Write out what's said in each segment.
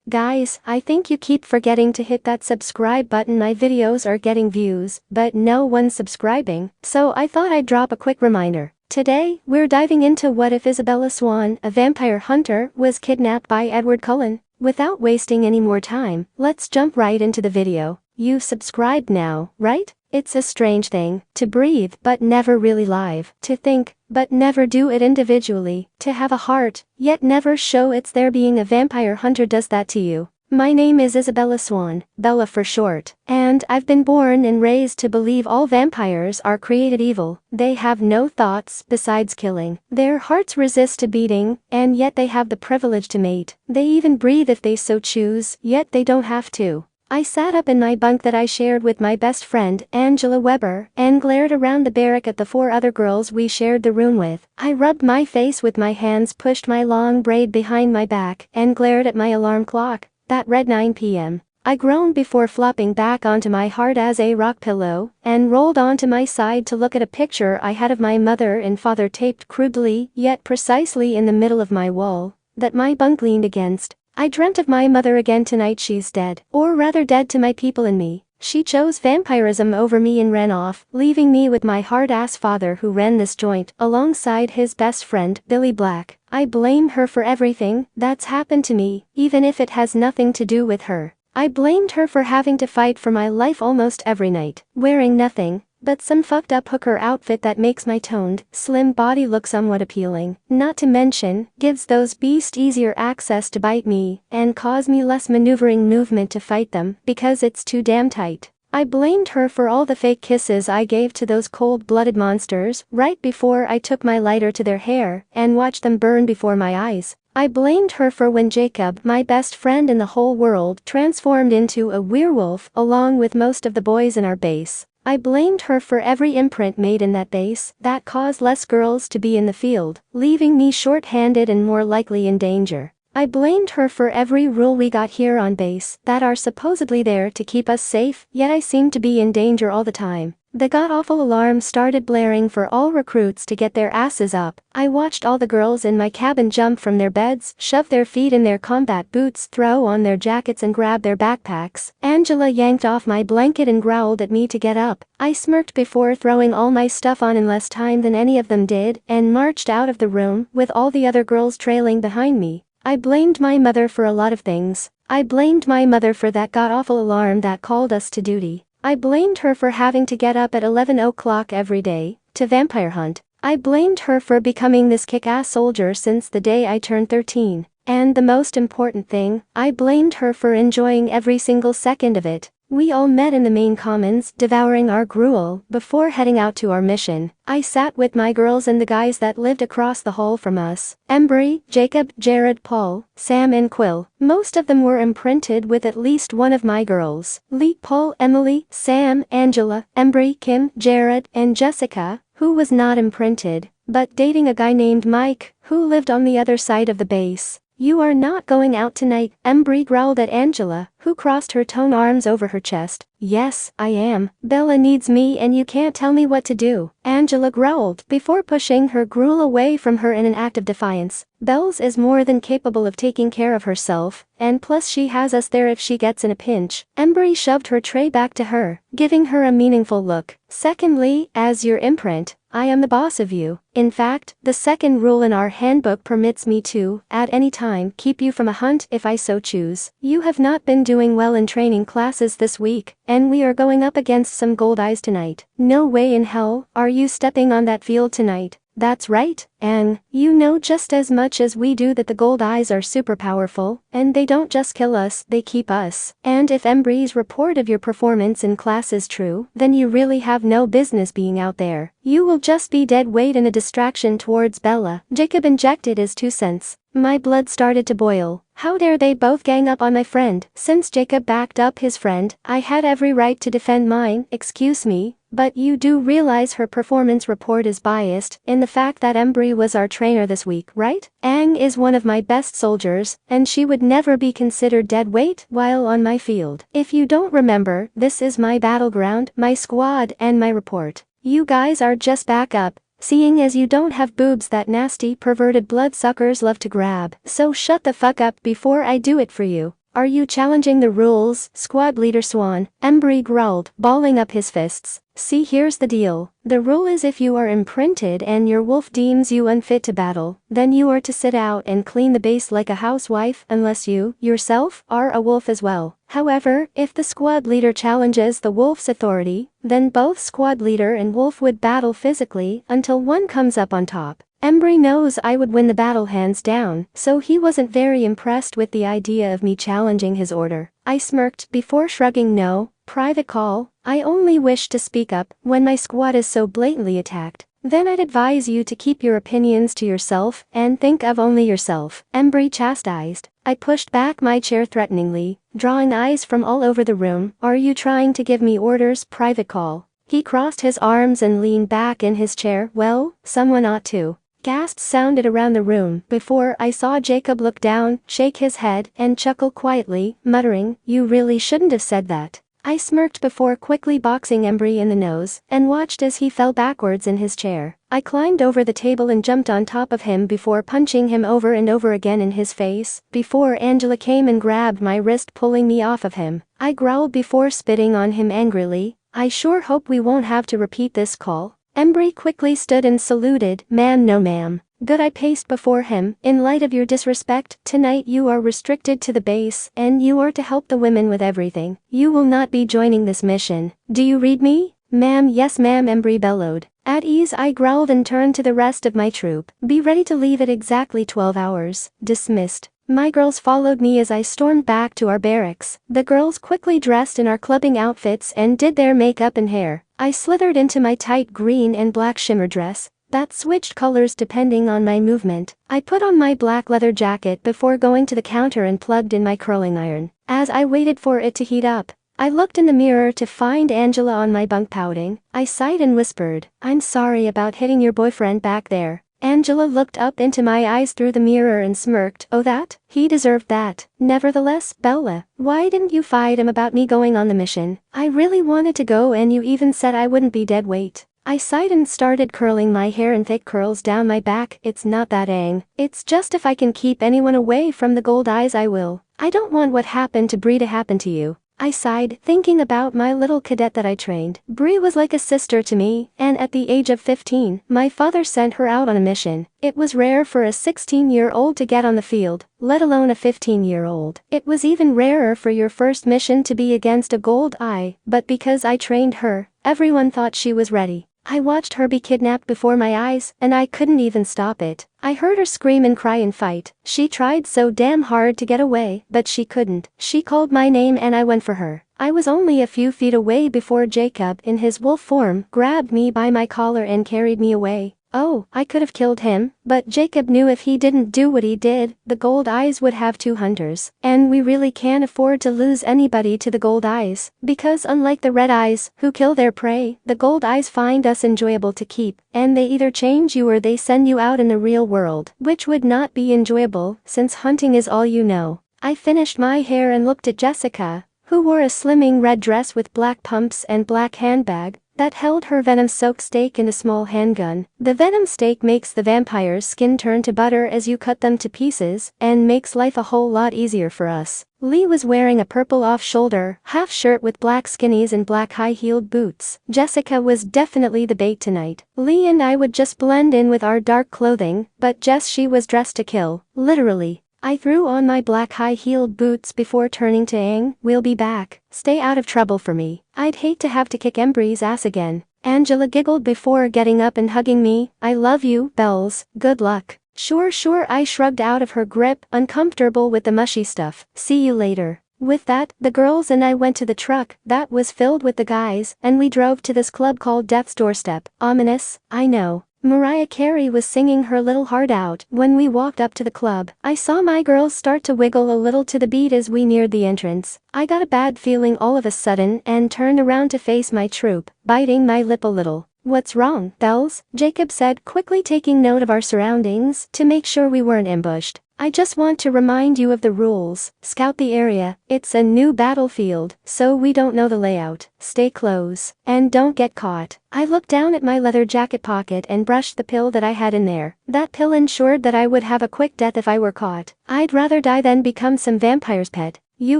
Guys, I think you keep forgetting to hit that subscribe button. My videos are getting views, but no one's subscribing, so I thought I'd drop a quick reminder. Today, we're diving into what if Isabella Swan, a vampire hunter, was kidnapped by Edward Cullen. Without wasting any more time, let's jump right into the video. You've subscribed now, right? It's a strange thing, to breathe but never really live, to think, but never do it individually, to have a heart, yet never show it's there. Being a vampire hunter does that to you. My name is Isabella Swan, Bella for short, and I've been born and raised to believe all vampires are created evil. They have no thoughts besides killing. Their hearts resist to beating, and yet they have the privilege to mate. They even breathe if they so choose, yet they don't have to. I sat up in my bunk that I shared with my best friend, Angela Weber, and glared around the barrack at the 4 other girls we shared the room with. I rubbed my face with my hands, pushed my long braid behind my back, and glared at my alarm clock. That read 9 p.m. I groaned before flopping back onto my hard as a rock pillow, and rolled onto my side to look at a picture I had of my mother and father taped crudely, yet precisely in the middle of my wall, that my bunk leaned against. I dreamt of my mother again tonight. She's dead, or rather dead to my people and me. She chose vampirism over me and ran off, leaving me with my hard-ass father who ran this joint, alongside his best friend, Billy Black. I blame her for everything that's happened to me, even if it has nothing to do with her. I blamed her for having to fight for my life almost every night, wearing nothing but some fucked up hooker outfit that makes my toned, slim body look somewhat appealing. Not to mention, gives those beasts easier access to bite me, and cause me less maneuvering movement to fight them, because it's too damn tight. I blamed her for all the fake kisses I gave to those cold-blooded monsters, right before I took my lighter to their hair, and watched them burn before my eyes. I blamed her for when Jacob, my best friend in the whole world, transformed into a werewolf, along with most of the boys in our base. I blamed her for every imprint made in that base that caused less girls to be in the field, leaving me short-handed and more likely in danger. I blamed her for every rule we got here on base that are supposedly there to keep us safe, yet I seemed to be in danger all the time. The god-awful alarm started blaring for all recruits to get their asses up. I watched all the girls in my cabin jump from their beds, shove their feet in their combat boots, throw on their jackets and grab their backpacks. Angela yanked off my blanket and growled at me to get up. I smirked before throwing all my stuff on in less time than any of them did, and marched out of the room, with all the other girls trailing behind me. I blamed my mother for a lot of things. I blamed my mother for that god-awful alarm that called us to duty. I blamed her for having to get up at 11 o'clock every day to vampire hunt. I blamed her for becoming this kick-ass soldier since the day I turned 13. And the most important thing, I blamed her for enjoying every single second of it. We all met in the main commons, devouring our gruel, before heading out to our mission. I sat with my girls and the guys that lived across the hall from us. Embry, Jacob, Jared, Paul, Sam and Quill. Most of them were imprinted with at least one of my girls. Lee, Paul, Emily, Sam, Angela, Embry, Kim, Jared, and Jessica, who was not imprinted, but dating a guy named Mike, who lived on the other side of the base. You are not going out tonight, Embry growled at Angela, who crossed her toned arms over her chest. Yes, I am. Bella needs me and you can't tell me what to do, Angela growled, before pushing her gruel away from her in an act of defiance. Bells is more than capable of taking care of herself, and plus she has us there if she gets in a pinch. Embry shoved her tray back to her, giving her a meaningful look. Secondly, as your imprint, I am the boss of you. In fact, the second rule in our handbook permits me to, at any time, keep you from a hunt if I so choose. You have not been doing well in training classes this week, and we are going up against some gold eyes tonight. No way in hell are you stepping on that field tonight. That's right, and you know just as much as we do that the gold eyes are super powerful, and they don't just kill us, they keep us. And if Embry's report of your performance in class is true, then you really have no business being out there. You will just be dead weight and a distraction towards Bella. Jacob injected his 2 cents. My blood started to boil. How dare they both gang up on my friend? Since Jacob backed up his friend, I had every right to defend mine. Excuse me, but you do realize her performance report is biased in the fact that Embry was our trainer this week, right? Aang is one of my best soldiers, and she would never be considered dead weight while on my field. If you don't remember, this is my battleground, my squad, and my report. You guys are just backup. Seeing as you don't have boobs that nasty perverted bloodsuckers love to grab. So shut the fuck up before I do it for you. Are you challenging the rules, squad leader Swan? Embry growled, balling up his fists. See, here's the deal. The rule is if you are imprinted and your wolf deems you unfit to battle, then you are to sit out and clean the base like a housewife unless you, yourself, are a wolf as well. However, if the squad leader challenges the wolf's authority, then both squad leader and wolf would battle physically until one comes up on top. Embry knows I would win the battle hands down, so he wasn't very impressed with the idea of me challenging his order. I smirked before shrugging. No, private call. I only wish to speak up when my squad is so blatantly attacked. Then I'd advise you to keep your opinions to yourself and think of only yourself, Embry chastised. I pushed back my chair threateningly, drawing eyes from all over the room. Are you trying to give me orders, private call? He crossed his arms and leaned back in his chair. Well, someone ought to. Gasps sounded around the room before I saw Jacob look down, shake his head, and chuckle quietly, muttering, "You really shouldn't have said that." I smirked before quickly boxing Embry in the nose and watched as he fell backwards in his chair. I climbed over the table and jumped on top of him before punching him over and over again in his face, before Angela came and grabbed my wrist, pulling me off of him. I growled before spitting on him angrily. I sure hope we won't have to repeat this call. Embry quickly stood and saluted. Ma'am, no ma'am. Good. I paced before him. In light of your disrespect, tonight you are restricted to the base, and you are to help the women with everything. You will not be joining this mission. Do you read me? Ma'am. Yes ma'am, Embry bellowed. At ease, I growled and turned to the rest of my troop. Be ready to leave at exactly 12 hours. Dismissed. My girls followed me as I stormed back to our barracks. The girls quickly dressed in our clubbing outfits and did their makeup and hair. I slithered into my tight green and black shimmer dress that switched colors depending on my movement. I put on my black leather jacket before going to the counter and plugged in my curling iron. As I waited for it to heat up, I looked in the mirror to find Angela on my bunk pouting. I sighed and whispered, "I'm sorry about hitting your boyfriend back there." Angela looked up into my eyes through the mirror and smirked. Oh, that? He deserved that. Nevertheless, Bella, why didn't you fight him about me going on the mission? I really wanted to go and you even said I wouldn't be dead weight. I sighed and started curling my hair in thick curls down my back. It's not that ang. It's just if I can keep anyone away from the gold eyes I will. I don't want what happened to Bree to happen to you. I sighed, thinking about my little cadet that I trained. Bree was like a sister to me, and at the age of 15, my father sent her out on a mission. It was rare for a 16-year-old to get on the field, let alone a 15-year-old. It was even rarer for your first mission to be against a gold eye, but because I trained her, everyone thought she was ready. I watched her be kidnapped before my eyes, and I couldn't even stop it. I heard her scream and cry and fight. She tried so damn hard to get away, but she couldn't. She called my name and I went for her. I was only a few feet away before Jacob, in his wolf form, grabbed me by my collar and carried me away. Oh, I could have killed him, but Jacob knew if he didn't do what he did, the gold eyes would have 2 hunters. And we really can't afford to lose anybody to the gold eyes, because unlike the red eyes, who kill their prey, the gold eyes find us enjoyable to keep, and they either change you or they send you out in the real world, which would not be enjoyable, since hunting is all you know. I finished my hair and looked at Jessica, who wore a slimming red dress with black pumps and black handbag that held her venom-soaked steak and a small handgun. The venom steak makes the vampire's skin turn to butter as you cut them to pieces, and makes life a whole lot easier for us. Lee was wearing a purple off-shoulder half shirt with black skinnies and black high-heeled boots. Jessica was definitely the bait tonight. Lee and I would just blend in with our dark clothing, but she was dressed to kill, literally. I threw on my black high-heeled boots before turning to Aang. We'll be back. Stay out of trouble for me. I'd hate to have to kick Embry's ass again. Angela giggled before getting up and hugging me. I love you, Bells. Good luck. Sure, I shrugged out of her grip, uncomfortable with the mushy stuff. See you later. With that, the girls and I went to the truck that was filled with the guys, and we drove to this club called Death's Doorstep. Ominous, I know. Mariah Carey was singing her little heart out. When we walked up to the club, I saw my girls start to wiggle a little to the beat as we neared the entrance. I got a bad feeling all of a sudden and turned around to face my troop, biting my lip a little. What's wrong, Bells? Jacob said, quickly taking note of our surroundings to make sure we weren't ambushed. I just want to remind you of the rules. Scout the area. It's a new battlefield, so we don't know the layout. Stay close. And don't get caught. I looked down at my leather jacket pocket and brushed the pill that I had in there. That pill ensured that I would have a quick death if I were caught. I'd rather die than become some vampire's pet. You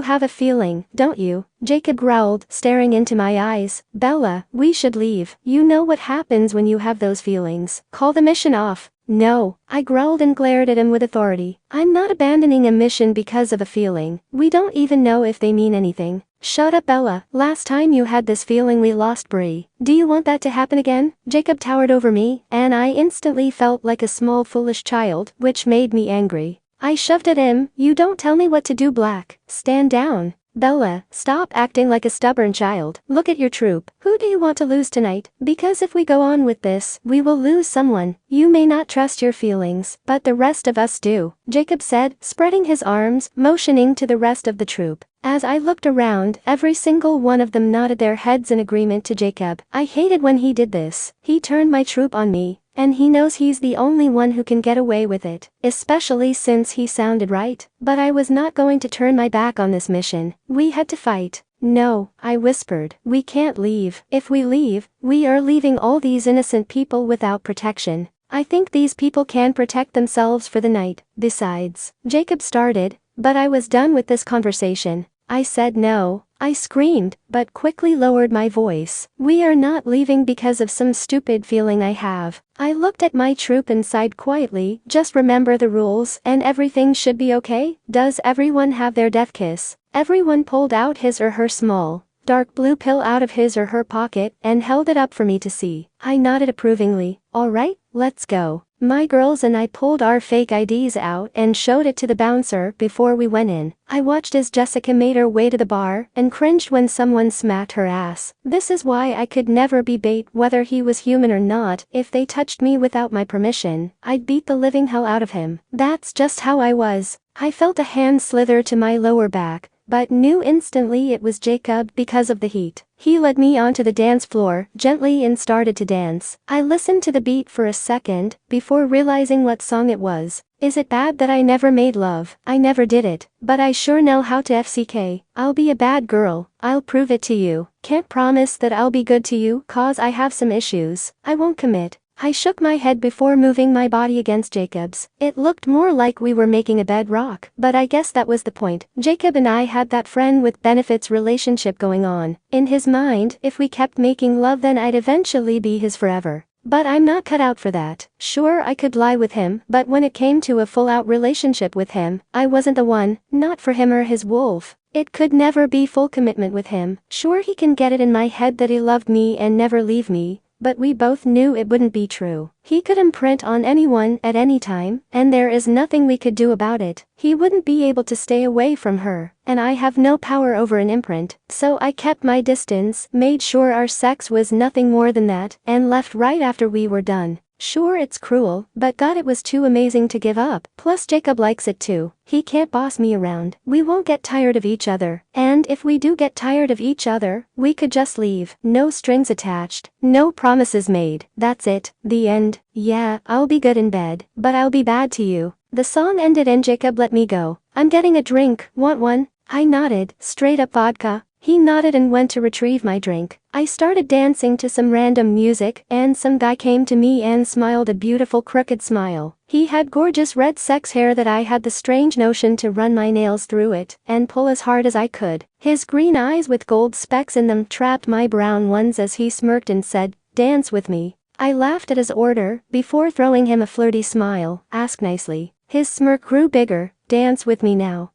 have a feeling, don't you? Jacob growled, staring into my eyes. Bella, we should leave. You know what happens when you have those feelings. Call the mission off. No, I growled and glared at him with authority. I'm not abandoning a mission because of a feeling. We don't even know if they mean anything. Shut up, Bella. Last time you had this feeling we lost Bree. Do you want that to happen again? Jacob towered over me, and I instantly felt like a small foolish child, which made me angry. I shoved at him. You don't tell me what to do, Black. Stand down. Bella, stop acting like a stubborn child. Look at your troop. Who do you want to lose tonight? Because if we go on with this, we will lose someone. You may not trust your feelings, but the rest of us do, Jacob said, spreading his arms, motioning to the rest of the troop. As I looked around, every single one of them nodded their heads in agreement to Jacob. I hated when he did this. He turned my troop on me. And he knows he's the only one who can get away with it, especially since he sounded right. But I was not going to turn my back on this mission. We had to fight. No, I whispered. We can't leave. If we leave, we are leaving all these innocent people without protection. I think these people can protect themselves for the night. Besides, Jacob started, but I was done with this conversation. I said no. I screamed, but quickly lowered my voice. We are not leaving because of some stupid feeling I have. I looked at my troop and sighed quietly. Just remember the rules and everything should be okay. Does everyone have their death kiss? Everyone pulled out his or her small, dark blue pill out of his or her pocket and held it up for me to see. I nodded approvingly. All right, let's go. My girls and I pulled our fake IDs out and showed it to the bouncer before we went in. I watched as Jessica made her way to the bar and cringed when someone smacked her ass. This is why I could never be bait, whether he was human or not. If they touched me without my permission, I'd beat the living hell out of him. That's just how I was. I felt a hand slither to my lower back, but knew instantly it was Jacob because of the heat. He led me onto the dance floor gently and started to dance. I listened to the beat for a second before realizing what song it was. Is it bad that I never made love? I never did it, but I sure know how to FCK. I'll be a bad girl. I'll prove it to you. Can't promise that I'll be good to you, cause I have some issues. I won't commit. I shook my head before moving my body against Jacob's. It looked more like we were making a bedrock, but I guess that was the point. Jacob and I had that friend with benefits relationship going on. In his mind, if we kept making love then I'd eventually be his forever. But I'm not cut out for that. Sure, I could lie with him, but when it came to a full-out relationship with him, I wasn't the one, not for him or his wolf. It could never be full commitment with him. Sure, he can get it in my head that he loved me and never leave me, but we both knew it wouldn't be true. He could imprint on anyone at any time, and there is nothing we could do about it. He wouldn't be able to stay away from her, and I have no power over an imprint. So I kept my distance, made sure our sex was nothing more than that, and left right after we were done. Sure, it's cruel, but God, it was too amazing to give up. Plus Jacob likes it too. He can't boss me around. We won't get tired of each other. And if we do get tired of each other, we could just leave. No strings attached. No promises made. That's it. The end. Yeah, I'll be good in bed, but I'll be bad to you. The song ended and Jacob let me go. I'm getting a drink. Want one? I nodded. Straight up vodka. He nodded and went to retrieve my drink. I started dancing to some random music, and some guy came to me and smiled a beautiful crooked smile. He had gorgeous red sex hair that I had the strange notion to run my nails through it and pull as hard as I could. His green eyes with gold specks in them trapped my brown ones as he smirked and said, "Dance with me." I laughed at his order, before throwing him a flirty smile. Ask nicely. His smirk grew bigger. Dance with me now.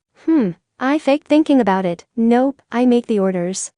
I faked thinking about it. Nope, I make the orders.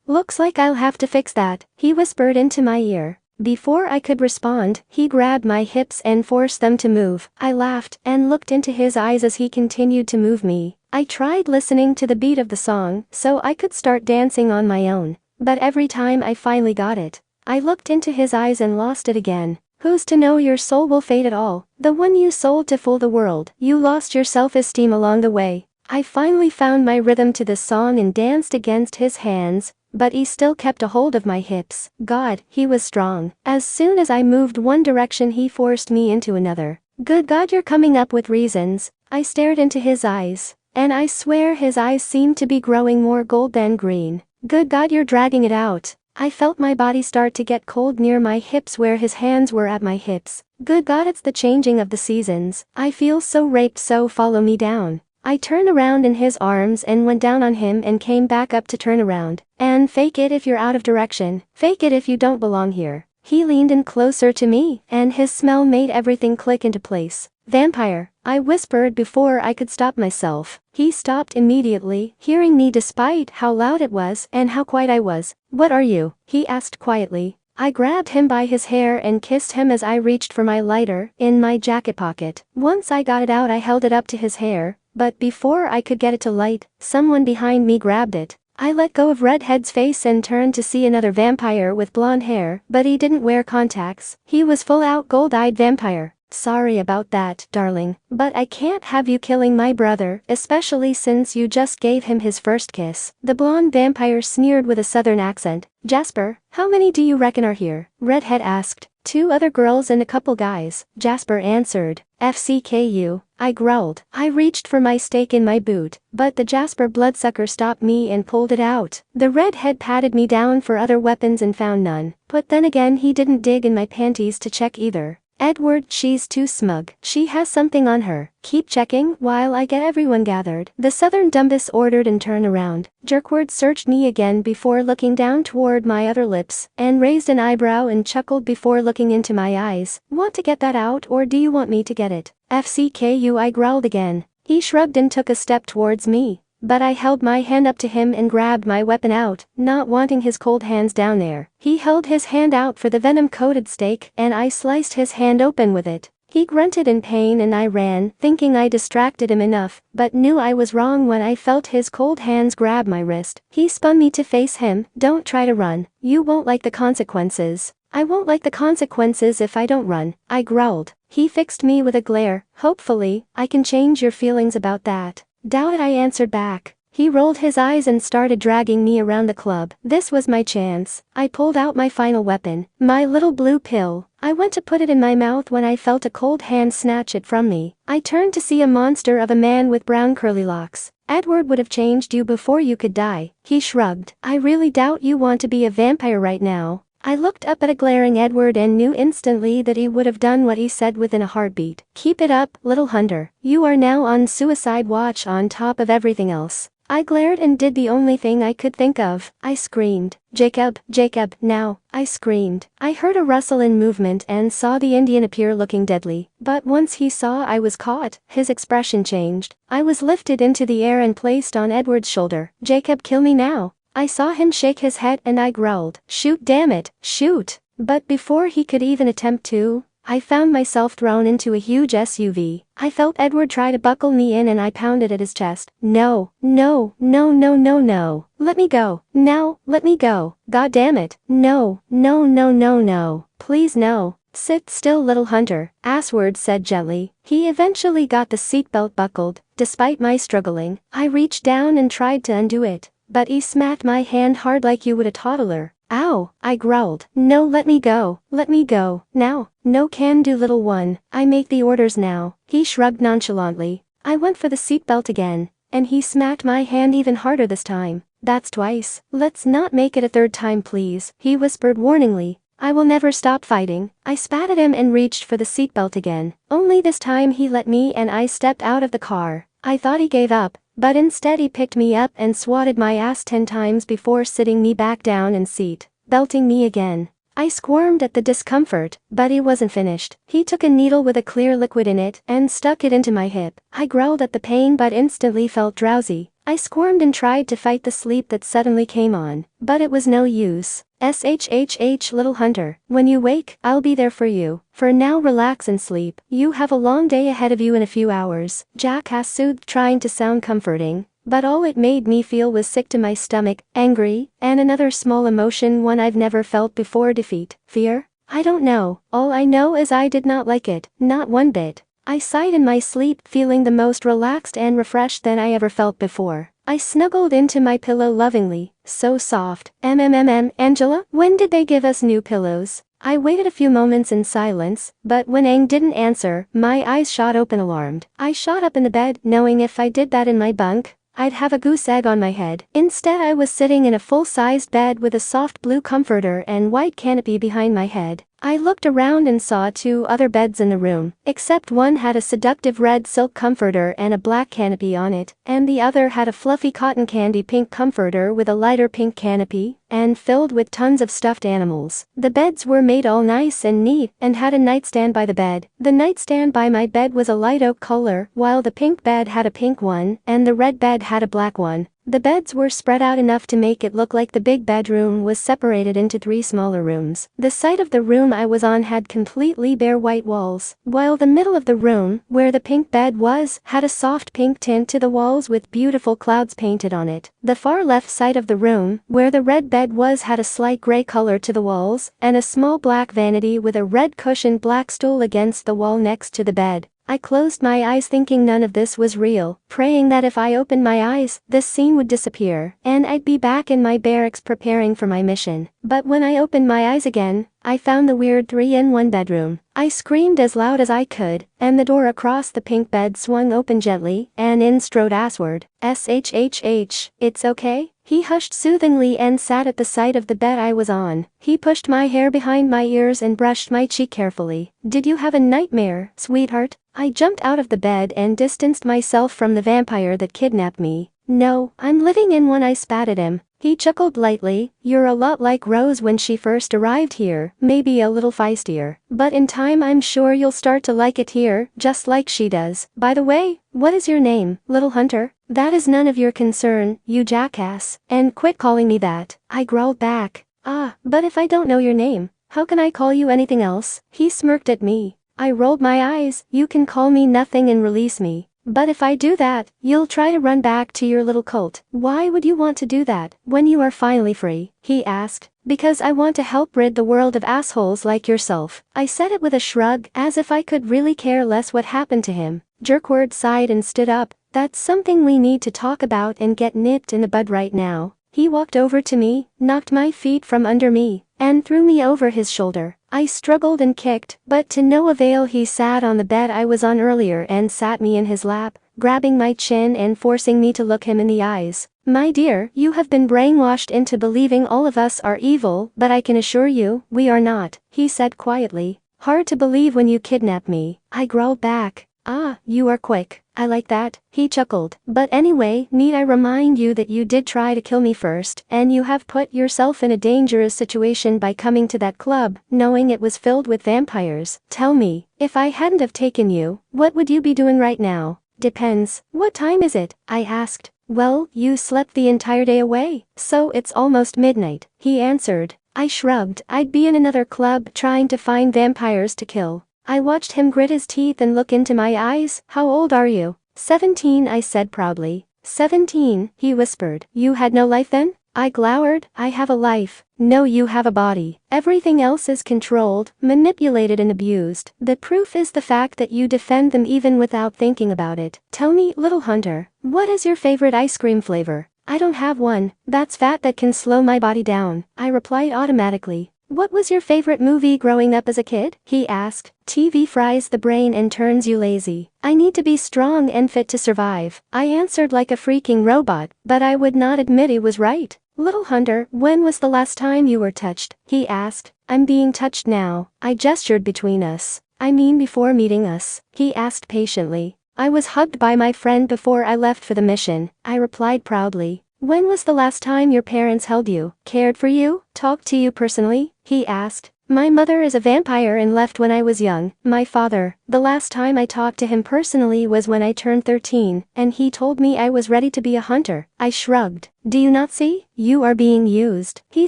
Looks like I'll have to fix that, he whispered into my ear. Before I could respond, he grabbed my hips and forced them to move. I laughed and looked into his eyes as he continued to move me. I tried listening to the beat of the song so I could start dancing on my own, but every time I finally got it, I looked into his eyes and lost it again. Who's to know your soul will fade at all? The one you sold to fool the world. You lost your self-esteem along the way. I finally found my rhythm to the song and danced against his hands, but he still kept a hold of my hips. God, he was strong. As soon as I moved one direction he forced me into another. Good God, you're coming up with reasons. I stared into his eyes, and I swear his eyes seemed to be growing more gold than green. Good God, you're dragging it out. I felt my body start to get cold near my hips where his hands were at my hips. Good God, it's the changing of the seasons. I feel so raped, so follow me down. I turned around in his arms and went down on him and came back up to turn around. And fake it if you're out of direction, fake it if you don't belong here. He leaned in closer to me, and his smell made everything click into place. Vampire, I whispered before I could stop myself. He stopped immediately, hearing me despite how loud it was and how quiet I was. What are you? He asked quietly. I grabbed him by his hair and kissed him as I reached for my lighter in my jacket pocket. Once I got it out, I held it up to his hair, but before I could get it to light, someone behind me grabbed it. I let go of Redhead's face and turned to see another vampire with blonde hair, but he didn't wear contacts. He was full-out gold-eyed vampire. Sorry about that, darling, but I can't have you killing my brother, especially since you just gave him his first kiss. The blonde vampire sneered with a southern accent. Jasper, how many do you reckon are here? Redhead asked. 2 other girls and a couple guys, Jasper answered. FCKU, I growled. I reached for my stake in my boot, but the Jasper bloodsucker stopped me and pulled it out. The redhead patted me down for other weapons and found none, but then again he didn't dig in my panties to check either. Edward, she's too smug. She has something on her. Keep checking while I get everyone gathered. The southern dumbus ordered and turned around. Jerkward searched me again before looking down toward my other lips, and raised an eyebrow and chuckled before looking into my eyes. Want to get that out or do you want me to get it? FCKU, I growled again. He shrugged and took a step towards me. But I held my hand up to him and grabbed my weapon out, not wanting his cold hands down there. He held his hand out for the venom-coated steak, and I sliced his hand open with it. He grunted in pain and I ran, thinking I distracted him enough, but knew I was wrong when I felt his cold hands grab my wrist. He spun me to face him. Don't try to run. You won't like the consequences. I won't like the consequences if I don't run, I growled. He fixed me with a glare. Hopefully, I can change your feelings about that. Doubt it, I answered back. He rolled his eyes and started dragging me around the club. This was my chance. I pulled out my final weapon, my little blue pill. I went to put it in my mouth when I felt a cold hand snatch it from me. I turned to see a monster of a man with brown curly locks. Edward would have changed you before you could die. He shrugged. I really doubt you want to be a vampire right now. I looked up at a glaring Edward and knew instantly that he would have done what he said within a heartbeat. Keep it up, little hunter. You are now on suicide watch on top of everything else. I glared and did the only thing I could think of. I screamed. Jacob, Jacob, now, I screamed. I heard a rustle in movement and saw the Indian appear looking deadly. But once he saw I was caught, his expression changed. I was lifted into the air and placed on Edward's shoulder. Jacob, kill me now. I saw him shake his head and I growled. Shoot, damn it, shoot. But before he could even attempt to, I found myself thrown into a huge SUV. I felt Edward try to buckle me in and I pounded at his chest. No, no, no, no, no, no. Let me go. Now, let me go. God damn it. No, no, no, no, no. Please no. Sit still, little hunter, Assword said gently. He eventually got the seatbelt buckled. Despite my struggling, I reached down and tried to undo it. But he smacked my hand hard like you would a toddler. Ow, I growled. No, let me go. Let me go. Now. No can do, little one. I make the orders now. He shrugged nonchalantly. I went for the seatbelt again, and he smacked my hand even harder this time. That's twice. Let's not make it a third time, please, he whispered warningly. I will never stop fighting. I spat at him and reached for the seatbelt again. Only this time he let me and I stepped out of the car. I thought he gave up. But instead he picked me up and swatted my ass 10 times before sitting me back down in seat, belting me again. I squirmed at the discomfort, but he wasn't finished. He took a needle with a clear liquid in it and stuck it into my hip. I growled at the pain but instantly felt drowsy. I squirmed and tried to fight the sleep that suddenly came on, but it was no use. SHHH, little hunter, when you wake, I'll be there for you. For now, relax and sleep. You have a long day ahead of you in a few hours. Jackass soothed, trying to sound comforting, but all it made me feel was sick to my stomach, angry, and another small emotion, one I've never felt before: defeat. Fear? I don't know. All I know is I did not like it, not one bit. I sighed in my sleep, feeling the most relaxed and refreshed than I ever felt before. I snuggled into my pillow lovingly, so soft. Angela, when did they give us new pillows? I waited a few moments in silence, but when Aang didn't answer, my eyes shot open alarmed. I shot up in the bed, knowing if I did that in my bunk, I'd have a goose egg on my head. Instead, I was sitting in a full-sized bed with a soft blue comforter and white canopy behind my head. I looked around and saw 2 other beds in the room, except one had a seductive red silk comforter and a black canopy on it, and the other had a fluffy cotton candy pink comforter with a lighter pink canopy, and filled with tons of stuffed animals. The beds were made all nice and neat, and had a nightstand by the bed. The nightstand by my bed was a light oak color, while the pink bed had a pink one, and the red bed had a black one. The beds were spread out enough to make it look like the big bedroom was separated into 3 smaller rooms. The side of the room I was on had completely bare white walls, while the middle of the room, where the pink bed was, had a soft pink tint to the walls with beautiful clouds painted on it. The far left side of the room, where the red bed was, had a slight gray color to the walls, and a small black vanity with a red cushioned black stool against the wall next to the bed. I closed my eyes thinking none of this was real, praying that if I opened my eyes, this scene would disappear, and I'd be back in my barracks preparing for my mission. But when I opened my eyes again, I found the weird 3-in-1 bedroom. I screamed as loud as I could, and the door across the pink bed swung open gently, and in strode Asward. "SHHH, it's okay?" He hushed soothingly and sat at the side of the bed I was on. He pushed my hair behind my ears and brushed my cheek carefully. "Did you have a nightmare, sweetheart?" I jumped out of the bed and distanced myself from the vampire that kidnapped me. "No, I'm living in one," I spat at him. He chuckled lightly. "You're a lot like Rose when she first arrived here, maybe a little feistier. But in time I'm sure you'll start to like it here, just like she does. By the way, what is your name, little hunter?" "That is none of your concern, you jackass, and quit calling me that," I growled back. "Ah, but if I don't know your name, how can I call you anything else?" He smirked at me. I rolled my eyes. "You can call me nothing and release me. But if I do that, you'll try to run back to your little cult." "Why would you want to do that, when you are finally free?" he asked. "Because I want to help rid the world of assholes like yourself." I said it with a shrug, as if I could really care less what happened to him. Jerkward sighed and stood up. "That's something we need to talk about and get nipped in the bud right now." He walked over to me, knocked my feet from under me, and threw me over his shoulder. I struggled and kicked, but to no avail. He sat on the bed I was on earlier and sat me in his lap, grabbing my chin and forcing me to look him in the eyes. "My dear, you have been brainwashed into believing all of us are evil, but I can assure you, we are not," he said quietly. "Hard to believe when you kidnapped me," I growled back. "Ah, you are quick. I like that," he chuckled. "But anyway, need I remind you that you did try to kill me first, and you have put yourself in a dangerous situation by coming to that club, knowing it was filled with vampires. Tell me, if I hadn't have taken you, what would you be doing right now?" "Depends. What time is it?" I asked. "Well, you slept the entire day away, so it's almost midnight," he answered. I shrugged. "I'd be in another club trying to find vampires to kill." I watched him grit his teeth and look into my eyes. "How old are you?" 17, I said proudly. 17, he whispered. "You had no life then?" I glowered. "I have a life." "No, you have a body. Everything else is controlled, manipulated and abused. The proof is the fact that you defend them even without thinking about it. Tell me, little hunter, what is your favorite ice cream flavor?" "I don't have one. That's fat that can slow my body down," I replied automatically. "What was your favorite movie growing up as a kid?" he asked. "TV fries the brain and turns you lazy. I need to be strong and fit to survive." I answered like a freaking robot, but I would not admit it was right. "Little hunter, when was the last time you were touched?" he asked. "I'm being touched now." I gestured between us. "I mean before meeting us," he asked patiently. "I was hugged by my friend before I left for the mission," I replied proudly. "When was the last time your parents held you, cared for you, talked to you personally?" he asked. "My mother is a vampire and left when I was young. My father, the last time I talked to him personally was when I turned 13, and he told me I was ready to be a hunter." I shrugged. "Do you not see? You are being used," he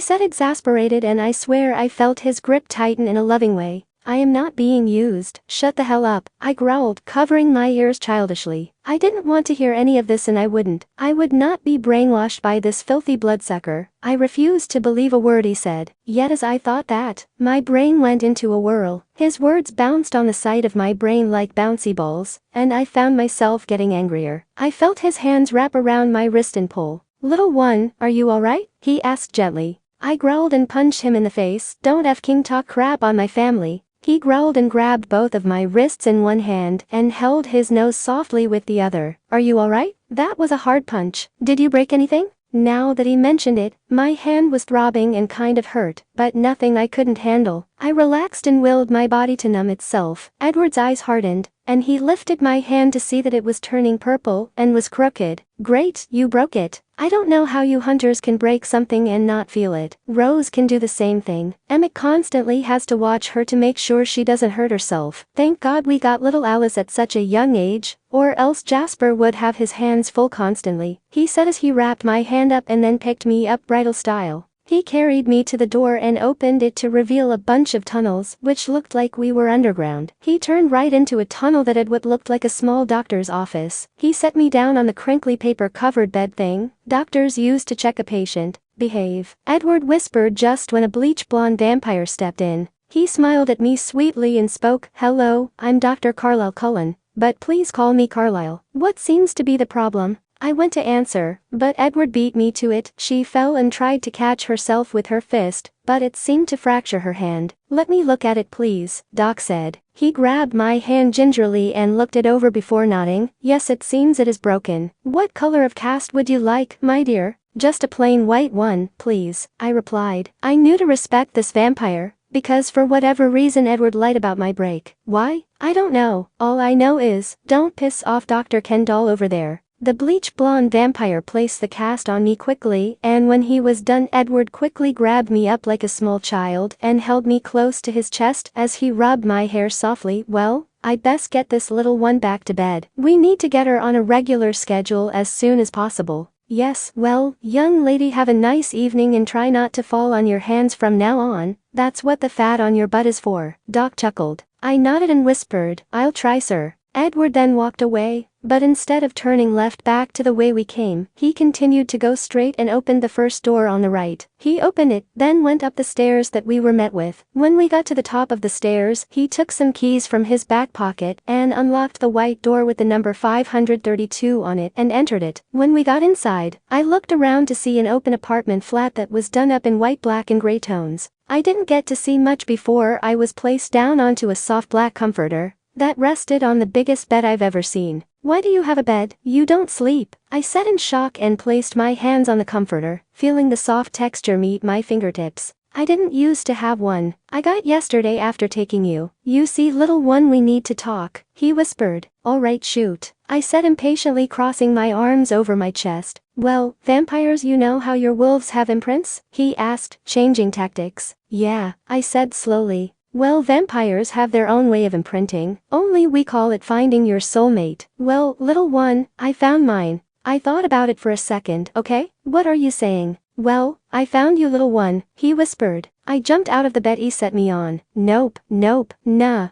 said exasperated, and I swear I felt his grip tighten in a loving way. "I am not being used." "Shut the hell up," I growled, covering my ears childishly. I didn't want to hear any of this, and I wouldn't. I would not be brainwashed by this filthy bloodsucker. I refused to believe a word he said. Yet as I thought that, my brain went into a whirl. His words bounced on the side of my brain like bouncy balls, and I found myself getting angrier. I felt his hands wrap around my wrist and pull. "Little one, are you alright?" he asked gently. I growled and punched him in the face. "Don't f***ing talk crap on my family." He growled and grabbed both of my wrists in one hand and held his nose softly with the other. "Are you alright?" That was a hard punch. "Did you break anything?" Now that he mentioned it, my hand was throbbing and kind of hurt, but nothing I couldn't handle. I relaxed and willed my body to numb itself. Edward's eyes hardened, and he lifted my hand to see that it was turning purple and was crooked. Great, you broke it. I don't know how you hunters can break something and not feel it. Rose can do the same thing. Emmett constantly has to watch her to make sure she doesn't hurt herself. Thank God we got little Alice at such a young age, or else Jasper would have his hands full constantly, he said as he wrapped my hand up and then picked me up bridal style. He carried me to the door and opened it to reveal a bunch of tunnels, which looked like we were underground. He turned right into a tunnel that had what looked like a small doctor's office. He set me down on the crinkly paper-covered bed thing doctors use to check a patient. Behave, Edward whispered just when a bleach-blonde vampire stepped in. He smiled at me sweetly and spoke, "Hello, I'm Dr. Carlisle Cullen, but please call me Carlisle. What seems to be the problem?" I went to answer, but Edward beat me to it. She fell and tried to catch herself with her fist, but it seemed to fracture her hand. "Let me look at it please," Doc said. He grabbed my hand gingerly and looked it over before nodding. "Yes, it seems it is broken. What color of cast would you like, my dear?" "Just a plain white one, please," I replied. I knew to respect this vampire, because for whatever reason Edward lied about my break. Why? I don't know. All I know is, don't piss off Dr. Kendall over there. The bleach-blonde vampire placed the cast on me quickly, and when he was done Edward quickly grabbed me up like a small child and held me close to his chest as he rubbed my hair softly. "Well, I'd best get this little one back to bed. We need to get her on a regular schedule as soon as possible." "Yes, well, young lady, have a nice evening and try not to fall on your hands from now on. That's what the fat on your butt is for." Doc chuckled. I nodded and whispered, "I'll try, sir." Edward then walked away, but instead of turning left back to the way we came, he continued to go straight and opened the first door on the right. He opened it, then went up the stairs that we were met with. When we got to the top of the stairs, he took some keys from his back pocket and unlocked the white door with the number 532 on it and entered it. When we got inside, I looked around to see an open apartment flat that was done up in white, black and gray tones. I didn't get to see much before I was placed down onto a soft black comforter that rested on the biggest bed I've ever seen. "Why do you have a bed? You don't sleep," I said in shock and placed my hands on the comforter, feeling the soft texture meet my fingertips. "I didn't used to have one. I got yesterday after taking you. You see, little one, we need to talk," he whispered. "All right, shoot," I said impatiently, crossing my arms over my chest. "Well, vampires, you know how your wolves have imprints?" he asked, changing tactics. "Yeah," I said slowly. "Well, vampires have their own way of imprinting, only we call it finding your soulmate. Well, little one, I found mine." I thought about it for a second. "Okay, what are you saying?" "Well, I found you, little one," he whispered. I jumped out of the bed he set me on. Nope, nah,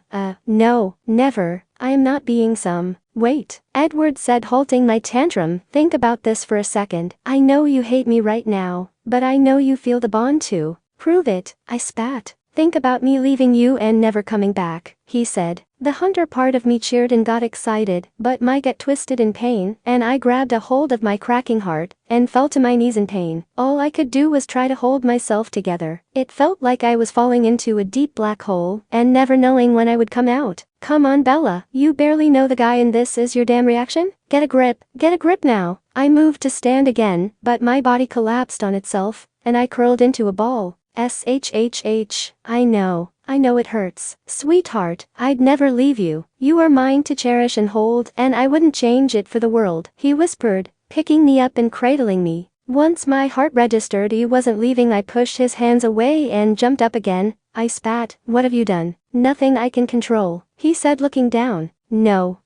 no, never. I am not being some. "Wait," Edward said, halting my tantrum. "Think about this for a second. I know you hate me right now, but I know you feel the bond too." "Prove it," I spat. "Think about me leaving you and never coming back," he said. The hunter part of me cheered and got excited, but my gut twisted in pain, and I grabbed a hold of my cracking heart and fell to my knees in pain. All I could do was try to hold myself together. It felt like I was falling into a deep black hole and never knowing when I would come out. "Come on, Bella, you barely know the guy and this is your damn reaction? Get a grip now." I moved to stand again, but my body collapsed on itself, and I curled into a ball. SHHH, I know it hurts. "Sweetheart, I'd never leave you. You are mine to cherish and hold, and I wouldn't change it for the world," he whispered, picking me up and cradling me. Once my heart registered he wasn't leaving, I pushed his hands away and jumped up again. I spat. "What have you done?" "Nothing I can control," he said, looking down. No,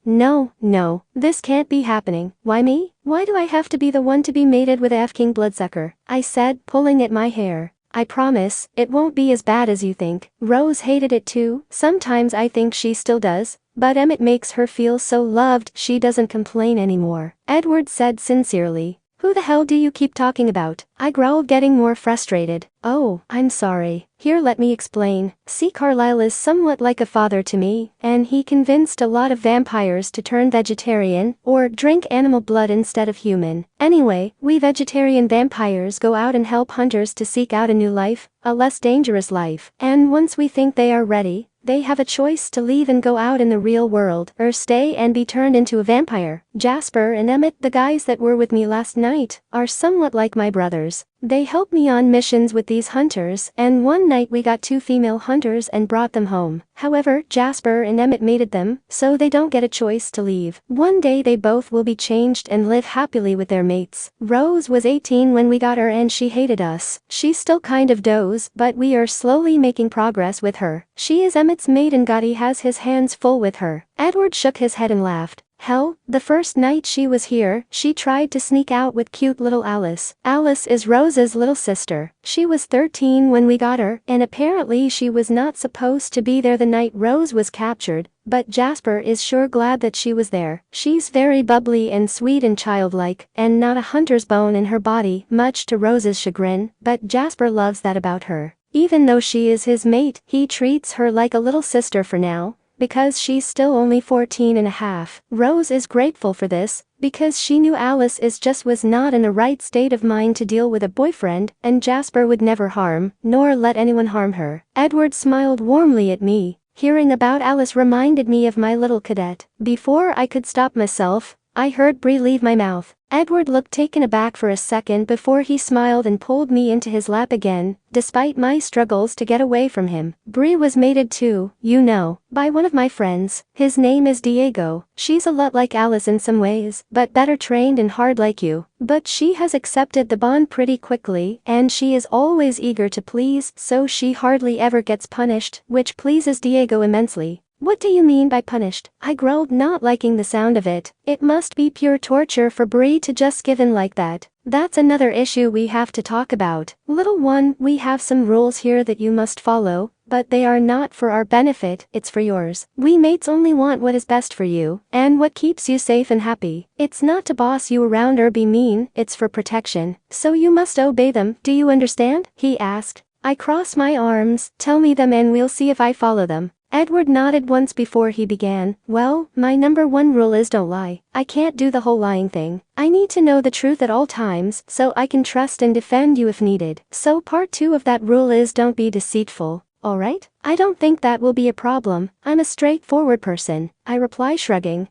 this can't be happening." "Why me? Why do I have to be the one to be mated with a F-King bloodsucker?" I said, pulling at my hair. "I promise, it won't be as bad as you think." Rose hated it too. Sometimes I think she still does, but Emmett makes her feel so loved she doesn't complain anymore. Edward said sincerely. "Who the hell do you keep talking about?" I growled, getting more frustrated. "Oh, I'm sorry. Here, let me explain. See, Carlisle is somewhat like a father to me, and he convinced a lot of vampires to turn vegetarian or drink animal blood instead of human. Anyway, we vegetarian vampires go out and help hunters to seek out a new life, a less dangerous life, and once we think they are ready, They have a choice to leave and go out in the real world, or stay and be turned into a vampire. Jasper and Emmett, the guys that were with me last night, are somewhat like my brothers. They help me on missions with these hunters, and one night we got 2 female hunters and brought them home. However, Jasper and Emmett mated them, so they don't get a choice to leave. One day they both will be changed and live happily with their mates. Rose was 18 when we got her and she hated us. She's still kind of does, but we are slowly making progress with her. She is Emmett's mate and Gotti has his hands full with her. Edward shook his head and laughed. Hell, the first night she was here, she tried to sneak out with cute little Alice. Alice is Rose's little sister. She was 13 when we got her, and apparently she was not supposed to be there the night Rose was captured, but Jasper is sure glad that she was there. She's very bubbly and sweet and childlike, and not a hunter's bone in her body, much to Rose's chagrin, but Jasper loves that about her. Even though she is his mate, he treats her like a little sister for now, because she's still only 14 and a half. Rose is grateful for this, because she knew Alice was not in the right state of mind to deal with a boyfriend, and Jasper would never harm, nor let anyone harm her. Edward smiled warmly at me. Hearing about Alice reminded me of my little cadet. Before I could stop myself, I heard Bree leave my mouth. Edward looked taken aback for a second before he smiled and pulled me into his lap again, despite my struggles to get away from him. Bree was mated too, you know, by one of my friends. His name is Diego. She's a lot like Alice in some ways, but better trained and hard like you. But she has accepted the bond pretty quickly, and she is always eager to please, so she hardly ever gets punished, which pleases Diego immensely. What do you mean by punished? I growled, not liking the sound of it. It must be pure torture for Bree to just give in like that. That's another issue we have to talk about. Little one, we have some rules here that you must follow, but they are not for our benefit, it's for yours. We mates only want what is best for you, and what keeps you safe and happy. It's not to boss you around or be mean, it's for protection. So you must obey them, do you understand? He asked. I cross my arms, tell me them and we'll see if I follow them. Edward nodded once before he began. Well, my number 1 rule is don't lie. I can't do the whole lying thing. I need to know the truth at all times, so I can trust and defend you if needed. So part 2 of that rule is don't be deceitful. Alright? I don't think that will be a problem. I'm a straightforward person, I reply, shrugging.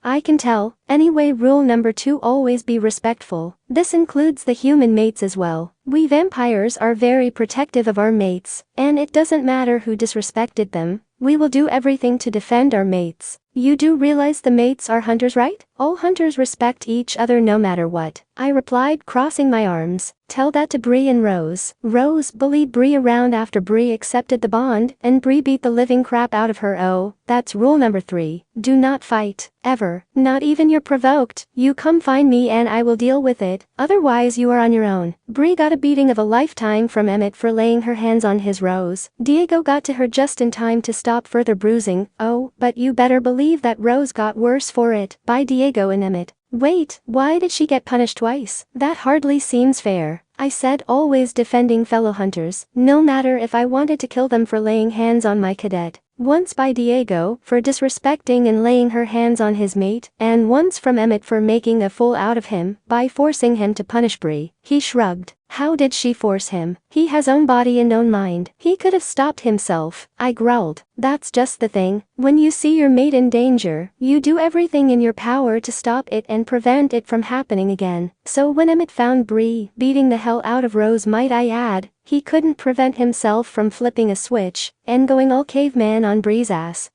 I can tell. Anyway, rule number 2, always be respectful. This includes the human mates as well. We vampires are very protective of our mates, and it doesn't matter who disrespected them. We will do everything to defend our mates. You do realize the mates are hunters, right? All hunters respect each other no matter what, I replied, crossing my arms. Tell that to Bree and Rose. Rose bullied Bree around after Bree accepted the bond, and Bree beat the living crap out of her. Oh, that's rule number 3. Do not fight, ever. Not even you're provoked. You come find me and I will deal with it, otherwise you are on your own. Bree got a beating of a lifetime from Emmett for laying her hands on his Rose. Diego got to her just in time to stop further bruising. Oh, but you better believe that Rose got worse for it, by Diego and Emmett. Wait, why did she get punished twice? That hardly seems fair, I said, always defending fellow hunters, no matter if I wanted to kill them for laying hands on my cadet. Once by Diego, for disrespecting and laying her hands on his mate, and once from Emmett for making a fool out of him, by forcing him to punish Bree. He shrugged. How did she force him? He has own body and own mind. He could have stopped himself, I growled. That's just the thing. When you see your mate in danger, you do everything in your power to stop it and prevent it from happening again. So when Emmett found Bree beating the hell out of Rose, might I add, he couldn't prevent himself from flipping a switch and going all caveman on Bree's ass.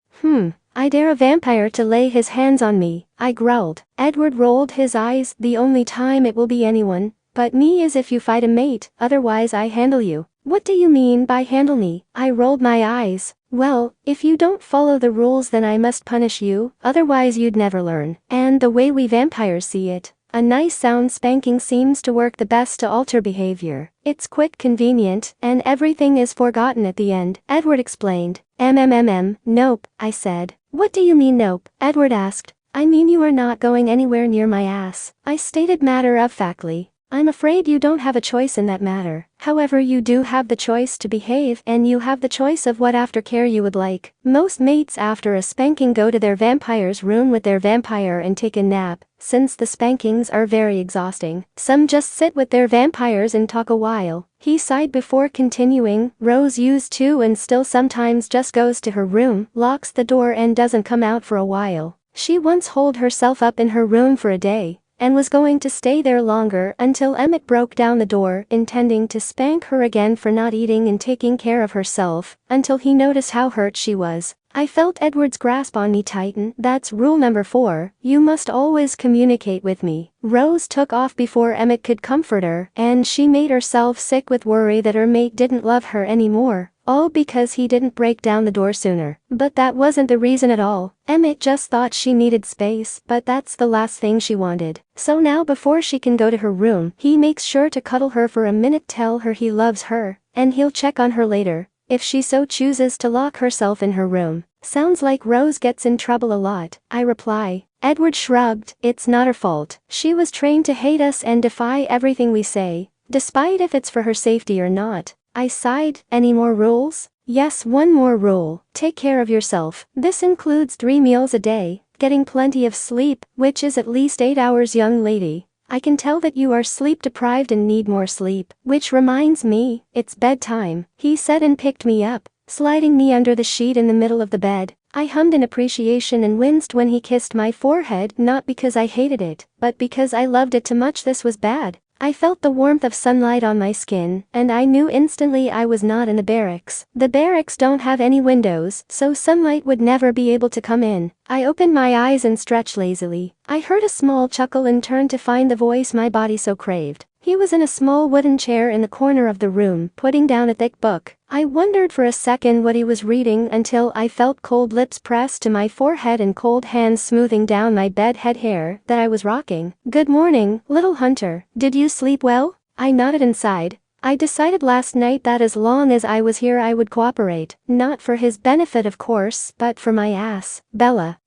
I dare a vampire to lay his hands on me, I growled. Edward rolled his eyes. The only time it will be anyone but me is if you fight a mate, otherwise I handle you. What do you mean by handle me? I rolled my eyes. Well, if you don't follow the rules then I must punish you, otherwise you'd never learn. And the way we vampires see it, a nice sound spanking seems to work the best to alter behavior. It's quick, convenient, and everything is forgotten at the end, Edward explained. Nope, I said. What do you mean nope? Edward asked. I mean you are not going anywhere near my ass, I stated matter-of-factly. I'm afraid you don't have a choice in that matter. However, you do have the choice to behave, and you have the choice of what aftercare you would like. Most mates after a spanking go to their vampire's room with their vampire and take a nap, since the spankings are very exhausting. Some just sit with their vampires and talk a while. He sighed before continuing. Rose used to and still sometimes just goes to her room, locks the door and doesn't come out for a while. She once holed herself up in her room for a day, and was going to stay there longer until Emmett broke down the door, intending to spank her again for not eating and taking care of herself, until he noticed how hurt she was. I felt Edward's grasp on me tighten. That's rule number 4, you must always communicate with me. Rose took off before Emmett could comfort her, and she made herself sick with worry that her mate didn't love her anymore. All because he didn't break down the door sooner. But that wasn't the reason at all. Emmett just thought she needed space, but that's the last thing she wanted. So now before she can go to her room, he makes sure to cuddle her for a minute, tell her he loves her, and he'll check on her later, if she so chooses to lock herself in her room. Sounds like Rose gets in trouble a lot, I reply. Edward shrugged. It's not her fault. She was trained to hate us and defy everything we say, despite if it's for her safety or not. I sighed. Any more rules? Yes, one more rule. Take care of yourself. This includes 3 meals a day, getting plenty of sleep, which is at least 8 hours, young lady. I can tell that you are sleep deprived and need more sleep. Which reminds me, it's bedtime, he said and picked me up, sliding me under the sheet in the middle of the bed. I hummed in appreciation and winced when he kissed my forehead, not because I hated it, but because I loved it too much. This was bad. I felt the warmth of sunlight on my skin, and I knew instantly I was not in the barracks. The barracks don't have any windows, so sunlight would never be able to come in. I opened my eyes and stretched lazily. I heard a small chuckle and turned to find the voice my body so craved. He was in a small wooden chair in the corner of the room, putting down a thick book. I wondered for a second what he was reading until I felt cold lips pressed to my forehead and cold hands smoothing down my bed head hair that I was rocking. Good morning, little hunter. Did you sleep well? I nodded inside. I decided last night that as long as I was here I would cooperate. Not for his benefit of course, but for my ass. Bella.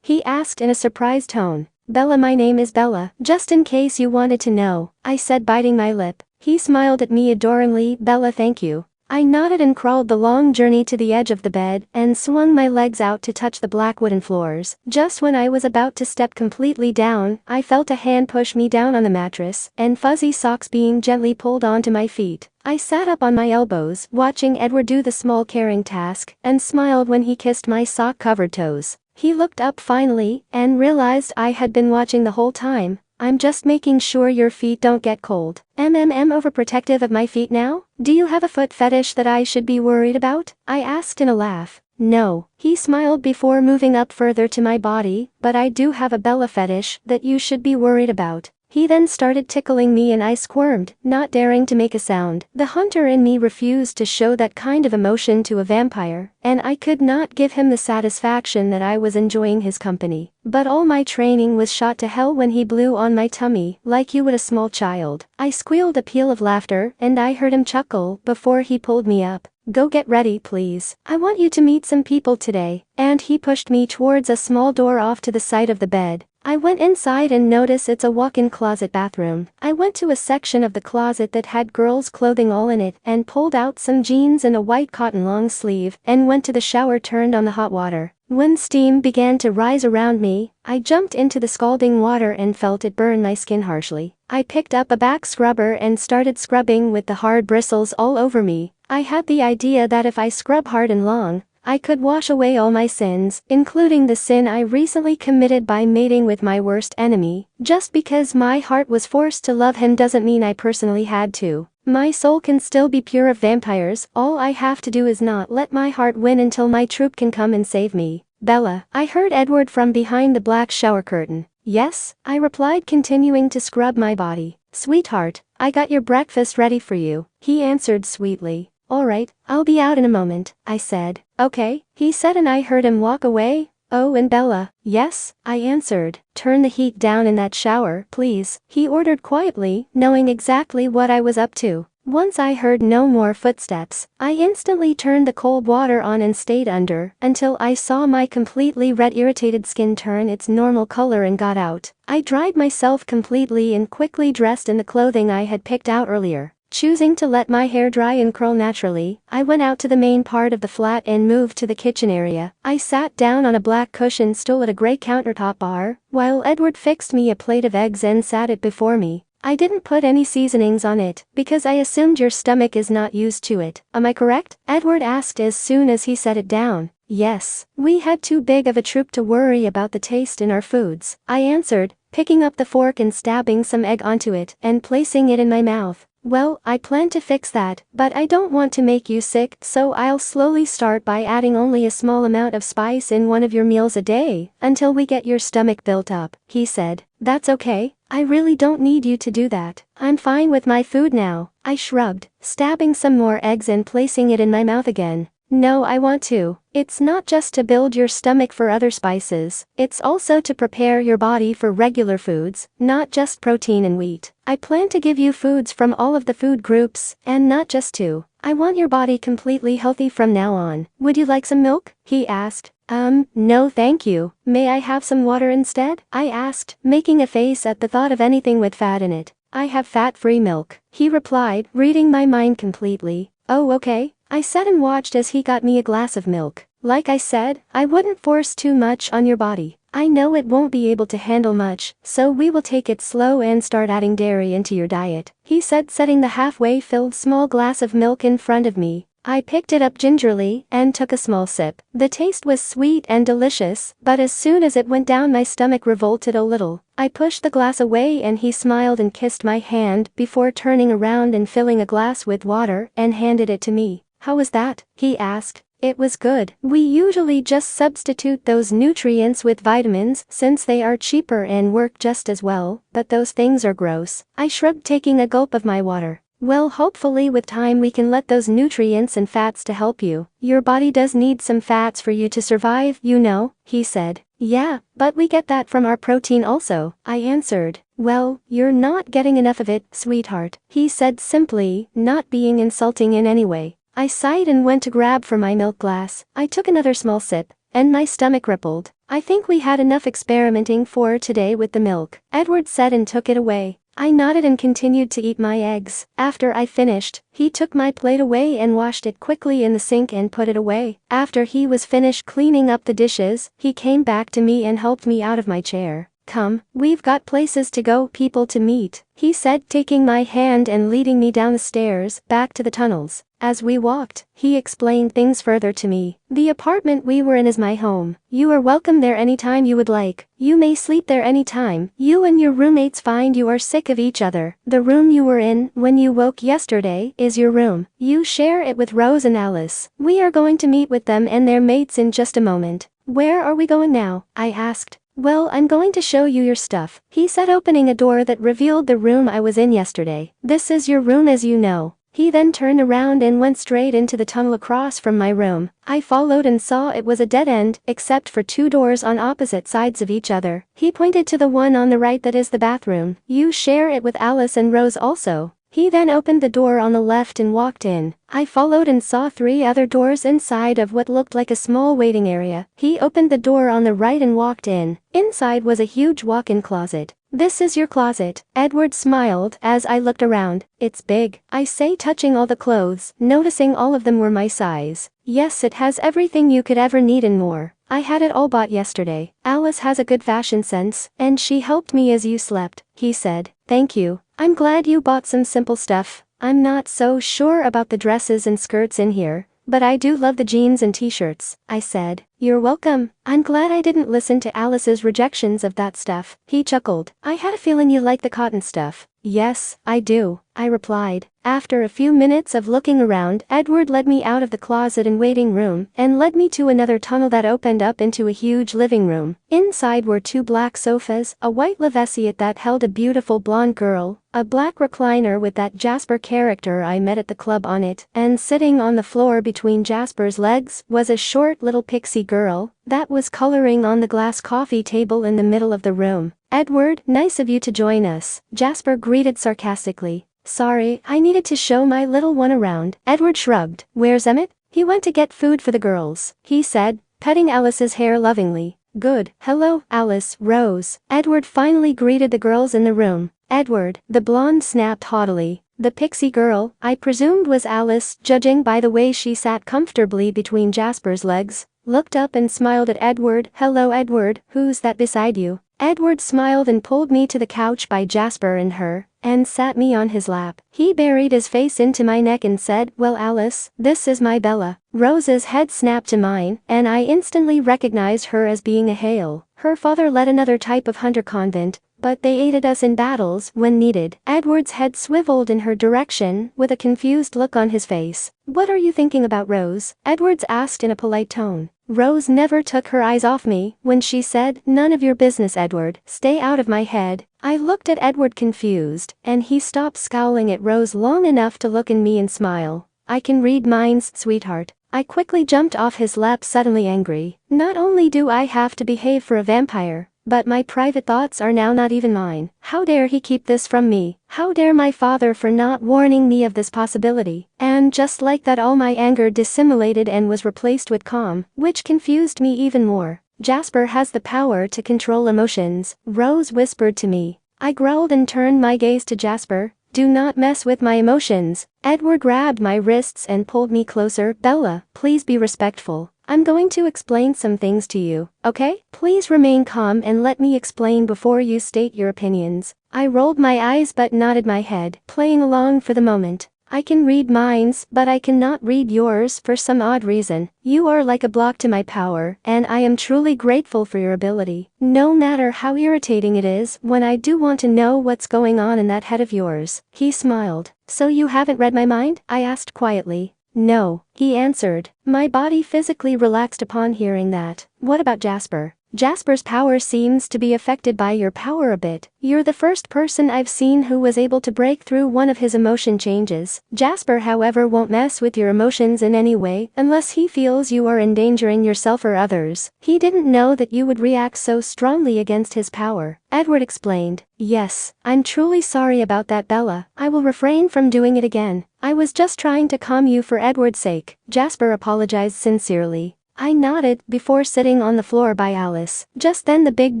He asked in a surprised tone. Bella, my name is Bella, just in case you wanted to know, I said, biting my lip. He smiled at me adoringly. Bella, thank you. I nodded and crawled the long journey to the edge of the bed and swung my legs out to touch the black wooden floors. Just when I was about to step completely down, I felt a hand push me down on the mattress and fuzzy socks being gently pulled onto my feet. I sat up on my elbows, watching Edward do the small caring task, and smiled when he kissed my sock-covered toes. He looked up finally, and realized I had been watching the whole time. I'm just making sure your feet don't get cold. Overprotective of my feet now? Do you have a foot fetish that I should be worried about? I asked in a laugh. No. He smiled before moving up further to my body, but I do have a Bella fetish that you should be worried about. He then started tickling me and I squirmed, not daring to make a sound. The hunter in me refused to show that kind of emotion to a vampire, and I could not give him the satisfaction that I was enjoying his company. But all my training was shot to hell when he blew on my tummy, like you would a small child. I squealed a peal of laughter, and I heard him chuckle before he pulled me up. Go get ready, please. I want you to meet some people today. And he pushed me towards a small door off to the side of the bed. I went inside and noticed it's a walk-in closet bathroom. I went to a section of the closet that had girls' clothing all in it and pulled out some jeans and a white cotton long sleeve and went to the shower, turned on the hot water. When steam began to rise around me, I jumped into the scalding water and felt it burn my skin harshly. I picked up a back scrubber and started scrubbing with the hard bristles all over me. I had the idea that if I scrub hard and long, I could wash away all my sins, including the sin I recently committed by mating with my worst enemy. Just because my heart was forced to love him doesn't mean I personally had to. My soul can still be pure of vampires. All I have to do is not let my heart win until my troop can come and save me. Bella, I heard Edward from behind the black shower curtain. Yes, I replied, continuing to scrub my body. Sweetheart, I got your breakfast ready for you, he answered sweetly. Alright, I'll be out in a moment, I said. Okay, he said, and I heard him walk away. Oh, and Bella. Yes, I answered. Turn the heat down in that shower, please, he ordered quietly, knowing exactly what I was up to. Once I heard no more footsteps, I instantly turned the cold water on and stayed under until I saw my completely red irritated skin turn its normal color and got out. I dried myself completely and quickly dressed in the clothing I had picked out earlier. Choosing to let my hair dry and curl naturally, I went out to the main part of the flat and moved to the kitchen area. I sat down on a black cushion stool at a gray countertop bar, while Edward fixed me a plate of eggs and sat it before me. I didn't put any seasonings on it, because I assumed your stomach is not used to it. Am I correct? Edward asked as soon as he set it down. Yes. We had too big of a troop to worry about the taste in our foods, I answered, picking up the fork and stabbing some egg onto it and placing it in my mouth. Well, I plan to fix that, but I don't want to make you sick, so I'll slowly start by adding only a small amount of spice in one of your meals a day, until we get your stomach built up, he said. That's okay. I really don't need you to do that. I'm fine with my food now, I shrugged, stabbing some more eggs and placing it in my mouth again. No, I want to. It's not just to build your stomach for other spices, it's also to prepare your body for regular foods, not just protein and wheat. I plan to give you foods from all of the food groups, and not just two. I want your body completely healthy from now on. Would you like some milk? He asked. No thank you. May I have some water instead? I asked, making a face at the thought of anything with fat in it. I have fat-free milk, he replied, reading my mind completely. Oh okay. I said and watched as he got me a glass of milk. Like I said, I wouldn't force too much on your body. I know it won't be able to handle much, so we will take it slow and start adding dairy into your diet, he said, setting the halfway filled small glass of milk in front of me. I picked it up gingerly and took a small sip. The taste was sweet and delicious, but as soon as it went down my stomach revolted a little. I pushed the glass away and he smiled and kissed my hand before turning around and filling a glass with water and handed it to me. How was that? He asked. It was good. We usually just substitute those nutrients with vitamins since they are cheaper and work just as well, but those things are gross. I shrugged, taking a gulp of my water. Well, hopefully with time we can let those nutrients and fats to help you. Your body does need some fats for you to survive, you know, he said. Yeah, but we get that from our protein also, I answered. Well, you're not getting enough of it, sweetheart, he said simply, not being insulting in any way. I sighed and went to grab for my milk glass. I took another small sip, and my stomach rippled. I think we had enough experimenting for today with the milk, Edward said and took it away. I nodded and continued to eat my eggs. After I finished, he took my plate away and washed it quickly in the sink and put it away. After he was finished cleaning up the dishes, he came back to me and helped me out of my chair. Come, we've got places to go, people to meet, he said, taking my hand and leading me down the stairs, back to the tunnels. As we walked, he explained things further to me. The apartment we were in is my home. You are welcome there anytime you would like. You may sleep there anytime you and your roommates find you are sick of each other. The room you were in when you woke yesterday is your room. You share it with Rose and Alice. We are going to meet with them and their mates in just a moment. Where are we going now? I asked. Well, I'm going to show you your stuff, he said, opening a door that revealed the room I was in yesterday. This is your room as you know. He then turned around and went straight into the tunnel across from my room. I followed and saw it was a dead end, except for two doors on opposite sides of each other. He pointed to the one on the right that is the bathroom. You share it with Alice and Rose also. He then opened the door on the left and walked in. I followed and saw three other doors inside of what looked like a small waiting area. He opened the door on the right and walked in. Inside was a huge walk-in closet. This is your closet, Edward smiled as I looked around. It's big, I say, touching all the clothes, noticing all of them were my size. Yes, it has everything you could ever need and more. I had it all bought yesterday. Alice has a good fashion sense, and she helped me as you slept, he said. Thank you. I'm glad you bought some simple stuff. I'm not so sure about the dresses and skirts in here, but I do love the jeans and t-shirts, I said. You're welcome. I'm glad I didn't listen to Alice's rejections of that stuff. He chuckled. I had a feeling you like the cotton stuff. Yes, I do, I replied. After a few minutes of looking around, Edward led me out of the closet and waiting room and led me to another tunnel that opened up into a huge living room. Inside were two black sofas, a white lavesiette that held a beautiful blonde girl, a black recliner with that Jasper character I met at the club on it, and sitting on the floor between Jasper's legs was a short little pixie girl that was coloring on the glass coffee table in the middle of the room. Edward, nice of you to join us, Jasper greeted sarcastically. Sorry, I needed to show my little one around. Edward shrugged. Where's Emmett? He went to get food for the girls, he said, petting Alice's hair lovingly. Good. Hello, Alice, Rose. Edward finally greeted the girls in the room. Edward, the blonde snapped haughtily. The pixie girl, I presumed was Alice, judging by the way she sat comfortably between Jasper's legs, looked up and smiled at Edward. "Hello Edward, who's that beside you?" Edward smiled and pulled me to the couch by Jasper and her, and sat me on his lap. He buried his face into my neck and said, "Well Alice, this is my Bella." Rose's head snapped to mine, and I instantly recognized her as being a Hale. Her father led another type of hunter convent, but they aided us in battles when needed. Edward's head swiveled in her direction, with a confused look on his face. "What are you thinking about, Rose?" Edwards asked in a polite tone. Rose never took her eyes off me when she said, "None of your business, Edward, stay out of my head." I looked at Edward confused, and he stopped scowling at Rose long enough to look at me and smile. "I can read minds, sweetheart." I quickly jumped off his lap, suddenly angry. Not only do I have to behave for a vampire, but my private thoughts are now not even mine. How dare he keep this from me? How dare my father for not warning me of this possibility? And just like that, all my anger dissimulated and was replaced with calm, which confused me even more. "Jasper has the power to control emotions," Rose whispered to me. I growled and turned my gaze to Jasper. "Do not mess with my emotions." Edward grabbed my wrists and pulled me closer. "Bella, please be respectful. I'm going to explain some things to you, okay? Please remain calm and let me explain before you state your opinions." I rolled my eyes but nodded my head, playing along for the moment. "I can read minds, but I cannot read yours for some odd reason. You are like a block to my power, and I am truly grateful for your ability. No matter how irritating it is when I do want to know what's going on in that head of yours." He smiled. "So you haven't read my mind?" I asked quietly. "No," he answered. My body physically relaxed upon hearing that. "What about Jasper?" "Jasper's power seems to be affected by your power a bit. You're the first person I've seen who was able to break through one of his emotion changes. Jasper, however, won't mess with your emotions in any way unless he feels you are endangering yourself or others. He didn't know that you would react so strongly against his power." Edward explained. "Yes, I'm truly sorry about that, Bella. I will refrain from doing it again. I was just trying to calm you for Edward's sake." Jasper apologized sincerely. I nodded before sitting on the floor by Alice. Just then the big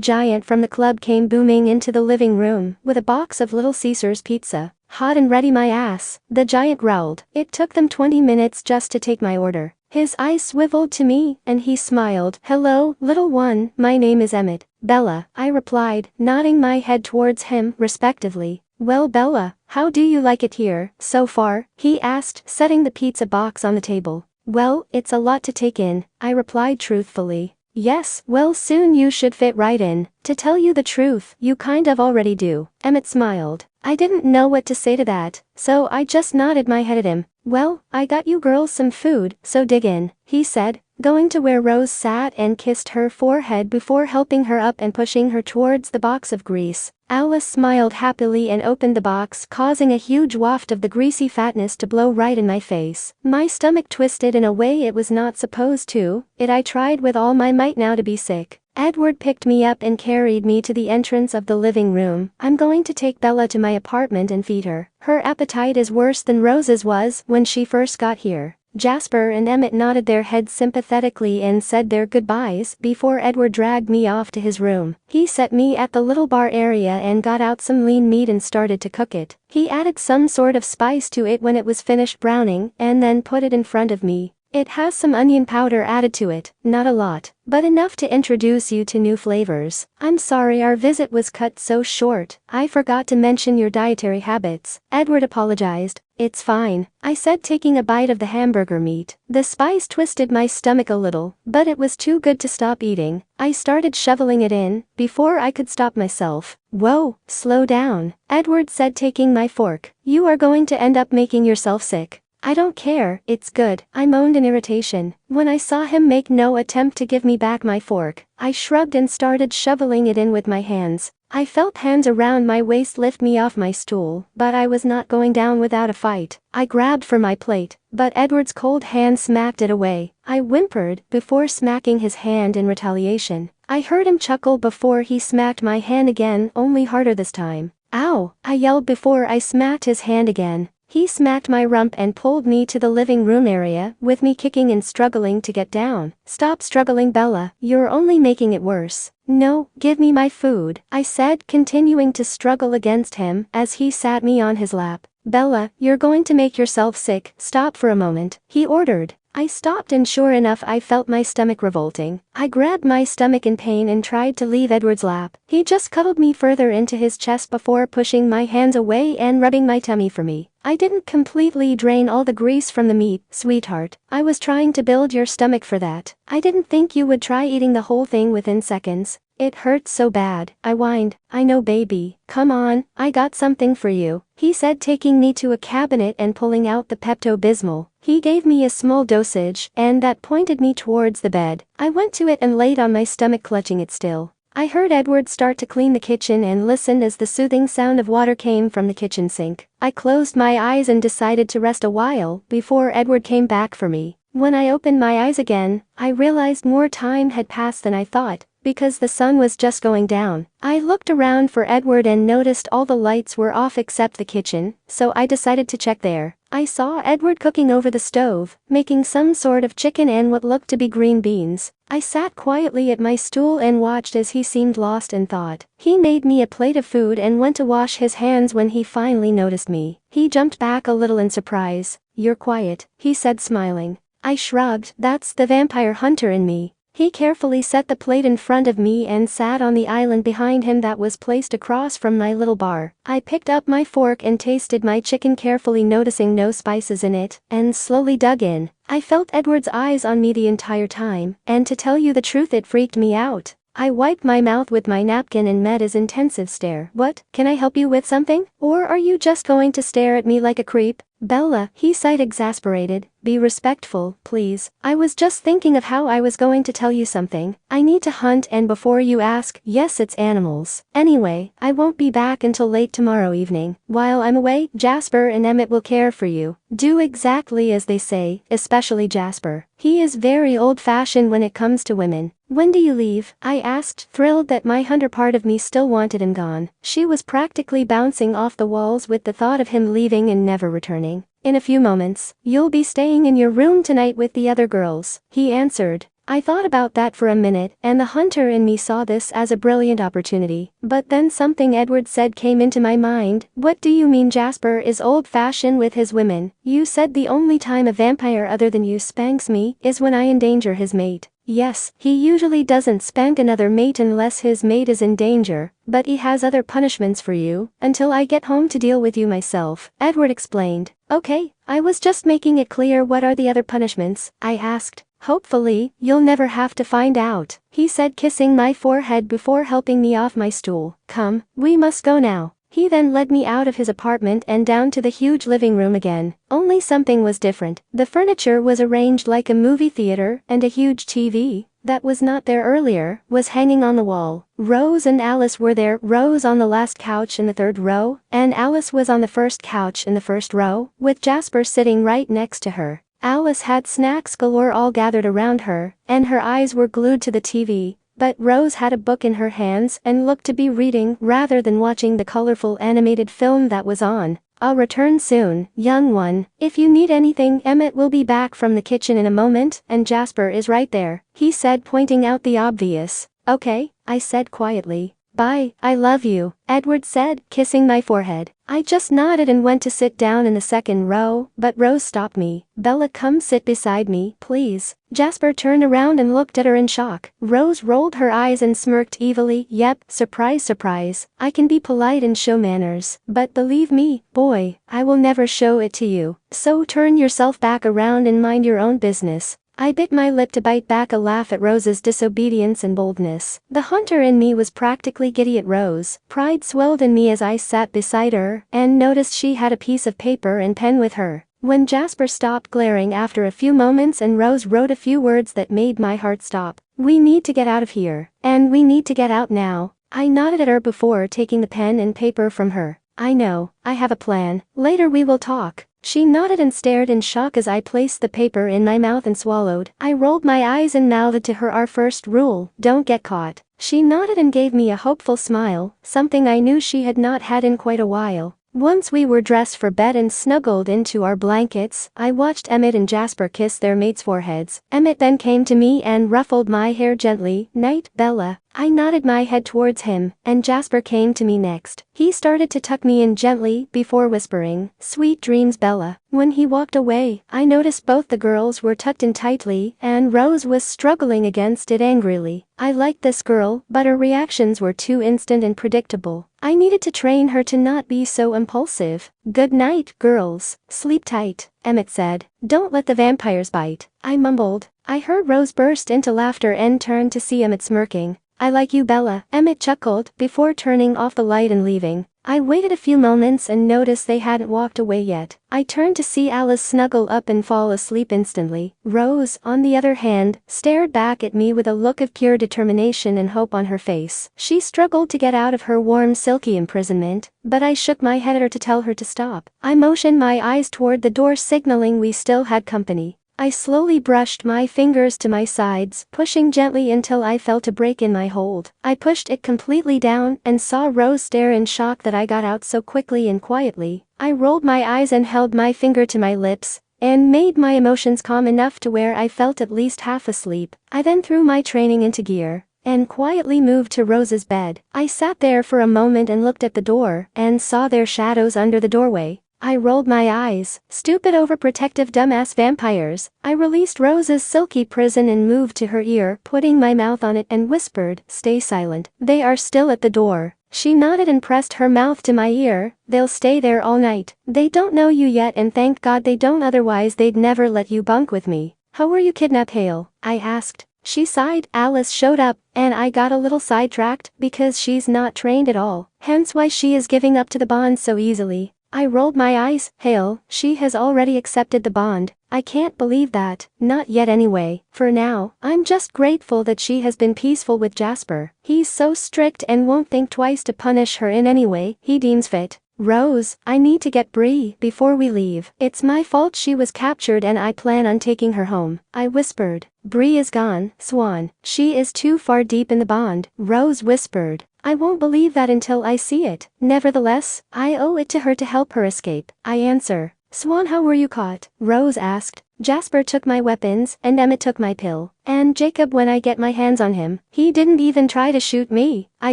giant from the club came booming into the living room with a box of Little Caesars pizza. "Hot and ready, my ass," the giant growled. It took them 20 minutes just to take my order. His eyes swiveled to me, and he smiled. "Hello, little one, my name is Emmett." "Bella," I replied, nodding my head towards him, respectively. "Well Bella, how do you like it here, so far?" he asked, setting the pizza box on the table. "Well, it's a lot to take in," I replied truthfully. "Yes, well soon you should fit right in. To tell you the truth, you kind of already do." Emmett smiled. I didn't know what to say to that, so I just nodded my head at him. "Well, I got you girls some food, so dig in," he said, going to where Rose sat and kissed her forehead before helping her up and pushing her towards the box of grease. Alice smiled happily and opened the box, causing a huge waft of the greasy fatness to blow right in my face. My stomach twisted in a way it was not supposed to. I tried with all my might now to be sick. Edward picked me up and carried me to the entrance of the living room. "I'm going to take Bella to my apartment and feed her. Her appetite is worse than Rose's was when she first got here." Jasper and Emmett nodded their heads sympathetically and said their goodbyes before Edward dragged me off to his room. He set me at the little bar area and got out some lean meat and started to cook it. He added some sort of spice to it when it was finished browning and then put it in front of me. "It has some onion powder added to it, not a lot, but enough to introduce you to new flavors." "I'm sorry our visit was cut so short. I forgot to mention your dietary habits." Edward apologized. "It's fine," I said, taking a bite of the hamburger meat. The spice twisted my stomach a little, but it was too good to stop eating. I started shoveling it in before I could stop myself. "Whoa, slow down," Edward said, taking my fork. "You are going to end up making yourself sick." "I don't care, it's good," I moaned in irritation. When I saw him make no attempt to give me back my fork, I shrugged and started shoveling it in with my hands. I felt hands around my waist lift me off my stool, but I was not going down without a fight. I grabbed for my plate, but Edward's cold hand smacked it away. I whimpered before smacking his hand in retaliation. I heard him chuckle before he smacked my hand again, only harder this time. "Ow!" I yelled before I smacked his hand again. He smacked my rump and pulled me to the living room area, with me kicking and struggling to get down. "Stop struggling, Bella, you're only making it worse." "No, give me my food," I said, continuing to struggle against him as he sat me on his lap. Bella, you're going to make yourself sick, stop for a moment, he ordered. I stopped and sure enough I felt my stomach revolting. I grabbed my stomach in pain and tried to leave Edward's lap. He just cuddled me further into his chest before pushing my hands away and rubbing my tummy for me. I didn't completely drain all the grease from the meat, sweetheart. I was trying to build your stomach for that. I didn't think you would try eating the whole thing within seconds. It hurts so bad, I whined. I know baby, come on, I got something for you, he said taking me to a cabinet and pulling out the Pepto-Bismol. He gave me a small dosage, and that pointed me towards the bed. I went to it and laid on my stomach clutching it still. I heard Edward start to clean the kitchen and listened as the soothing sound of water came from the kitchen sink. I closed my eyes and decided to rest a while before Edward came back for me. When I opened my eyes again, I realized more time had passed than I thought, because the sun was just going down. I looked around for Edward and noticed all the lights were off except the kitchen, so I decided to check there. I saw Edward cooking over the stove, making some sort of chicken and what looked to be green beans. I sat quietly at my stool and watched as he seemed lost in thought. He made me a plate of food and went to wash his hands when he finally noticed me. He jumped back a little in surprise. "You're quiet," he said smiling. I shrugged. That's the vampire hunter in me. He carefully set the plate in front of me and sat on the island behind him that was placed across from my little bar. I picked up my fork and tasted my chicken carefully, noticing no spices in it, and slowly dug in. I felt Edward's eyes on me the entire time, and to tell you the truth it freaked me out. I wiped my mouth with my napkin and met his intensive stare. "What, can I help you with something? Or are you just going to stare at me like a creep?" "Bella," he sighed exasperated, "be respectful, please. I was just thinking of how I was going to tell you something. I need to hunt and before you ask, yes it's animals. Anyway, I won't be back until late tomorrow evening. While I'm away, Jasper and Emmett will care for you. Do exactly as they say, especially Jasper. He is very old-fashioned when it comes to women." "When do you leave?" I asked, thrilled that my hunter part of me still wanted him gone. She was practically bouncing off the walls with the thought of him leaving and never returning. "In a few moments. You'll be staying in your room tonight with the other girls," he answered. I thought about that for a minute, and the hunter in me saw this as a brilliant opportunity. But then something Edward said came into my mind. "What do you mean Jasper is old-fashioned with his women? You said the only time a vampire other than you spanks me is when I endanger his mate." "Yes, he usually doesn't spank another mate unless his mate is in danger, but he has other punishments for you, until I get home to deal with you myself," Edward explained. "Okay, I was just making it clear. What are the other punishments?" I asked. "Hopefully, you'll never have to find out," he said, kissing my forehead before helping me off my stool. "Come, we must go now." He then led me out of his apartment and down to the huge living room again. Only something was different. The furniture was arranged like a movie theater, and a huge TV, that was not there earlier, was hanging on the wall. Rose and Alice were there, Rose on the last couch in the third row, and Alice was on the first couch in the first row, with Jasper sitting right next to her. Alice had snacks galore all gathered around her, and her eyes were glued to the TV, but Rose had a book in her hands and looked to be reading rather than watching the colorful animated film that was on. "I'll return soon, young one. If you need anything, Emmett will be back from the kitchen in a moment, and Jasper is right there," he said, pointing out the obvious. "Okay," I said quietly. "Bye, I love you," Edward said, kissing my forehead. I just nodded and went to sit down in the second row, but Rose stopped me. "Bella, come sit beside me, please." Jasper turned around and looked at her in shock. Rose rolled her eyes and smirked evilly. "Yep, surprise surprise. I can be polite and show manners, but believe me, boy, I will never show it to you. So turn yourself back around and mind your own business." I bit my lip to bite back a laugh at Rose's disobedience and boldness. The hunter in me was practically giddy at Rose. Pride swelled in me as I sat beside her, and noticed she had a piece of paper and pen with her. When Jasper stopped glaring after a few moments and Rose wrote a few words that made my heart stop. "We need to get out of here. And we need to get out now." I nodded at her before taking the pen and paper from her. "I know, I have a plan. Later we will talk." She nodded and stared in shock as I placed the paper in my mouth and swallowed. I rolled my eyes and mouthed to her our first rule: don't get caught. She nodded and gave me a hopeful smile, something I knew she had not had in quite a while. Once we were dressed for bed and snuggled into our blankets, I watched Emmett and Jasper kiss their mates' foreheads. Emmett then came to me and ruffled my hair gently. "Night, Bella," I nodded my head towards him, and Jasper came to me next. He started to tuck me in gently before whispering, "Sweet dreams, Bella." When he walked away, I noticed both the girls were tucked in tightly, and Rose was struggling against it angrily. I liked this girl, but her reactions were too instant and predictable. I needed to train her to not be so impulsive. "Good night, girls. Sleep tight," Emmett said. "Don't let the vampires bite." I mumbled. I heard Rose burst into laughter and turned to see Emmett smirking. "I like you, Bella," Emmett chuckled before turning off the light and leaving. I waited a few moments and noticed they hadn't walked away yet. I turned to see Alice snuggle up and fall asleep instantly. Rose, on the other hand, stared back at me with a look of pure determination and hope on her face. She struggled to get out of her warm, silky imprisonment, but I shook my head at her to tell her to stop. I motioned my eyes toward the door, signaling we still had company. I slowly brushed my fingers to my sides, pushing gently until I felt a break in my hold. I pushed it completely down and saw Rose stare in shock that I got out so quickly and quietly. I rolled my eyes and held my finger to my lips, and made my emotions calm enough to where I felt at least half asleep. I then threw my training into gear and quietly moved to Rose's bed. I sat there for a moment and looked at the door and saw their shadows under the doorway. I rolled my eyes. Stupid, overprotective, dumbass vampires. I released Rose's silky prison and moved to her ear, putting my mouth on it and whispered, "Stay silent. They are still at the door." She nodded and pressed her mouth to my ear. "They'll stay there all night. They don't know you yet, and thank God they don't, otherwise they'd never let you bunk with me." "How were you kidnapped, Hale?" I asked. She sighed. "Alice showed up, and I got a little sidetracked because she's not trained at all. Hence why she is giving up to the bond so easily." I rolled my eyes. "Hale, she has already accepted the bond." "I can't believe that." "Not yet anyway. For now, I'm just grateful that she has been peaceful with Jasper. He's so strict and won't think twice to punish her in any way he deems fit." "Rose, I need to get Bree before we leave. It's my fault she was captured and I plan on taking her home," I whispered. "Bree is gone, Swan. She is too far deep in the bond," Rose whispered. "I won't believe that until I see it. Nevertheless, I owe it to her to help her escape," I answer. "Swan, how were you caught?" Rose asked. "Jasper took my weapons, and Emmett took my pill. And Jacob, when I get my hands on him, he didn't even try to shoot me," I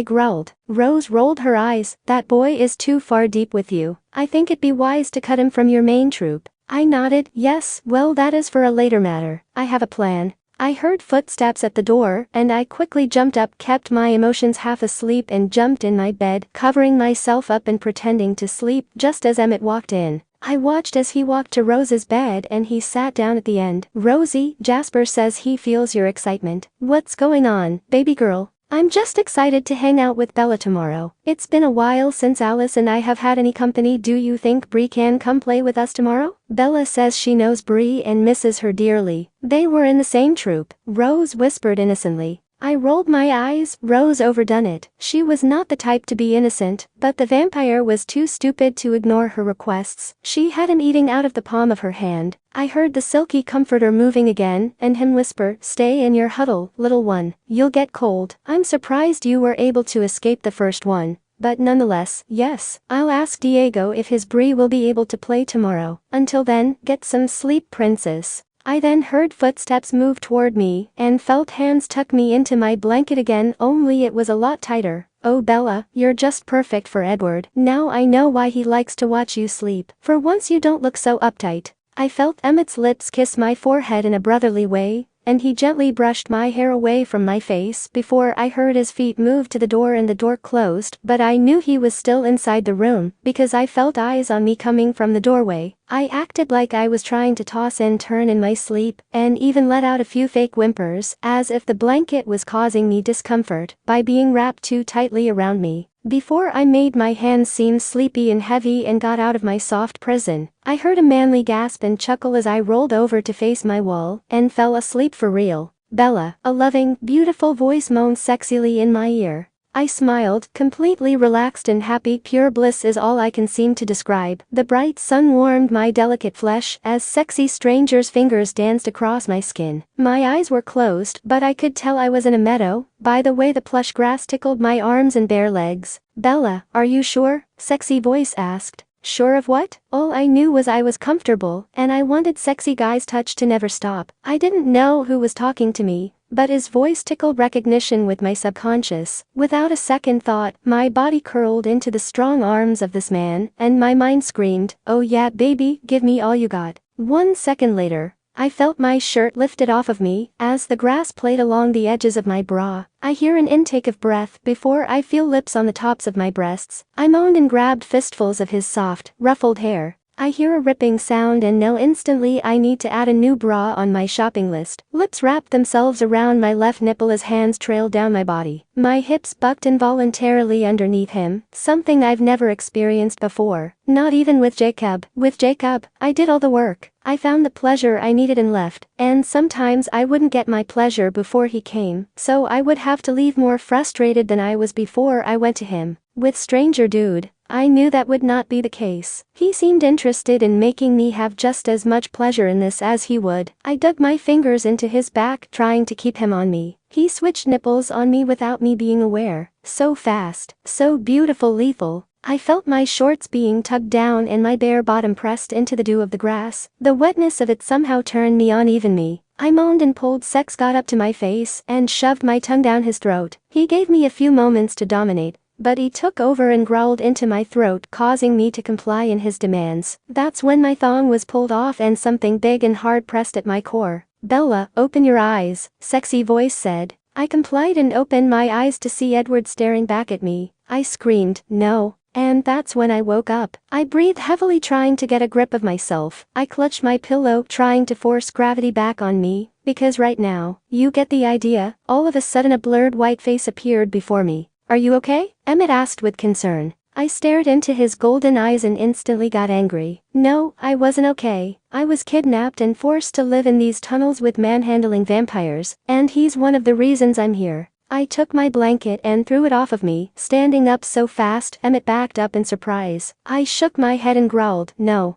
growled. Rose rolled her eyes. "That boy is too far deep with you. I think it'd be wise to cut him from your main troop." I nodded. "Yes, well, that is for a later matter. I have a plan." I heard footsteps at the door, and I quickly jumped up, kept my emotions half asleep and jumped in my bed, covering myself up and pretending to sleep just as Emmett walked in. I watched as he walked to Rose's bed and he sat down at the end. "Rosie, Jasper says he feels your excitement." "What's going on, baby girl?" "I'm just excited to hang out with Bella tomorrow. It's been a while since Alice and I have had any company. Do you think Bree can come play with us tomorrow?" "Bella says she knows Bree and misses her dearly. They were in the same troop," Rose whispered innocently. I rolled my eyes. Rose overdone it. She was not the type to be innocent, but the vampire was too stupid to ignore her requests. She had him eating out of the palm of her hand. I heard the silky comforter moving again, and him whisper, "Stay in your huddle, little one. You'll get cold." "I'm surprised you were able to escape the first one. But nonetheless, yes, I'll ask Diego if his Bree will be able to play tomorrow. Until then, get some sleep, princess." I then heard footsteps move toward me and felt hands tuck me into my blanket again, only it was a lot tighter. "Oh Bella, you're just perfect for Edward. Now I know why he likes to watch you sleep. For once you don't look so uptight." I felt Emmett's lips kiss my forehead in a brotherly way, and he gently brushed my hair away from my face before I heard his feet move to the door and the door closed, but I knew he was still inside the room because I felt eyes on me coming from the doorway. I acted like I was trying to toss and turn in my sleep, and even let out a few fake whimpers, as if the blanket was causing me discomfort by being wrapped too tightly around me. Before I made my hands seem sleepy and heavy and got out of my soft prison, I heard a manly gasp and chuckle as I rolled over to face my wall and fell asleep for real. "Bella," a loving, beautiful voice moaned sexily in my ear. I smiled, completely relaxed and happy. Pure bliss is all I can seem to describe. The bright sun warmed my delicate flesh as sexy strangers' fingers danced across my skin. My eyes were closed, but I could tell I was in a meadow by the way the plush grass tickled my arms and bare legs. "Bella, are you sure?" Sexy voice asked. Sure of what? All I knew was I was comfortable, and I wanted sexy guy's touch to never stop. I didn't know who was talking to me, but his voice tickled recognition with my subconscious. Without a second thought, my body curled into the strong arms of this man, and my mind screamed, "Oh yeah, baby, give me all you got." 1 second later, I felt my shirt lifted off of me as the grass played along the edges of my bra. I hear an intake of breath before I feel lips on the tops of my breasts. I moaned and grabbed fistfuls of his soft, ruffled hair. I hear a ripping sound and know instantly I need to add a new bra on my shopping list. Lips wrapped themselves around my left nipple as hands trailed down my body. My hips bucked involuntarily underneath him, something I've never experienced before, not even with Jacob. With Jacob, I did all the work. I found the pleasure I needed and left, and sometimes I wouldn't get my pleasure before he came, so I would have to leave more frustrated than I was before I went to him. With stranger dude, I knew that would not be the case. He seemed interested in making me have just as much pleasure in this as he would. I dug my fingers into his back trying to keep him on me. He switched nipples on me without me being aware. So fast, so beautiful, lethal. I felt my shorts being tugged down and my bare bottom pressed into the dew of the grass. The wetness of it somehow turned me on even me. I moaned and pulled. Sex got up to my face and shoved my tongue down his throat. He gave me a few moments to dominate, but he took over and growled into my throat, causing me to comply in his demands. That's when my thong was pulled off and something big and hard pressed at my core. "Bella, open your eyes," sexy voice said. I complied and opened my eyes to see Edward staring back at me. I screamed, "No." And that's when I woke up. I breathed heavily trying to get a grip of myself. I clutched my pillow trying to force gravity back on me, because right now, you get the idea. All of a sudden a blurred white face appeared before me. "Are you okay?" Emmett asked with concern. I stared into his golden eyes and instantly got angry. No, I wasn't okay. I was kidnapped and forced to live in these tunnels with manhandling vampires, and he's one of the reasons I'm here. I took my blanket and threw it off of me, standing up so fast Emmett backed up in surprise. I shook my head and growled, No,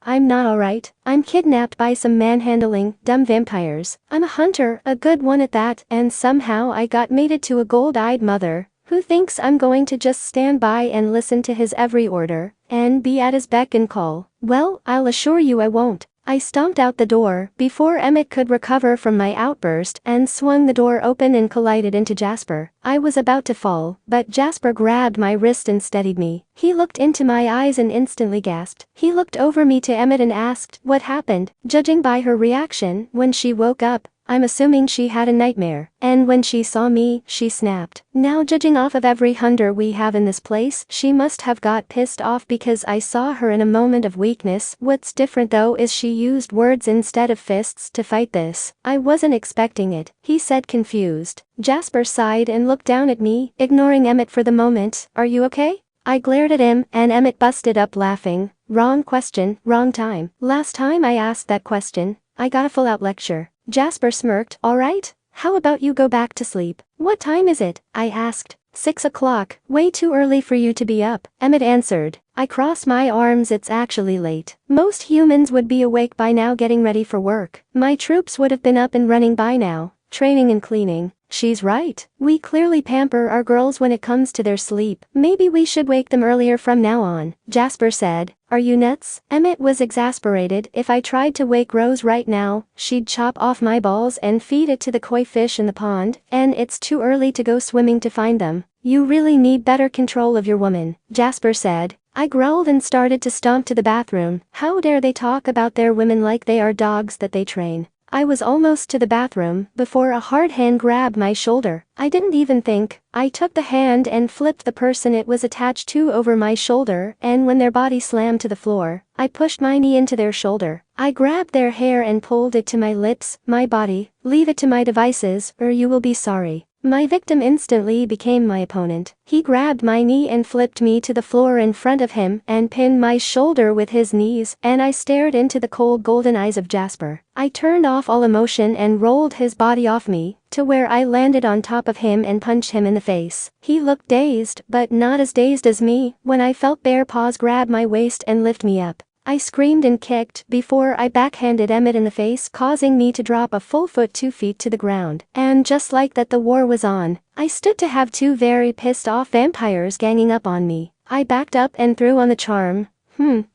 I'm not alright. I'm kidnapped by some manhandling, dumb vampires. I'm a hunter, a good one at that, and somehow I got mated to a gold-eyed mother who thinks I'm going to just stand by and listen to his every order and be at his beck and call. Well, I'll assure you I won't. I stomped out the door before Emmett could recover from my outburst and swung the door open and collided into Jasper. I was about to fall, but Jasper grabbed my wrist and steadied me. He looked into my eyes and instantly gasped. He looked over me to Emmett and asked, "What happened?" Judging by her reaction when she woke up, I'm assuming she had a nightmare, and when she saw me, she snapped. Now judging off of every hunter we have in this place, she must have got pissed off because I saw her in a moment of weakness. What's different though is she used words instead of fists to fight this. I wasn't expecting it, he said confused. Jasper sighed and looked down at me, ignoring Emmett for the moment. "Are you okay?" I glared at him, and Emmett busted up laughing. Wrong question, wrong time. Last time I asked that question, I got a full-out lecture. Jasper smirked. "All right, how about you go back to sleep?" "What time is it?" I asked. 6 o'clock, way too early for you to be up, Emmett answered. I crossed my arms. It's actually late. Most humans would be awake by now getting ready for work. My troops would have been up and running by now, training and cleaning. She's right. We clearly pamper our girls when it comes to their sleep. Maybe we should wake them earlier from now on, Jasper said. Are you nuts? Emmett was exasperated. If I tried to wake Rose right now, she'd chop off my balls and feed it to the koi fish in the pond, and it's too early to go swimming to find them. You really need better control of your woman, Jasper said. I growled and started to stomp to the bathroom. How dare they talk about their women like they are dogs that they train. I was almost to the bathroom before a hard hand grabbed my shoulder. I didn't even think. I took the hand and flipped the person it was attached to over my shoulder, and when their body slammed to the floor, I pushed my knee into their shoulder. I grabbed their hair and pulled it to my lips. My body, leave it to my devices, or you will be sorry. My victim instantly became my opponent. He grabbed my knee and flipped me to the floor in front of him and pinned my shoulder with his knees, and I stared into the cold golden eyes of Jasper. I turned off all emotion and rolled his body off me, to where I landed on top of him and punched him in the face. He looked dazed, but not as dazed as me, when I felt bare paws grab my waist and lift me up. I screamed and kicked before I backhanded Emmett in the face, causing me to drop a full foot 2 feet to the ground. And just like that, the war was on. I stood to have 2 very pissed off vampires ganging up on me. I backed up and threw on the charm,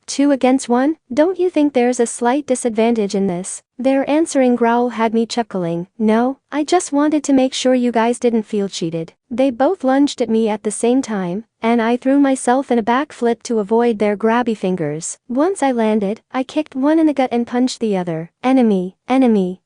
Two against one? Don't you think there's a slight disadvantage in this? Their answering growl had me chuckling. No, I just wanted to make sure you guys didn't feel cheated. They both lunged at me at the same time, and I threw myself in a backflip to avoid their grabby fingers. Once I landed, I kicked one in the gut and punched the other. Enemy,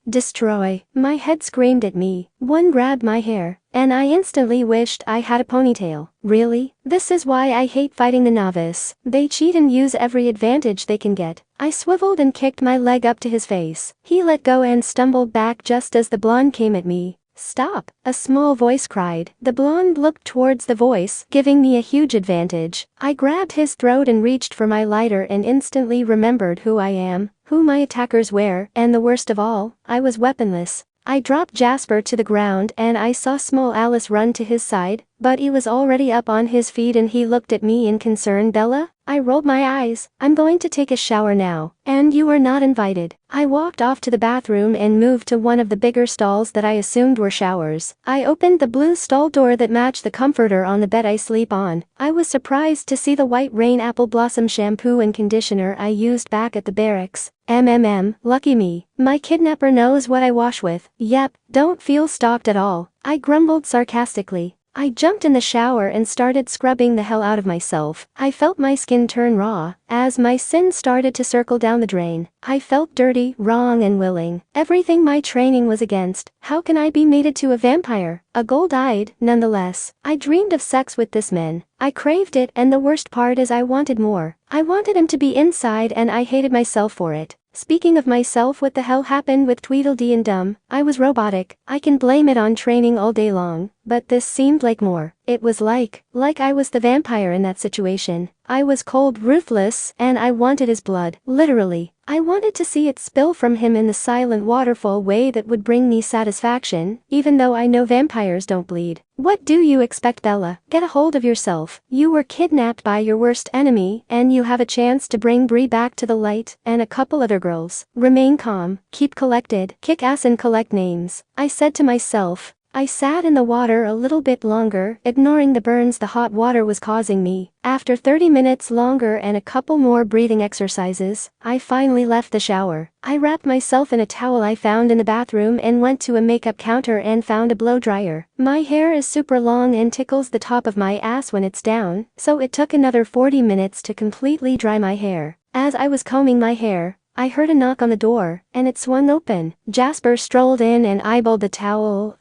destroy. My head screamed at me. One grabbed my hair, and I instantly wished I had a ponytail. Really? This is why I hate fighting the novice. They cheat and use every advantage they can get. I swiveled and kicked my leg up to his face. He let go and stumbled back just as the blonde came at me. Stop, a small voice cried. The blonde looked towards the voice, giving me a huge advantage. I grabbed his throat and reached for my lighter and instantly remembered who I am, who my attackers were, and the worst of all, I was weaponless. I dropped Jasper to the ground and I saw small Alice run to his side, but he was already up on his feet and he looked at me in concern. Bella? I rolled my eyes. I'm going to take a shower now, and you are not invited. I walked off to the bathroom and moved to one of the bigger stalls that I assumed were showers. I opened the blue stall door that matched the comforter on the bed I sleep on. I was surprised to see the white rain apple blossom shampoo and conditioner I used back at the barracks. Lucky me. My kidnapper knows what I wash with. Yep, don't feel stalked at all. I grumbled sarcastically. I jumped in the shower and started scrubbing the hell out of myself. I felt my skin turn raw, as my sins started to circle down the drain. I felt dirty, wrong and willing. Everything my training was against. How can I be mated to a vampire? A gold-eyed, nonetheless. I dreamed of sex with this man. I craved it and the worst part is I wanted more. I wanted him to be inside and I hated myself for it. Speaking of myself, what the hell happened with Tweedledee and Dum? I was robotic. I can blame it on training all day long, but this seemed like more. It was like I was the vampire in that situation. I was cold, ruthless, and I wanted his blood. Literally. I wanted to see it spill from him in the silent waterfall way that would bring me satisfaction, even though I know vampires don't bleed. What do you expect, Bella? Get a hold of yourself. You were kidnapped by your worst enemy, and you have a chance to bring Bree back to the light, and a couple other girls. Remain calm, keep collected, kick ass and collect names. I said to myself. I sat in the water a little bit longer, ignoring the burns the hot water was causing me. After 30 minutes longer and a couple more breathing exercises, I finally left the shower. I wrapped myself in a towel I found in the bathroom and went to a makeup counter and found a blow dryer. My hair is super long and tickles the top of my ass when it's down, so it took another 40 minutes to completely dry my hair. As I was combing my hair, I heard a knock on the door, and it swung open. Jasper strolled in and eyeballed the towel.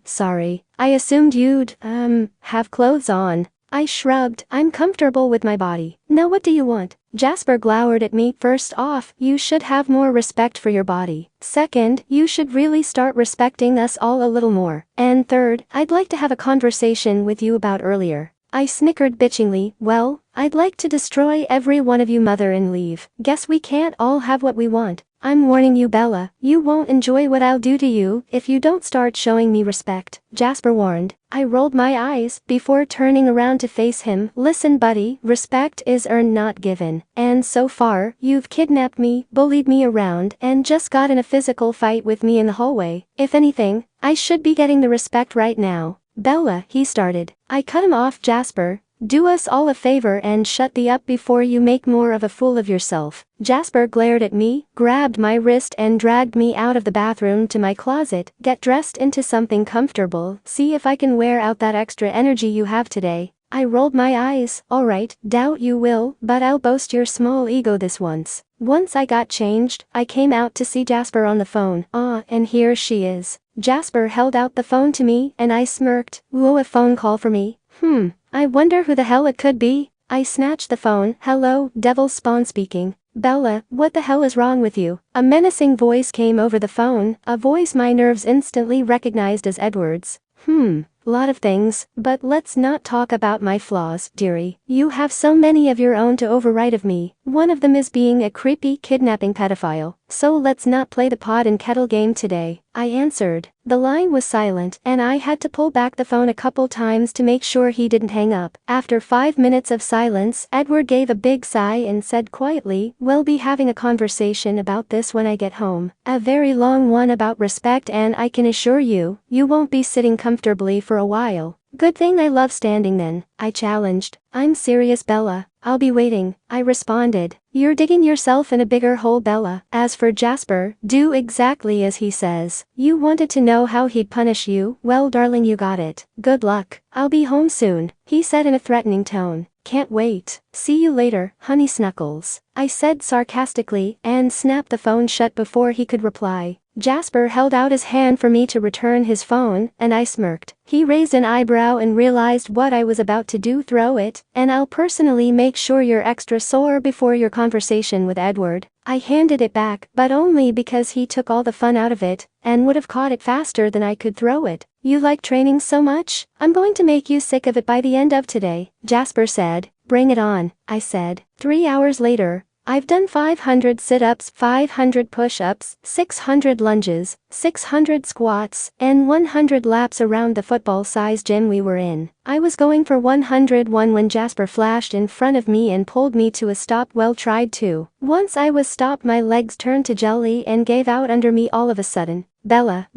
Sorry. I assumed you'd, have clothes on. I shrugged. I'm comfortable with my body. Now what do you want? Jasper glowered at me. First off, you should have more respect for your body. Second, you should really start respecting us all a little more. And third, I'd like to have a conversation with you about earlier. I snickered bitchingly. Well, I'd like to destroy every one of you, mother, and leave. Guess we can't all have what we want. I'm warning you, Bella, you won't enjoy what I'll do to you if you don't start showing me respect, Jasper warned. I rolled my eyes before turning around to face him. Listen, buddy, respect is earned, not given. And so far, you've kidnapped me, bullied me around, and just got in a physical fight with me in the hallway. If anything, I should be getting the respect right now. Bella, he started. I cut him off. Jasper, do us all a favor and shut the up before you make more of a fool of yourself. Jasper glared at me, grabbed my wrist and dragged me out of the bathroom to my closet. Get dressed into something comfortable, see if I can wear out that extra energy you have today. I rolled my eyes. Alright, doubt you will, but I'll boast your small ego this once. Once I got changed, I came out to see Jasper on the phone. And here she is. Jasper held out the phone to me and I smirked. Whoa, a phone call for me? I wonder who the hell it could be. I snatched the phone. Hello, Devil Spawn speaking. Bella, what the hell is wrong with you? A menacing voice came over the phone, a voice my nerves instantly recognized as Edward's. Lot of things, but let's not talk about my flaws, dearie. You have so many of your own to override of me. One of them is being a creepy kidnapping pedophile. So let's not play the pot and kettle game today. I answered. The line was silent, and I had to pull back the phone a couple times to make sure he didn't hang up. After 5 minutes of silence, Edward gave a big sigh and said quietly, "We'll be having a conversation about this when I get home. A very long one about respect, and I can assure you, you won't be sitting comfortably for a while." Good thing I love standing then, I challenged. I'm serious, Bella. I'll be waiting, I responded. You're digging yourself in a bigger hole, Bella. As for Jasper, do exactly as he says. You wanted to know how he'd punish you? Well, darling, you got it. Good luck. I'll be home soon, he said in a threatening tone. Can't wait. See you later, honey snuggles, I said sarcastically and snapped the phone shut before he could reply. Jasper held out his hand for me to return his phone, and I smirked. He raised an eyebrow and realized what I was about to do. Throw it, and I'll personally make sure you're extra sore before your conversation with Edward. I handed it back, but only because he took all the fun out of it, and would have caught it faster than I could throw it. You like training so much? I'm going to make you sick of it by the end of today, Jasper said. Bring it on, I said. 3 hours later, I've done 500 sit-ups, 500 push-ups, 600 lunges, 600 squats, and 100 laps around the football-sized gym we were in. I was going for 101 when Jasper flashed in front of me and pulled me to a stop. Well tried too. Once I was stopped, my legs turned to jelly and gave out under me all of a sudden. Bella,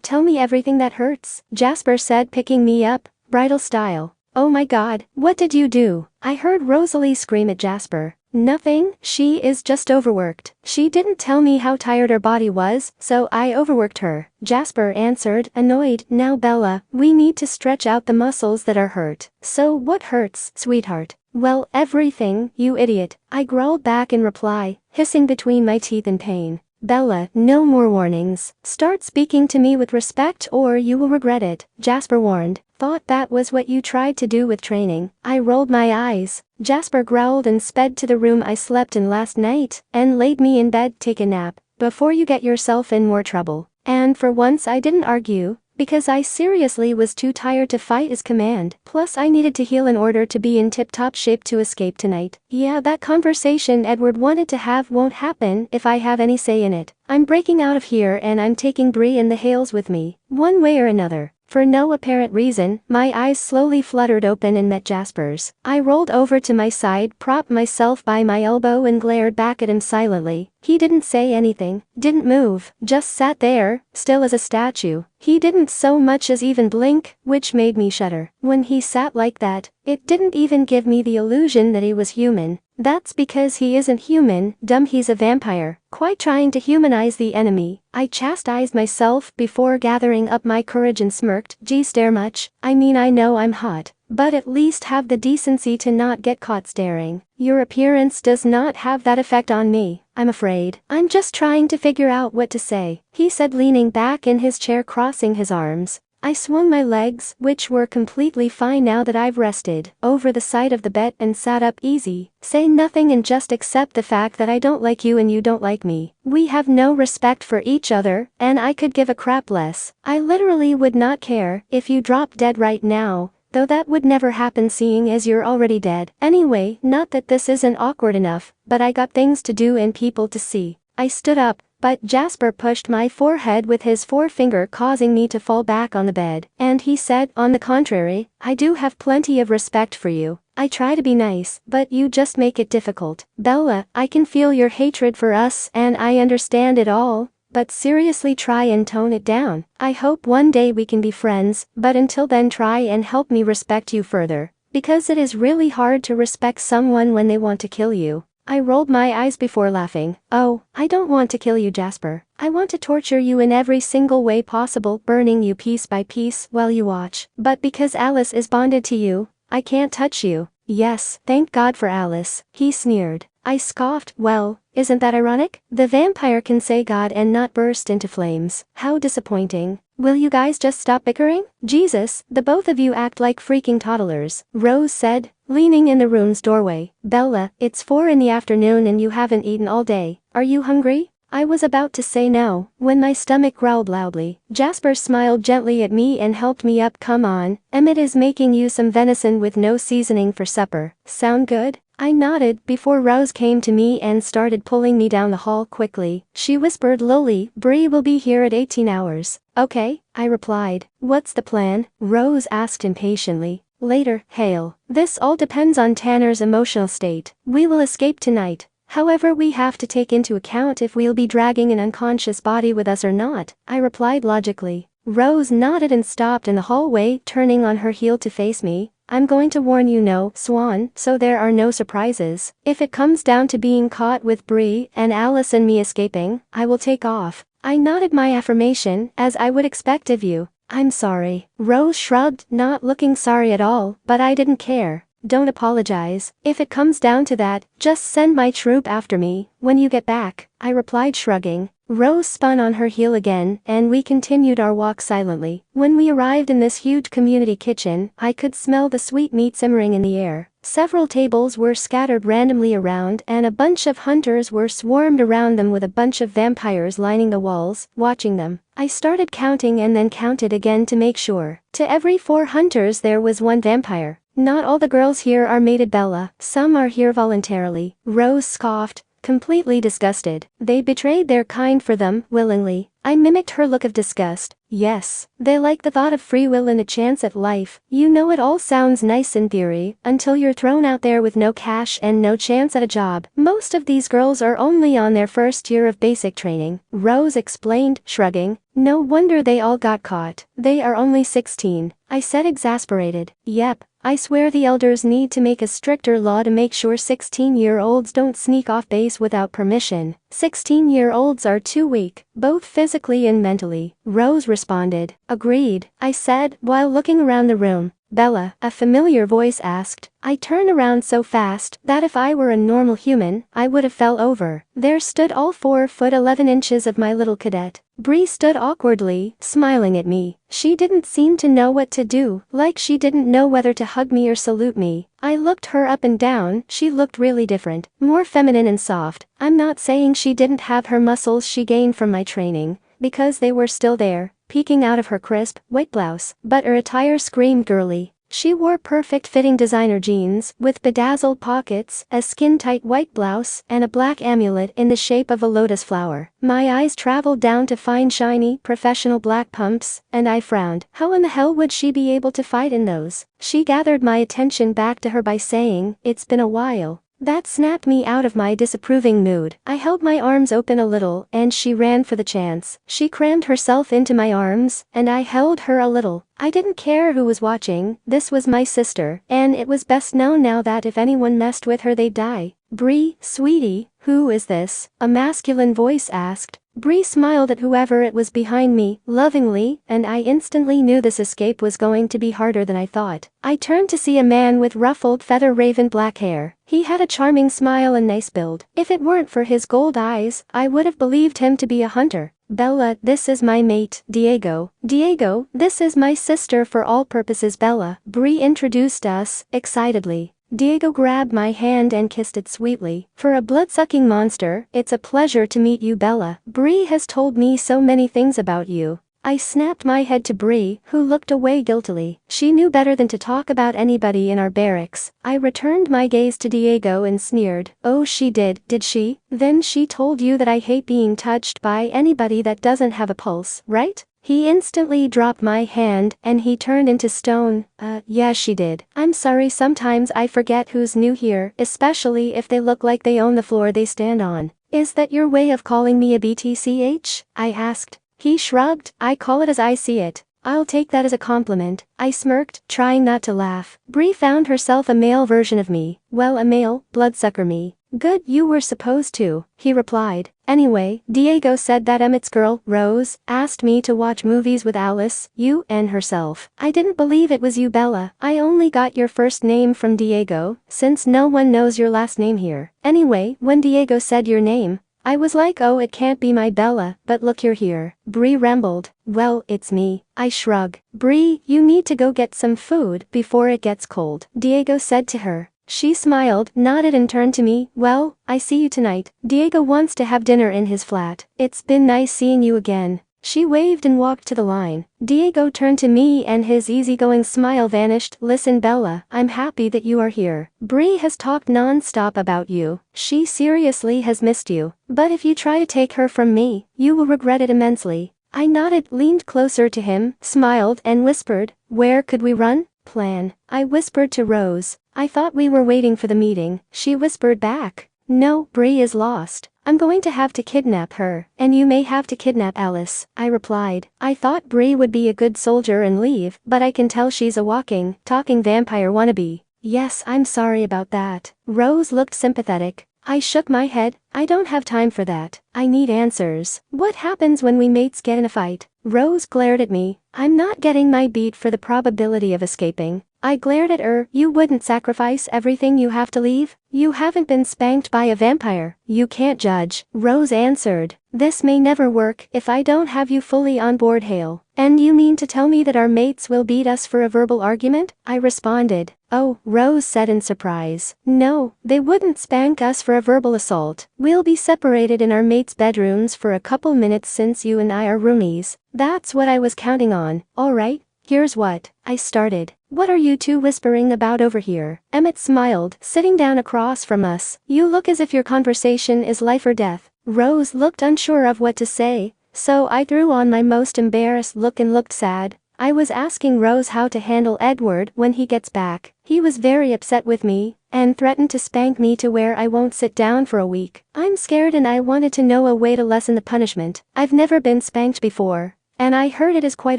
tell me everything that hurts, Jasper said, picking me up, bridal style. Oh my God, what did you do? I heard Rosalie scream at Jasper. Nothing, she is just overworked. She didn't tell me how tired her body was, so I overworked her, Jasper answered, annoyed. Now Bella, we need to stretch out the muscles that are hurt. So what hurts, sweetheart? Well, everything, you idiot, I growled back in reply, hissing between my teeth in pain. Bella, no more warnings. Start speaking to me with respect or you will regret it, Jasper warned. Thought that was what you tried to do with training. I rolled my eyes. Jasper growled and sped to the room I slept in last night, and laid me in bed. Take a nap, before you get yourself in more trouble. And for once I didn't argue, because I seriously was too tired to fight his command. Plus I needed to heal in order to be in tip-top shape to escape tonight. Yeah, that conversation Edward wanted to have won't happen if I have any say in it. I'm breaking out of here and I'm taking Bree and the Hales with me, one way or another. For no apparent reason, my eyes slowly fluttered open and met Jasper's. I rolled over to my side, propped myself by my elbow and glared back at him silently. He didn't say anything, didn't move, just sat there, still as a statue. He didn't so much as even blink, which made me shudder. When he sat like that, it didn't even give me the illusion that he was human. That's because he isn't human, dumb, he's a vampire, quite trying to humanize the enemy. I chastised myself before gathering up my courage and smirked. Gee, stare much? I mean, I know I'm hot, but at least have the decency to not get caught staring. Your appearance does not have that effect on me, I'm afraid. I'm just trying to figure out what to say, he said, leaning back in his chair, crossing his arms. I swung my legs, which were completely fine now that I've rested, over the side of the bed and sat up easy. Say nothing and just accept the fact that I don't like you and you don't like me. We have no respect for each other, and I could give a crap less. I literally would not care if you dropped dead right now, though that would never happen seeing as you're already dead. Anyway, not that this isn't awkward enough, but I got things to do and people to see. I stood up, but Jasper pushed my forehead with his forefinger, causing me to fall back on the bed, and he said, on the contrary, I do have plenty of respect for you. I try to be nice, but you just make it difficult. Bella, I can feel your hatred for us and I understand it all, but seriously try and tone it down. I hope one day we can be friends, but until then try and help me respect you further, because it is really hard to respect someone when they want to kill you. I rolled my eyes before laughing. Oh, I don't want to kill you, Jasper. I want to torture you in every single way possible, burning you piece by piece while you watch. But because Alice is bonded to you, I can't touch you. Yes, thank God for Alice, he sneered. I scoffed. Well, isn't that ironic? The vampire can say God and not burst into flames. How disappointing. Will you guys just stop bickering? Jesus, the both of you act like freaking toddlers, Rose said, leaning in the room's doorway. Bella, it's 4 in the afternoon and you haven't eaten all day. Are you hungry? I was about to say no, when my stomach growled loudly. Jasper smiled gently at me and helped me up. Come on, Emmett is making you some venison with no seasoning for supper. Sound good? I nodded before Rose came to me and started pulling me down the hall quickly. She whispered lowly, Bree will be here at 18 hours. Okay, I replied. What's the plan? Rose asked impatiently. Later, Hale. This all depends on Tanner's emotional state. We will escape tonight. However, we have to take into account if we'll be dragging an unconscious body with us or not, I replied logically. Rose nodded and stopped in the hallway, turning on her heel to face me. I'm going to warn you, no, Swan, so there are no surprises. If it comes down to being caught with Bree and Alice and me escaping, I will take off. I nodded my affirmation, as I would expect of you. I'm sorry. Rose shrugged, not looking sorry at all, but I didn't care. Don't apologize. If it comes down to that, just send my troop after me when you get back, I replied, shrugging. Rose spun on her heel again, and we continued our walk silently. When we arrived in this huge community kitchen, I could smell the sweet meat simmering in the air. Several tables were scattered randomly around, and a bunch of hunters were swarmed around them, with a bunch of vampires lining the walls, watching them. I started counting and then counted again to make sure. To every 4 hunters there was 1 vampire. Not all the girls here are mated, Bella. Some are here voluntarily. Rose scoffed, completely disgusted. They betrayed their kind for them, willingly. I mimicked her look of disgust. Yes, they like the thought of free will and a chance at life. You know, it all sounds nice in theory, until you're thrown out there with no cash and no chance at a job. Most of these girls are only on their first year of basic training, Rose explained, shrugging. No wonder they all got caught. They are only 16, I said, exasperated. Yep. I swear the elders need to make a stricter law to make sure 16-year-olds don't sneak off base without permission. 16-year-olds are too weak, both physically and mentally, Rose responded. Agreed, I said, while looking around the room. Bella, a familiar voice asked. I turned around so fast that if I were a normal human, I would have fell over. There stood all 4 foot 11 inches of my little cadet. Bree stood awkwardly, smiling at me. She didn't seem to know what to do, like she didn't know whether to hug me or salute me. I looked her up and down. She looked really different, more feminine and soft. I'm not saying she didn't have her muscles she gained from my training, because they were still there, peeking out of her crisp, white blouse, but her attire screamed girly. She wore perfect-fitting designer jeans, with bedazzled pockets, a skin-tight white blouse, and a black amulet in the shape of a lotus flower. My eyes traveled down to fine shiny, professional black pumps, and I frowned. How in the hell would she be able to fight in those? She gathered my attention back to her by saying, "It's been a while." That snapped me out of my disapproving mood. I held my arms open a little, and she ran for the chance. She crammed herself into my arms, and I held her a little. I didn't care who was watching. This was my sister, and it was best known now that if anyone messed with her they'd die. Bree, sweetie, who is this? A masculine voice asked. Bree smiled at whoever it was behind me, lovingly, and I instantly knew this escape was going to be harder than I thought. I turned to see a man with ruffled feather raven black hair. He had a charming smile and nice build. If it weren't for his gold eyes, I would have believed him to be a hunter. Bella, this is my mate, Diego. Diego, this is my sister for all purposes, Bella. Bree introduced us, excitedly. Diego grabbed my hand and kissed it sweetly. For a blood-sucking monster, it's a pleasure to meet you, Bella. Bree has told me so many things about you. I snapped my head to Bree, who looked away guiltily. She knew better than to talk about anybody in our barracks. I returned my gaze to Diego and sneered. Oh, she did she? Then she told you that I hate being touched by anybody that doesn't have a pulse, right? He instantly dropped my hand, and he turned into stone. Yeah, she did. I'm sorry, sometimes I forget who's new here, especially if they look like they own the floor they stand on. Is that your way of calling me a BTCH? I asked. He shrugged. I call it as I see it. I'll take that as a compliment. I smirked, trying not to laugh. Bree found herself a male version of me. Well, a male, bloodsucker me. Good, you were supposed to, he replied. Anyway, Diego said that Emmett's girl, Rose, asked me to watch movies with Alice, you, and herself. I didn't believe it was you, Bella. I only got your first name from Diego, since no one knows your last name here. Anyway, when Diego said your name, I was like, oh, it can't be my Bella, but look, you're here. Bree rambled. Well, it's me. I shrug. Bree, you need to go get some food before it gets cold, Diego said to her. She smiled, nodded and turned to me. Well, I see you tonight. Diego wants to have dinner in his flat. It's been nice seeing you again. She waved and walked to the line. Diego turned to me and his easygoing smile vanished. Listen, Bella, I'm happy that you are here. Bree has talked non-stop about you. She seriously has missed you. But if you try to take her from me, you will regret it immensely. I nodded, leaned closer to him, smiled and whispered, where could we run? Plan. I whispered to Rose. I thought we were waiting for the meeting. She whispered back. No, Bree is lost. I'm going to have to kidnap her, and you may have to kidnap Alice, I replied. I thought Bree would be a good soldier and leave, but I can tell she's a walking, talking vampire wannabe. Yes, I'm sorry about that. Rose looked sympathetic. I shook my head. I don't have time for that. I need answers. What happens when we mates get in a fight? Rose glared at me. I'm not getting my beat for the probability of escaping. I glared at her. You wouldn't sacrifice everything you have to leave? You haven't been spanked by a vampire. You can't judge. Rose answered. This may never work if I don't have you fully on board, Hale. And you mean to tell me that our mates will beat us for a verbal argument? I responded. Oh, Rose said in surprise. No, they wouldn't spank us for a verbal assault. We'll be separated in our mates' bedrooms for a couple minutes since you and I are roomies. That's what I was counting on. All right. Here's what, I started. What are you two whispering about over here? Emmett smiled, sitting down across from us. You look as if your conversation is life or death. Rose looked unsure of what to say, so I threw on my most embarrassed look and looked sad. I was asking Rose how to handle Edward when he gets back. He was very upset with me, and threatened to spank me to where I won't sit down for a week. I'm scared and I wanted to know a way to lessen the punishment. I've never been spanked before, and I heard it is quite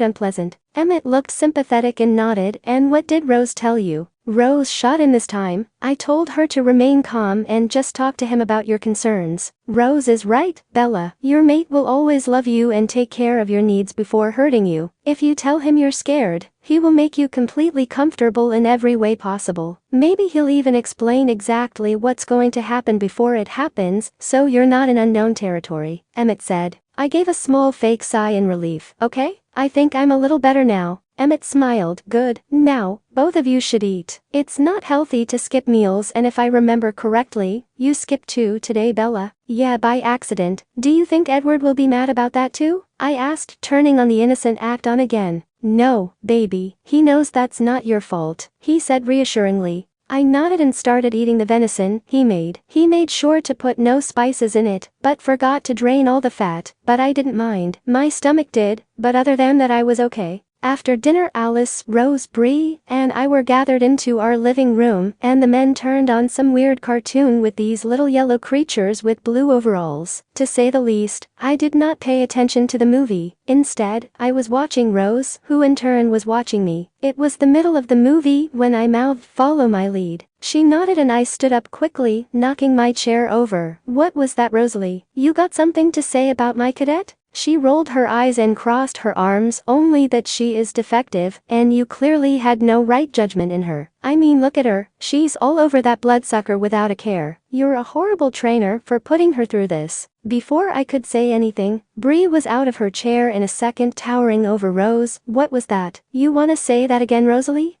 unpleasant. Emmett looked sympathetic and nodded. And what did Rose tell you? Rose shot in this time. I told her to remain calm and just talk to him about your concerns. Rose is right, Bella. Your mate will always love you and take care of your needs before hurting you. If you tell him you're scared, he will make you completely comfortable in every way possible. Maybe he'll even explain exactly what's going to happen before it happens, so you're not in unknown territory, Emmett said. I gave a small fake sigh in relief. Okay? I think I'm a little better now. Emmett smiled. Good. Now, both of you should eat. It's not healthy to skip meals, and if I remember correctly, you skipped 2 today, Bella. Yeah, by accident. Do you think Edward will be mad about that too? I asked, turning on the innocent act on again. No, baby. He knows that's not your fault, he said reassuringly. I nodded and started eating the venison he made. He made sure to put no spices in it, but forgot to drain all the fat, but I didn't mind. My stomach did, but other than that I was okay. After dinner, Alice, Rose, Bree, and I were gathered into our living room, and the men turned on some weird cartoon with these little yellow creatures with blue overalls. To say the least, I did not pay attention to the movie. Instead, I was watching Rose, who in turn was watching me. It was the middle of the movie when I mouthed, "Follow my lead." She nodded and I stood up quickly, knocking my chair over. What was that, Rosalie? You got something to say about my cadet? She rolled her eyes and crossed her arms. Only that she is defective, and you clearly had no right judgment in her. I mean, look at her. She's all over that bloodsucker without a care. You're a horrible trainer for putting her through this. Before I could say anything, Bree was out of her chair in a second, towering over Rose. What was that? You wanna say that again, Rosalie?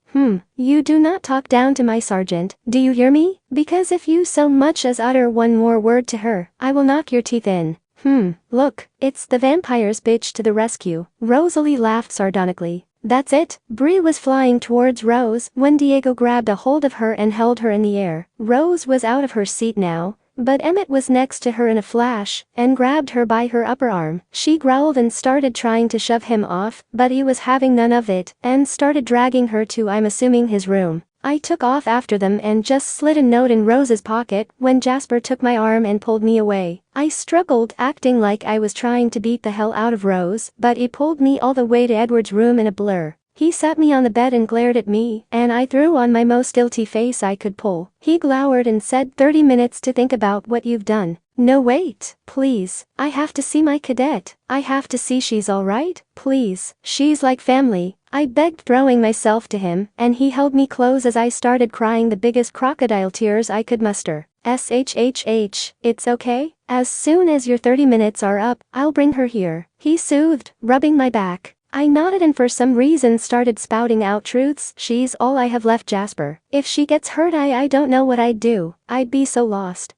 You do not talk down to my sergeant, do you hear me? Because if you so much as utter one more word to her, I will knock your teeth in. Look, it's the vampire's bitch to the rescue. Rosalie laughed sardonically. That's it. Bree was flying towards Rose when Diego grabbed a hold of her and held her in the air. Rose was out of her seat now, but Emmett was next to her in a flash and grabbed her by her upper arm. She growled and started trying to shove him off, but he was having none of it and started dragging her to, I'm assuming, his room. I took off after them and just slid a note in Rose's pocket when Jasper took my arm and pulled me away. I struggled, acting like I was trying to beat the hell out of Rose, but he pulled me all the way to Edward's room in a blur. He sat me on the bed and glared at me, and I threw on my most guilty face I could pull. He glowered and said, 30 minutes to think about what you've done. No, wait, please. I have to see my cadet. I have to see she's alright, please. She's like family. I begged, throwing myself to him, and he held me close as I started crying the biggest crocodile tears I could muster. SHHH, it's okay? As soon as your 30 minutes are up, I'll bring her here, he soothed, rubbing my back. I nodded and for some reason started spouting out truths. She's all I have left, Jasper. If she gets hurt, I don't know what I'd do. I'd be so lost.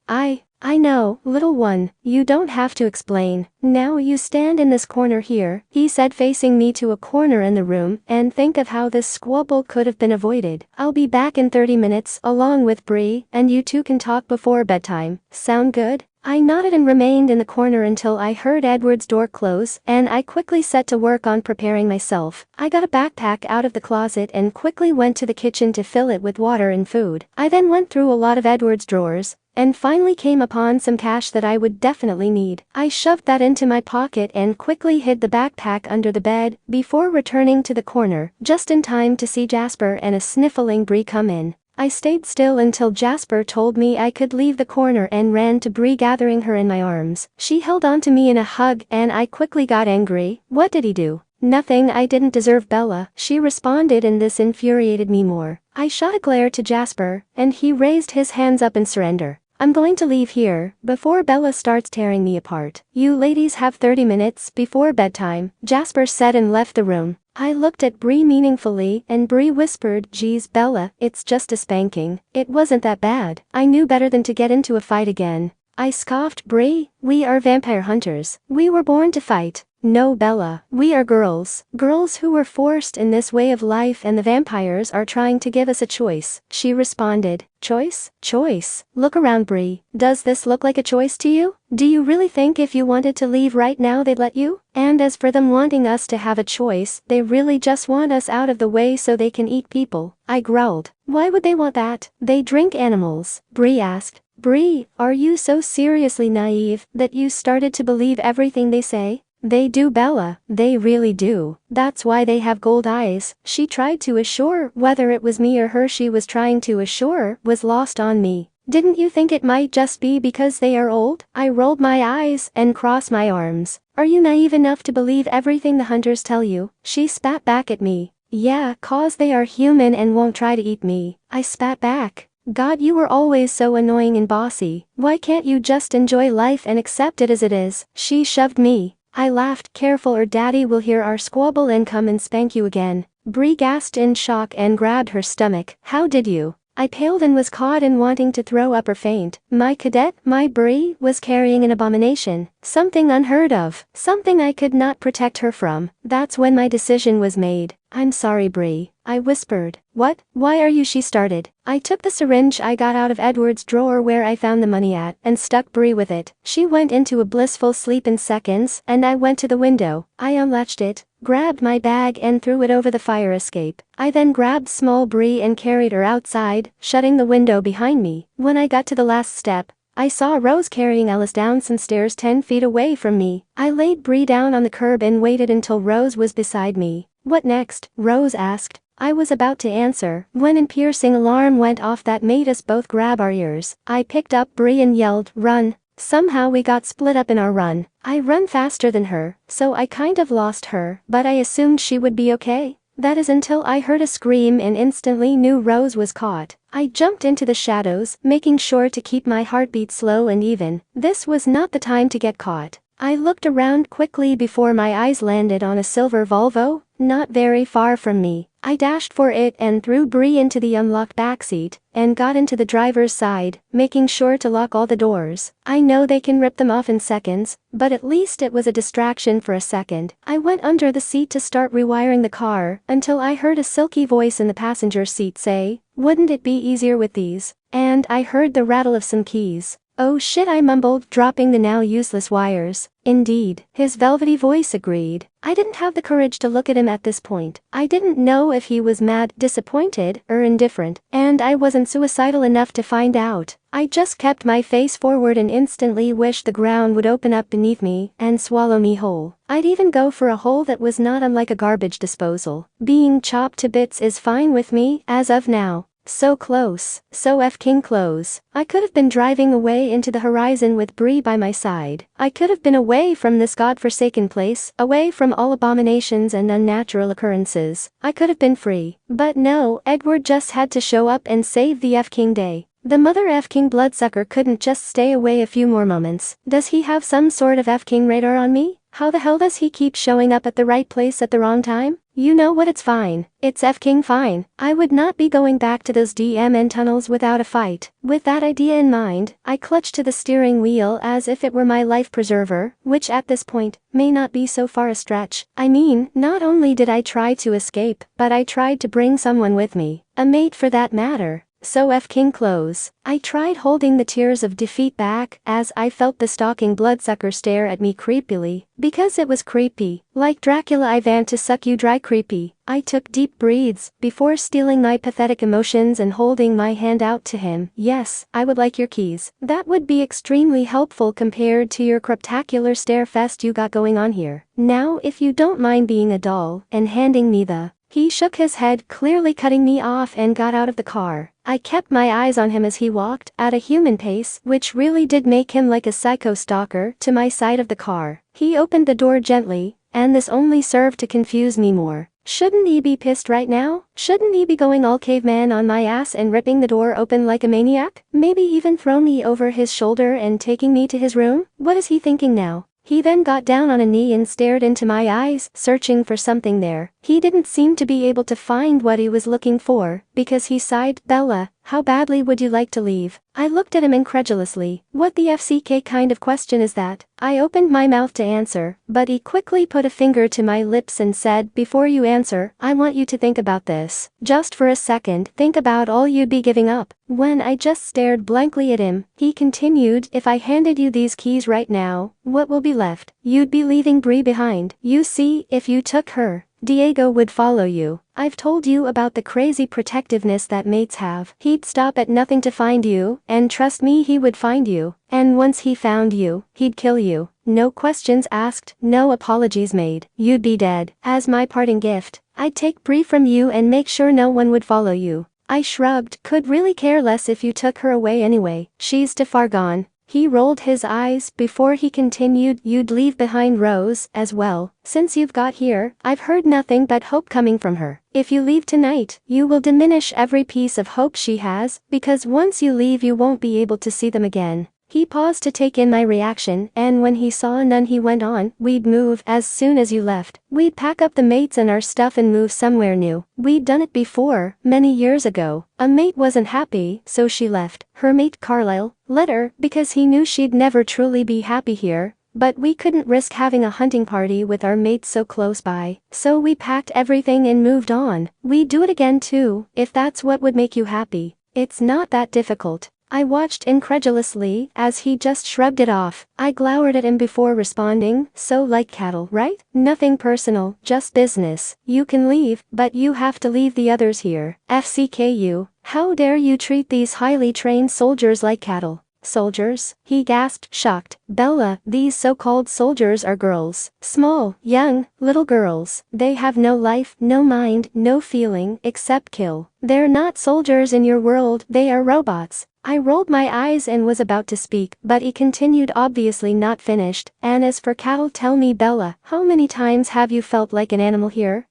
I know, little one, you don't have to explain. Now you stand in this corner here, he said, facing me to a corner in the room, and think of how this squabble could have been avoided. I'll be back in 30 minutes, along with Bree, and you two can talk before bedtime. Sound good? I nodded and remained in the corner until I heard Edward's door close, and I quickly set to work on preparing myself. I got a backpack out of the closet and quickly went to the kitchen to fill it with water and food. I then went through a lot of Edward's drawers, and finally came upon some cash that I would definitely need. I shoved that into my pocket and quickly hid the backpack under the bed, before returning to the corner, just in time to see Jasper and a sniffling Bree come in. I stayed still until Jasper told me I could leave the corner and ran to Bree, gathering her in my arms. She held on to me in a hug and I quickly got angry. What did he do? Nothing, I didn't deserve Bella, she responded, and this infuriated me more. I shot a glare to Jasper, and he raised his hands up in surrender. I'm going to leave here, before Bella starts tearing me apart. You ladies have 30 minutes before bedtime, Jasper said and left the room. I looked at Bree meaningfully, and Bree whispered, "Geez, Bella, it's just a spanking. It wasn't that bad." I knew better than to get into a fight again. I scoffed. Bree, we are vampire hunters. We were born to fight. No, Bella, we are girls. Girls who were forced in this way of life, and the vampires are trying to give us a choice, she responded. Choice? Choice? Look around, Bree. Does this look like a choice to you? Do you really think if you wanted to leave right now they'd let you? And as for them wanting us to have a choice, they really just want us out of the way so they can eat people, I growled. Why would they want that? They drink animals, Bree asked. Bree, are you so seriously naive that you started to believe everything they say? They do, Bella, they really do. That's why they have gold eyes, she tried to assure. Whether it was me or her she was trying to assure was lost on me. Didn't you think it might just be because they are old? I rolled my eyes and crossed my arms. Are you naive enough to believe everything the hunters tell you? She spat back at me. Yeah, 'cause they are human and won't try to eat me, I spat back. God, you were always so annoying and bossy. Why can't you just enjoy life and accept it as it is? She shoved me. I laughed. Careful or Daddy will hear our squabble and come and spank you again. Bree gasped in shock and grabbed her stomach. How did you? I paled and was caught in wanting to throw up or faint. My cadet, my Bree, was carrying an abomination. Something unheard of. Something I could not protect her from. That's when my decision was made. I'm sorry, Bree, I whispered. What? Why are you? She started. I took the syringe I got out of Edward's drawer where I found the money at, and stuck Bree with it. She went into a blissful sleep in seconds, and I went to the window. I unlatched it, grabbed my bag and threw it over the fire escape. I then grabbed small Bree and carried her outside, shutting the window behind me. When I got to the last step, I saw Rose carrying Alice down some stairs 10 feet away from me. I laid Bree down on the curb and waited until Rose was beside me. What next? Rose asked. I was about to answer when a piercing alarm went off that made us both grab our ears. I picked up Bree and yelled, "Run!" Somehow we got split up in our run. I run faster than her, so I kind of lost her, but I assumed she would be okay. That is until I heard a scream and instantly knew Rose was caught. I jumped into the shadows, making sure to keep my heartbeat slow and even. This was not the time to get caught. I looked around quickly before my eyes landed on a silver Volvo, not very far from me. I dashed for it and threw Bree into the unlocked backseat, and got into the driver's side, making sure to lock all the doors. I know they can rip them off in seconds, but at least it was a distraction for a second. I went under the seat to start rewiring the car, until I heard a silky voice in the passenger seat say, "Wouldn't it be easier with these?" And I heard the rattle of some keys. "Oh shit," I mumbled, dropping the now useless wires. Indeed, his velvety voice agreed. I didn't have the courage to look at him at this point. I didn't know if he was mad, disappointed, or indifferent, and I wasn't suicidal enough to find out. I just kept my face forward and instantly wished the ground would open up beneath me and swallow me whole. I'd even go for a hole that was not unlike a garbage disposal. Being chopped to bits is fine with me, as of now. So close, so f-king close. I could have been driving away into the horizon with Bree by my side. I could have been away from this godforsaken place, away from all abominations and unnatural occurrences. I could have been free. But no, Edward just had to show up and save the f-king day. The mother f-king bloodsucker couldn't just stay away a few more moments. Does he have some sort of f-king radar on me? How the hell does he keep showing up at the right place at the wrong time? You know what, it's fine. It's f-king fine. I would not be going back to those DMN tunnels without a fight. With that idea in mind, I clutched to the steering wheel as if it were my life preserver, which at this point, may not be so far a stretch. I mean, not only did I try to escape, but I tried to bring someone with me. A mate for that matter. so f-king close. I tried holding the tears of defeat back as I felt the stalking bloodsucker stare at me creepily, because it was creepy, like Dracula Ivan to suck you dry creepy. I took deep breaths before stealing my pathetic emotions and holding my hand out to him. Yes, I would like your keys. That would be extremely helpful compared to your craptacular stare fest you got going on here. Now if you don't mind being a doll and handing me the... He shook his head, clearly cutting me off, and got out of the car. I kept my eyes on him as he walked, at a human pace, which really did make him like a psycho stalker, to my side of the car. He opened the door gently, and this only served to confuse me more. Shouldn't he be pissed right now? Shouldn't he be going all caveman on my ass and ripping the door open like a maniac? Maybe even throw me over his shoulder and taking me to his room? What is he thinking now? He then got down on a knee and stared into my eyes, searching for something there. He didn't seem to be able to find what he was looking for, because he sighed. Bella, how badly would you like to leave? I looked at him incredulously. What the FCK kind of question is that? I opened my mouth to answer, but he quickly put a finger to my lips and said, before you answer, I want you to think about this. Just for a second, think about all you'd be giving up. When I just stared blankly at him, he continued, if I handed you these keys right now, what will be left? You'd be leaving Bree behind. You see, if you took her, Diego would follow you. I've told you about the crazy protectiveness that mates have. He'd stop at nothing to find you, and trust me, he would find you. And once he found you, he'd kill you. No questions asked, no apologies made. You'd be dead. As my parting gift, I'd take Bree from you and make sure no one would follow you. I shrugged, could really care less if you took her away anyway. She's too far gone. He rolled his eyes before he continued, you'd leave behind Rose as well. Since you've got here, I've heard nothing but hope coming from her. If you leave tonight, you will diminish every piece of hope she has, because once you leave you won't be able to see them again. He paused to take in my reaction, and when he saw none he went on, we'd move as soon as you left. We'd pack up the mates and our stuff and move somewhere new. We'd done it before, many years ago. A mate wasn't happy, so she left. Her mate Carlisle let her, because he knew she'd never truly be happy here. But we couldn't risk having a hunting party with our mates so close by. So we packed everything and moved on. We'd do it again too, if that's what would make you happy. It's not that difficult. I watched incredulously as he just shrugged it off. I glowered at him before responding, so like cattle, right? Nothing personal, just business. You can leave, but you have to leave the others here. FCKU, how dare you treat these highly trained soldiers like cattle? Soldiers? He gasped, shocked. Bella, these so-called soldiers are girls. Small, young, little girls. They have no life, no mind, no feeling, except kill. They're not soldiers in your world, they are robots. I rolled my eyes and was about to speak, but he continued, obviously not finished. And as for cattle, tell me, Bella, how many times have you felt like an animal here?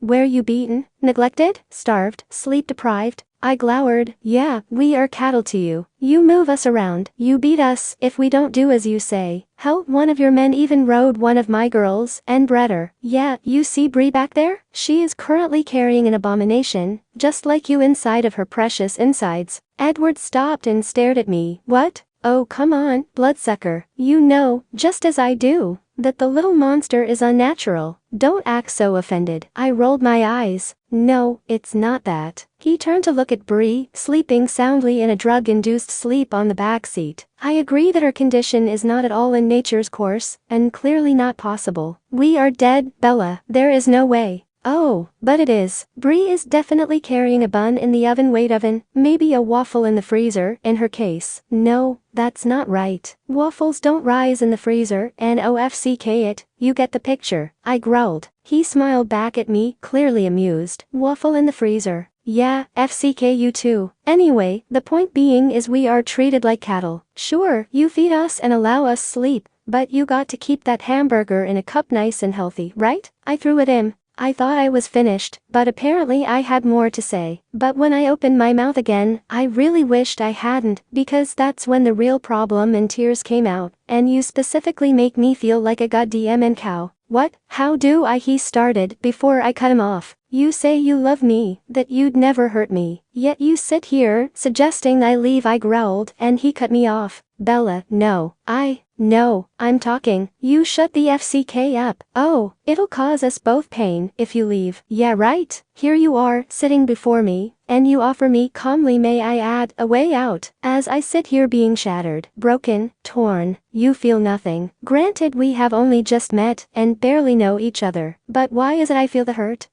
Were you beaten, neglected, starved, sleep deprived? I glowered, yeah, we are cattle to you. You move us around, you beat us if we don't do as you say. Hell, one of your men even rode one of my girls and bred her. Yeah, you see Bree back there? She is currently carrying an abomination, just like you inside of her precious insides. Edward stopped and stared at me. What? Oh come on, bloodsucker. You know, just as I do, that the little monster is unnatural. Don't act so offended. I rolled my eyes. No, it's not that. He turned to look at Bree, sleeping soundly in a drug-induced sleep on the back seat. I agree that her condition is not at all in nature's course, and clearly not possible. We are dead, Bella. There is no way. Oh, but it is. Bree is definitely carrying a bun in the oven. Wait, oven? Maybe a waffle in the freezer, in her case. No, that's not right. Waffles don't rise in the freezer, and OFCK it. You get the picture. I growled. He smiled back at me, clearly amused. Waffle in the freezer. Yeah, FCK you too. Anyway, the point being is we are treated like cattle. Sure, you feed us and allow us sleep, but you got to keep that hamburger in a cup nice and healthy, right? I threw at him. I thought I was finished, but apparently I had more to say. But when I opened my mouth again, I really wished I hadn't, because that's when the real problem and tears came out, and you specifically make me feel like a goddamn cow. What? How do I? He started before I cut him off. You say you love me, that you'd never hurt me, yet you sit here, suggesting I leave. I growled, and he cut me off. Bella, no. No, I'm talking. You shut the FCK up. Oh, it'll cause us both pain if you leave. Yeah, right. Here you are, sitting before me, and you offer me calmly, may I add, a way out. As I sit here being shattered, broken, torn, you feel nothing. Granted, we have only just met and barely know each other, but why is it I feel the hurt?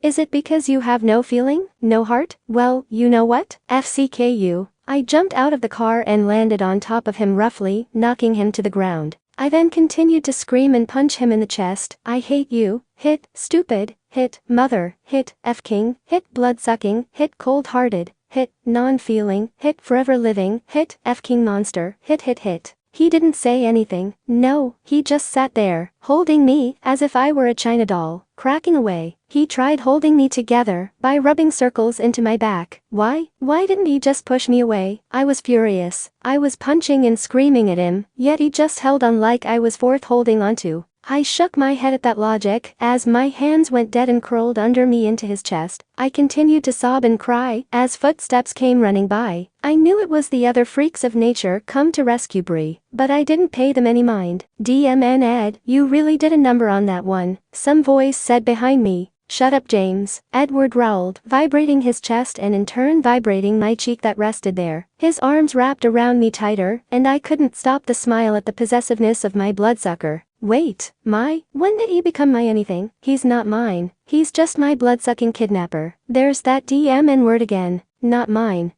Is it because you have no feeling? No heart? Well, you know what? FCKU. I jumped out of the car and landed on top of him roughly, knocking him to the ground. I then continued to scream and punch him in the chest. I hate you. Hit, stupid. Hit, mother. Hit, F-king. Hit, blood-sucking. Hit, cold-hearted. Hit, non-feeling. Hit, forever living. Hit, F-king monster. Hit. He didn't say anything. No, he just sat there, holding me as if I were a china doll, cracking away. He tried holding me together by rubbing circles into my back. Why didn't he just push me away? I was furious. I was punching and screaming at him, yet he just held on like I was worth holding onto. I shook my head at that logic as my hands went dead and curled under me into his chest. I continued to sob and cry as footsteps came running by. I knew it was the other freaks of nature come to rescue Bree, but I didn't pay them any mind. DMN Ed, you really did a number on that one, some voice said behind me. Shut up, James, Edward growled, vibrating his chest and in turn vibrating my cheek that rested there. His arms wrapped around me tighter, and I couldn't stop the smile at the possessiveness of my bloodsucker. Wait, when did he become my anything? He's not mine. He's just my blood-sucking kidnapper. There's that DMN word again. Not mine.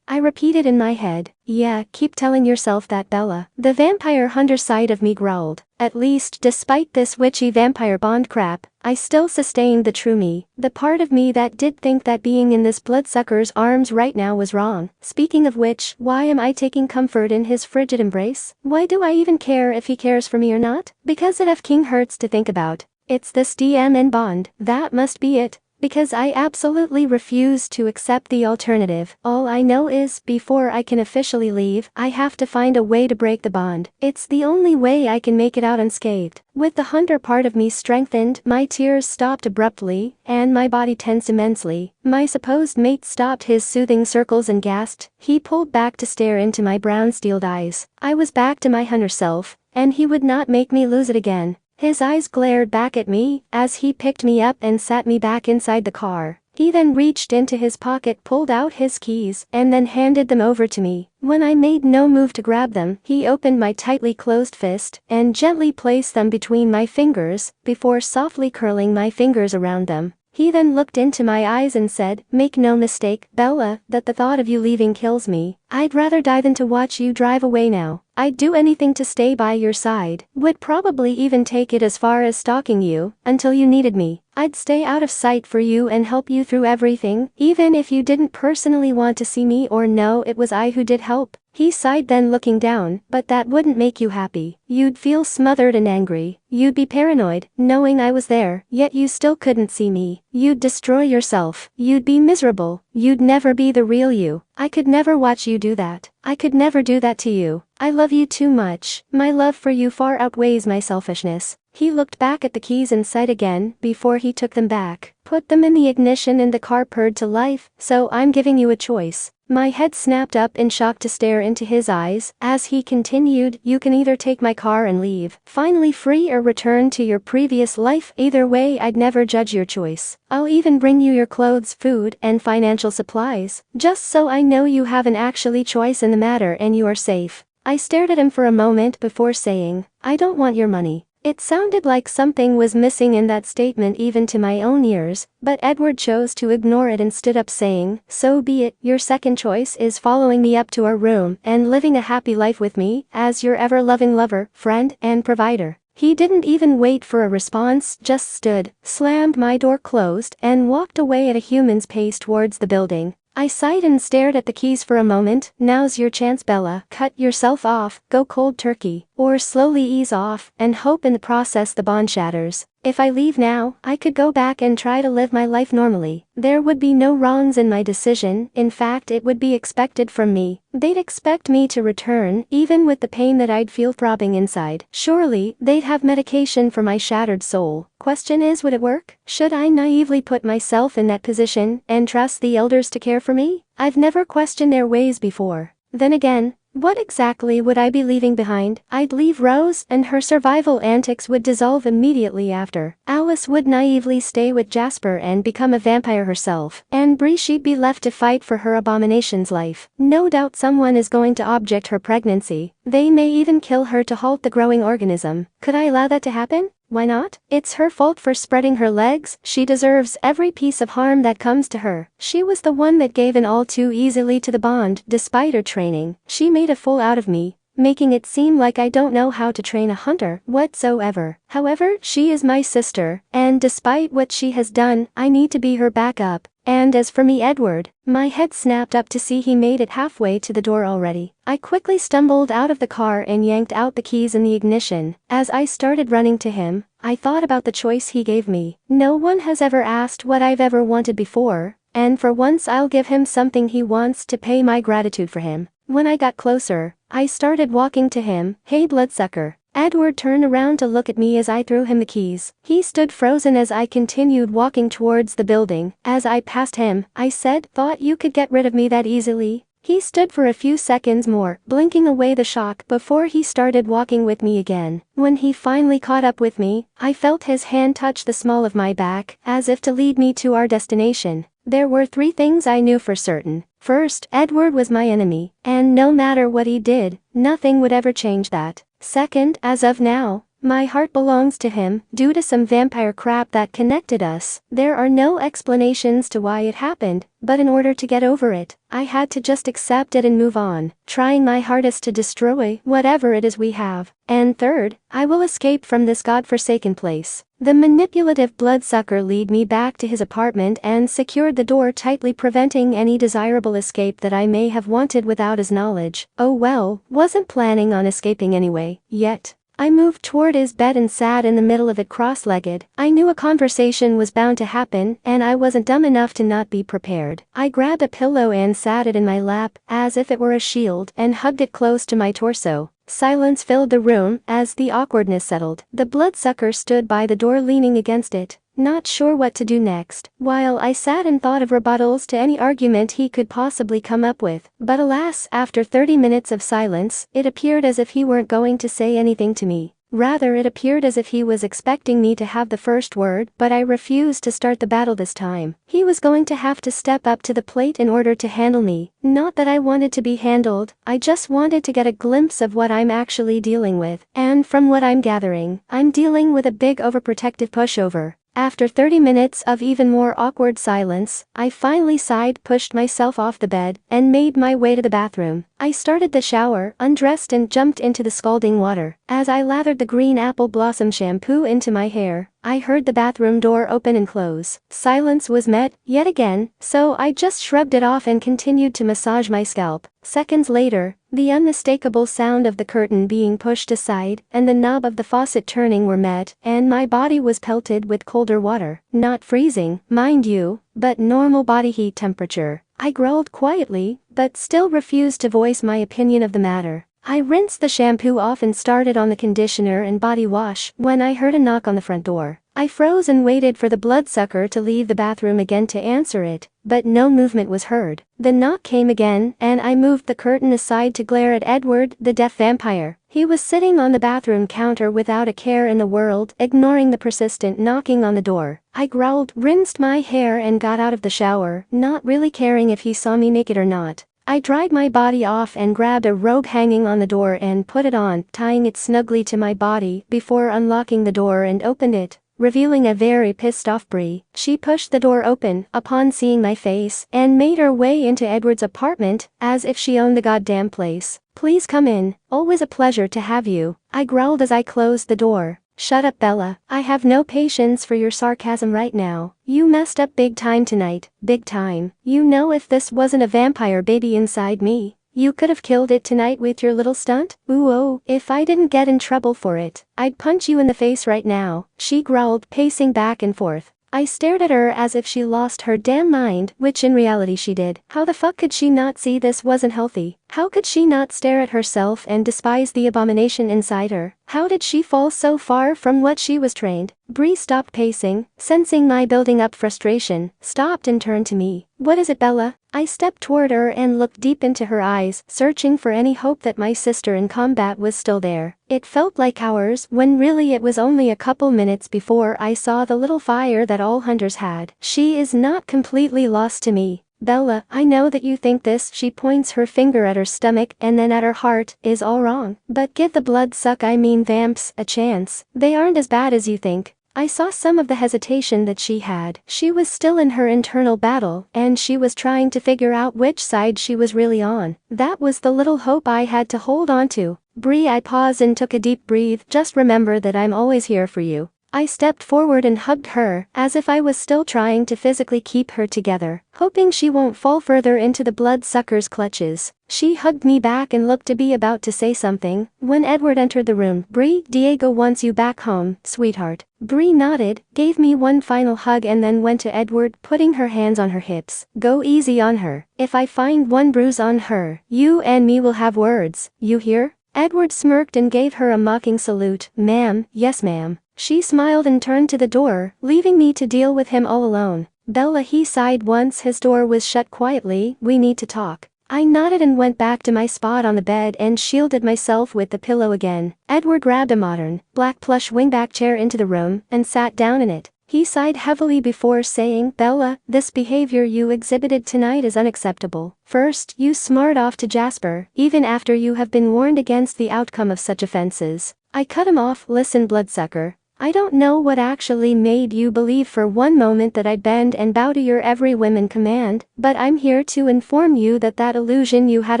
I repeated in my head. Yeah, keep telling yourself that, Bella. The vampire hunter side of me growled. At least, despite this witchy vampire bond crap, I still sustained the true me. The part of me that did think that being in this bloodsucker's arms right now was wrong. Speaking of which, why am I taking comfort in his frigid embrace? Why do I even care if he cares for me or not? Because it F-king hurts to think about. It's this DMN bond. That must be it. Because I absolutely refuse to accept the alternative. All I know is, before I can officially leave, I have to find a way to break the bond. It's the only way I can make it out unscathed. With the hunter part of me strengthened, my tears stopped abruptly, and my body tensed immensely. My supposed mate stopped his soothing circles and gasped. He pulled back to stare into my brown-steeled eyes. I was back to my hunter self, and he would not make me lose it again. His eyes glared back at me as he picked me up and sat me back inside the car. He then reached into his pocket, pulled out his keys, and then handed them over to me. When I made no move to grab them, he opened my tightly closed fist and gently placed them between my fingers before softly curling my fingers around them. He then looked into my eyes and said, "Make no mistake, Bella, that the thought of you leaving kills me. I'd rather die than to watch you drive away now. I'd do anything to stay by your side, would probably even take it as far as stalking you, until you needed me. I'd stay out of sight for you and help you through everything, even if you didn't personally want to see me or know it was I who did help." He sighed, then looking down, "But that wouldn't make you happy. You'd feel smothered and angry. You'd be paranoid, knowing I was there, yet you still couldn't see me. You'd destroy yourself. You'd be miserable. You'd never be the real you. I could never watch you do that. I could never do that to you. I love you too much. My love for you far outweighs my selfishness." He looked back at the keys and sighed again before he took them back. "Put them in the ignition and the car purred to life, so I'm giving you a choice." My head snapped up in shock to stare into his eyes as he continued, "You can either take my car and leave, finally free, or return to your previous life. Either way, I'd never judge your choice. I'll even bring you your clothes, food, and financial supplies, just so I know you haven't actually choice in the matter and you are safe." I stared at him for a moment before saying, "I don't want your money." It sounded like something was missing in that statement even to my own ears, but Edward chose to ignore it and stood up saying, "So be it. Your second choice is following me up to our room and living a happy life with me as your ever-loving lover, friend, and provider." He didn't even wait for a response, just stood, slammed my door closed, and walked away at a human's pace towards the building. I sighed and stared at the keys for a moment. "Now's your chance, Bella. Cut yourself off, go cold turkey, or slowly ease off, and hope in the process the bond shatters. If I leave now, I could go back and try to live my life normally. There would be no wrongs in my decision, in fact it would be expected from me. They'd expect me to return, even with the pain that I'd feel throbbing inside. Surely, they'd have medication for my shattered soul. Question is, would it work? Should I naively put myself in that position, and trust the elders to care for me? I've never questioned their ways before. Then again, what exactly would I be leaving behind? I'd leave Rose, and her survival antics would dissolve immediately after. Alice would naively stay with Jasper and become a vampire herself. And Bree, she'd be left to fight for her abomination's life. No doubt someone is going to object her pregnancy. They may even kill her to halt the growing organism. Could I allow that to happen? Why not? It's her fault for spreading her legs. She deserves every piece of harm that comes to her. She was the one that gave in all too easily to the bond. Despite her training, she made a fool out of me, making it seem like I don't know how to train a hunter whatsoever. However, she is my sister, and despite what she has done, I need to be her backup. And as for me, Edward, my head snapped up to see he made it halfway to the door already. I quickly stumbled out of the car and yanked out the keys in the ignition. As I started running to him, I thought about the choice he gave me. No one has ever asked what I've ever wanted before, and for once I'll give him something he wants to pay my gratitude for him. When I got closer, I started walking to him. Hey bloodsucker. Edward turned around to look at me as I threw him the keys. He stood frozen as I continued walking towards the building. As I passed him, I said, "Thought you could get rid of me that easily?" He stood for a few seconds more, blinking away the shock before he started walking with me again. When he finally caught up with me, I felt his hand touch the small of my back, as if to lead me to our destination. There were 3 things I knew for certain. First, Edward was my enemy, and no matter what he did, nothing would ever change that. Second, as of now, my heart belongs to him. Due to some vampire crap that connected us, there are no explanations to why it happened, but in order to get over it, I had to just accept it and move on, trying my hardest to destroy whatever it is we have. And third, I will escape from this godforsaken place. The manipulative bloodsucker led me back to his apartment and secured the door tightly, preventing any desirable escape that I may have wanted without his knowledge. Oh well, wasn't planning on escaping anyway, yet. I moved toward his bed and sat in the middle of it cross-legged. I knew a conversation was bound to happen, and I wasn't dumb enough to not be prepared. I grabbed a pillow and sat it in my lap, as if it were a shield, and hugged it close to my torso. Silence filled the room as the awkwardness settled. The bloodsucker stood by the door leaning against it, not sure what to do next, while I sat and thought of rebuttals to any argument he could possibly come up with. But alas, after 30 minutes of silence, it appeared as if he weren't going to say anything to me. Rather, it appeared as if he was expecting me to have the first word, but I refused to start the battle this time. He was going to have to step up to the plate in order to handle me. Not that I wanted to be handled, I just wanted to get a glimpse of what I'm actually dealing with. And from what I'm gathering, I'm dealing with a big overprotective pushover. After 30 minutes of even more awkward silence, I finally sighed, pushed myself off the bed, and made my way to the bathroom. I started the shower, undressed and jumped into the scalding water. As I lathered the green apple blossom shampoo into my hair, I heard the bathroom door open and close. Silence was met, yet again, so I just shrugged it off and continued to massage my scalp. Seconds later, the unmistakable sound of the curtain being pushed aside and the knob of the faucet turning were met, and my body was pelted with colder water. Not freezing, mind you, but normal body heat temperature. I growled quietly, but still refused to voice my opinion of the matter. I rinsed the shampoo off and started on the conditioner and body wash when I heard a knock on the front door. I froze and waited for the bloodsucker to leave the bathroom again to answer it, but no movement was heard. The knock came again, and I moved the curtain aside to glare at Edward, the deaf vampire. He was sitting on the bathroom counter without a care in the world, ignoring the persistent knocking on the door. I growled, rinsed my hair and got out of the shower, not really caring if he saw me naked or not. I dried my body off and grabbed a robe hanging on the door and put it on, tying it snugly to my body before unlocking the door and opened it, revealing a very pissed-off Bree. She pushed the door open upon seeing my face and made her way into Edward's apartment as if she owned the goddamn place. "Please come in, always a pleasure to have you," I growled as I closed the door. "Shut up, Bella. I have no patience for your sarcasm right now. You messed up big time tonight, big time. You know, if this wasn't a vampire baby inside me, You could have killed it tonight with your little stunt? Ooh oh, if I didn't get in trouble for it, I'd punch you in the face right now, she growled, pacing back and forth. I stared at her as if she lost her damn mind, which in reality she did. How the fuck could she not see this wasn't healthy? How could she not stare at herself and despise the abomination inside her? How did she fall so far from what she was trained? Bree stopped pacing, sensing my building up frustration, stopped and turned to me. What is it, Bella? I stepped toward her and looked deep into her eyes, searching for any hope that my sister in combat was still there. It felt like hours, when really it was only a couple minutes before I saw the little fire that all hunters had. She is not completely lost to me. Bella, I know that you think this, she points her finger at her stomach and then at her heart, is all wrong. But give the vamps, a chance. They aren't as bad as you think. I saw some of the hesitation that she had. She was still in her internal battle, and she was trying to figure out which side she was really on. That was the little hope I had to hold on to. Bree, I paused and took a deep breath. Just remember that I'm always here for you. I stepped forward and hugged her, as if I was still trying to physically keep her together, hoping she won't fall further into the bloodsucker's clutches. She hugged me back and looked to be about to say something, when Edward entered the room. Bree, Diego wants you back home, sweetheart. Bree nodded, gave me one final hug and then went to Edward, putting her hands on her hips. Go easy on her. If I find one bruise on her, you and me will have words, you hear? Edward smirked and gave her a mocking salute. Ma'am, yes ma'am. She smiled and turned to the door, leaving me to deal with him all alone. Bella, he sighed once his door was shut quietly, we need to talk. I nodded and went back to my spot on the bed and shielded myself with the pillow again. Edward grabbed a modern, black plush wingback chair into the room and sat down in it. He sighed heavily before saying, Bella, this behavior you exhibited tonight is unacceptable. First, you smart off to Jasper, even after you have been warned against the outcome of such offenses. I cut him off. Listen, bloodsucker. I don't know what actually made you believe for one moment that I'd bend and bow to your every whim command, but I'm here to inform you that that illusion you had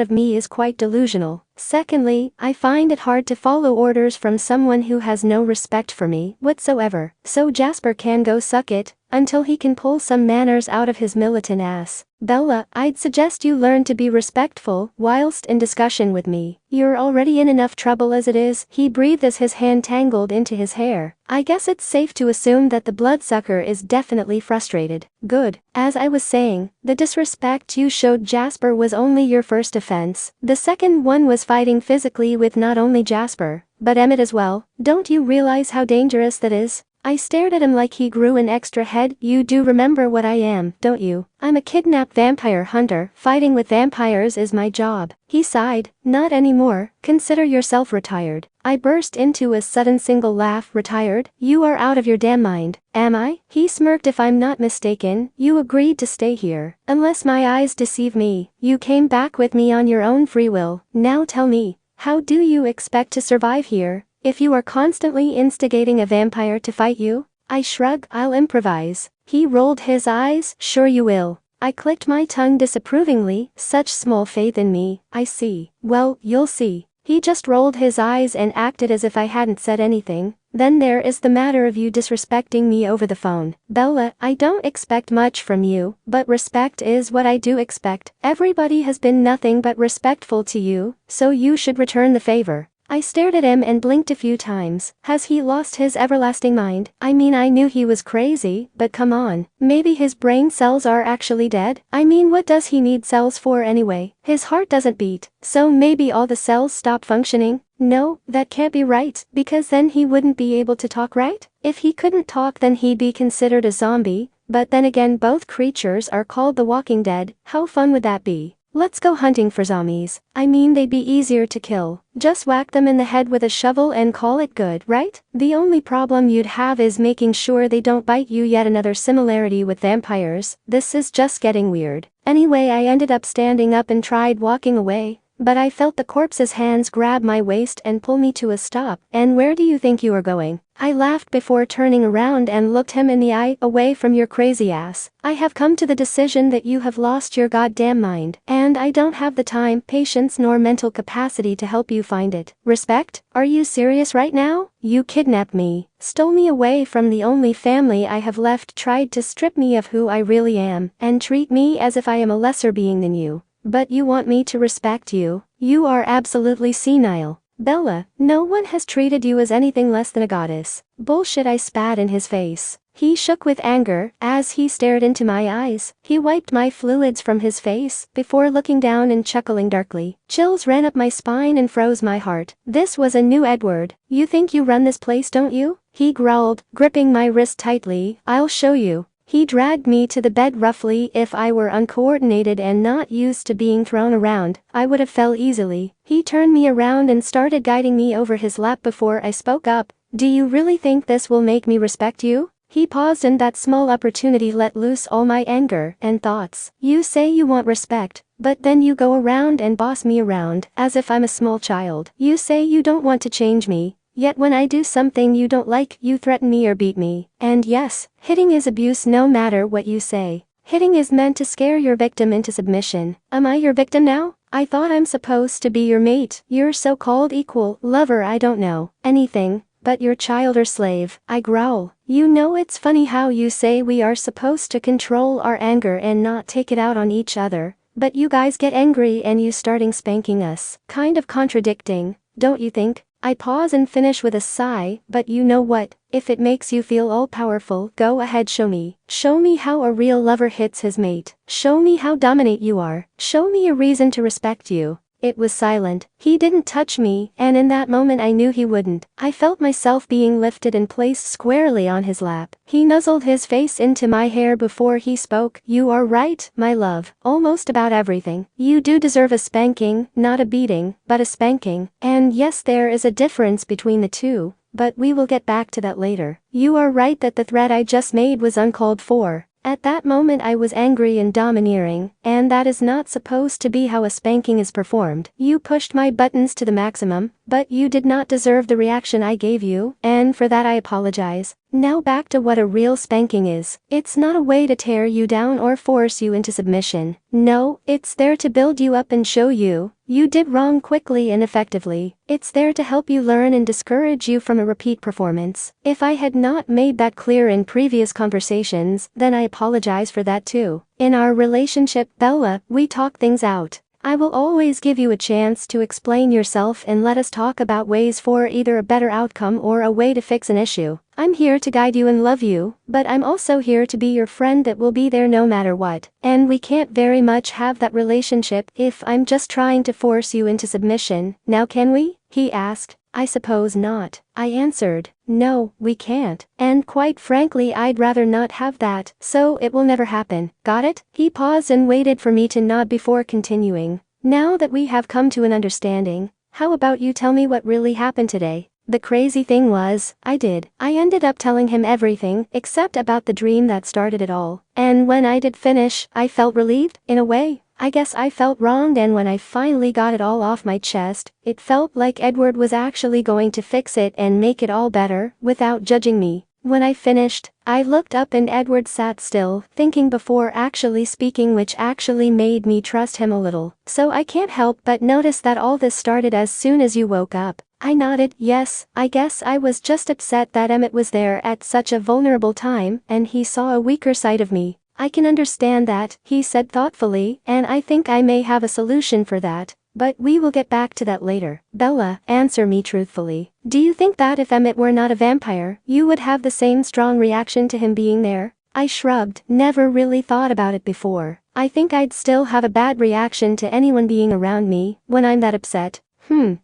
of me is quite delusional. Secondly, I find it hard to follow orders from someone who has no respect for me whatsoever. So Jasper can go suck it, until he can pull some manners out of his militant ass. Bella, I'd suggest you learn to be respectful whilst in discussion with me. You're already in enough trouble as it is. He breathed as his hand tangled into his hair. I guess it's safe to assume that the bloodsucker is definitely frustrated. Good. As I was saying, the disrespect you showed Jasper was only your first offense. The second one was fighting physically with not only Jasper, but Emmett as well. Don't you realize how dangerous that is? I stared at him like he grew an extra head. You do remember what I am, don't you? I'm a kidnapped vampire hunter. Fighting with vampires is my job. He sighed. Not anymore. Consider yourself retired. I burst into a sudden single laugh. Retired? You are out of your damn mind. Am I? He smirked. If I'm not mistaken, you agreed to stay here. Unless my eyes deceive me, you came back with me on your own free will. Now tell me, how do you expect to survive here, if you are constantly instigating a vampire to fight you? I shrug. I'll improvise. He rolled his eyes. Sure you will. I clicked my tongue disapprovingly. Such small faith in me. I see. Well, you'll see. He just rolled his eyes and acted as if I hadn't said anything. Then there is the matter of you disrespecting me over the phone. Bella, I don't expect much from you, but respect is what I do expect. Everybody has been nothing but respectful to you, so you should return the favor. I stared at him and blinked a few times. Has he lost his everlasting mind? I mean, I knew he was crazy, but come on. Maybe his brain cells are actually dead? I mean, what does he need cells for anyway? His heart doesn't beat, so maybe all the cells stop functioning? No, that can't be right, because then he wouldn't be able to talk, right? If he couldn't talk, then he'd be considered a zombie, but then again both creatures are called the Walking Dead. How fun would that be? Let's go hunting for zombies. I mean, they'd be easier to kill. Just whack them in the head with a shovel and call it good, right? The only problem you'd have is making sure they don't bite you. Yet another similarity with vampires. This is just getting weird. Anyway, I ended up standing up and tried walking away, but I felt the corpse's hands grab my waist and pull me to a stop. And where do you think you are going? I laughed before turning around and looked him in the eye. Away from your crazy ass. I have come to the decision that you have lost your goddamn mind, and I don't have the time, patience, nor mental capacity to help you find it. Respect? Are you serious right now? You kidnapped me, stole me away from the only family I have left, tried to strip me of who I really am, and treat me as if I am a lesser being than you. But you want me to respect you? You are absolutely senile. Bella, no one has treated you as anything less than a goddess. Bullshit, I spat in his face. He shook with anger as he stared into my eyes. He wiped my fluids from his face before looking down and chuckling darkly. Chills ran up my spine and froze my heart. This was a new Edward. You think you run this place, don't you? He growled, gripping my wrist tightly. I'll show you. He dragged me to the bed roughly. If I were uncoordinated and not used to being thrown around, I would have fell easily. He turned me around and started guiding me over his lap before I spoke up. Do you really think this will make me respect you? He paused, and that small opportunity let loose all my anger and thoughts. You say you want respect, but then you go around and boss me around as if I'm a small child. You say you don't want to change me, yet when I do something you don't like, you threaten me or beat me. And yes, hitting is abuse no matter what you say. Hitting is meant to scare your victim into submission. Am I your victim now? I thought I'm supposed to be your mate, your so-called equal, lover. I don't know anything but your child or slave. I growl. You know, it's funny how you say we are supposed to control our anger and not take it out on each other, but you guys get angry and you starting spanking us. Kind of contradicting, don't you think? I pause and finish with a sigh. But you know what? If it makes you feel all-powerful, go ahead, show me. Show me how a real lover hits his mate. Show me how dominant you are. Show me a reason to respect you. It was silent. He didn't touch me, and in that moment I knew he wouldn't. I felt myself being lifted and placed squarely on his lap. He nuzzled his face into my hair before he spoke. You are right, my love, almost about everything. You do deserve a spanking, not a beating, but a spanking. And yes, there is a difference between the two, but we will get back to that later. You are right that the threat I just made was uncalled for. At that moment I was angry and domineering, and that is not supposed to be how a spanking is performed. You pushed my buttons to the maximum, but you did not deserve the reaction I gave you, and for that I apologize. Now back to what a real spanking is. It's not a way to tear you down or force you into submission. No, it's there to build you up and show you you did wrong quickly and effectively. It's there to help you learn and discourage you from a repeat performance. If I had not made that clear in previous conversations, then I apologize for that too. In our relationship, Bella, we talk things out. I will always give you a chance to explain yourself and let us talk about ways for either a better outcome or a way to fix an issue. I'm here to guide you and love you, but I'm also here to be your friend that will be there no matter what. And we can't very much have that relationship if I'm just trying to force you into submission, now can we? He asked. I suppose not. I answered. No, we can't. And quite frankly, I'd rather not have that, so it will never happen. Got it? He paused and waited for me to nod before continuing. Now that we have come to an understanding, how about you tell me what really happened today? The crazy thing was, I ended up telling him everything except about the dream that started it all. And when I did finish, I felt relieved, in a way. I guess I felt wronged, and when I finally got it all off my chest, it felt like Edward was actually going to fix it and make it all better, without judging me. When I finished, I looked up and Edward sat still, thinking before actually speaking, which actually made me trust him a little. So I can't help but notice that all this started as soon as you woke up. I nodded. Yes, I guess I was just upset that Emmett was there at such a vulnerable time, and he saw a weaker side of me. I can understand that, he said thoughtfully, and I think I may have a solution for that, but we will get back to that later. Bella, answer me truthfully. Do you think that if Emmett were not a vampire, you would have the same strong reaction to him being there? I shrugged. Never really thought about it before. I think I'd still have a bad reaction to anyone being around me when I'm that upset.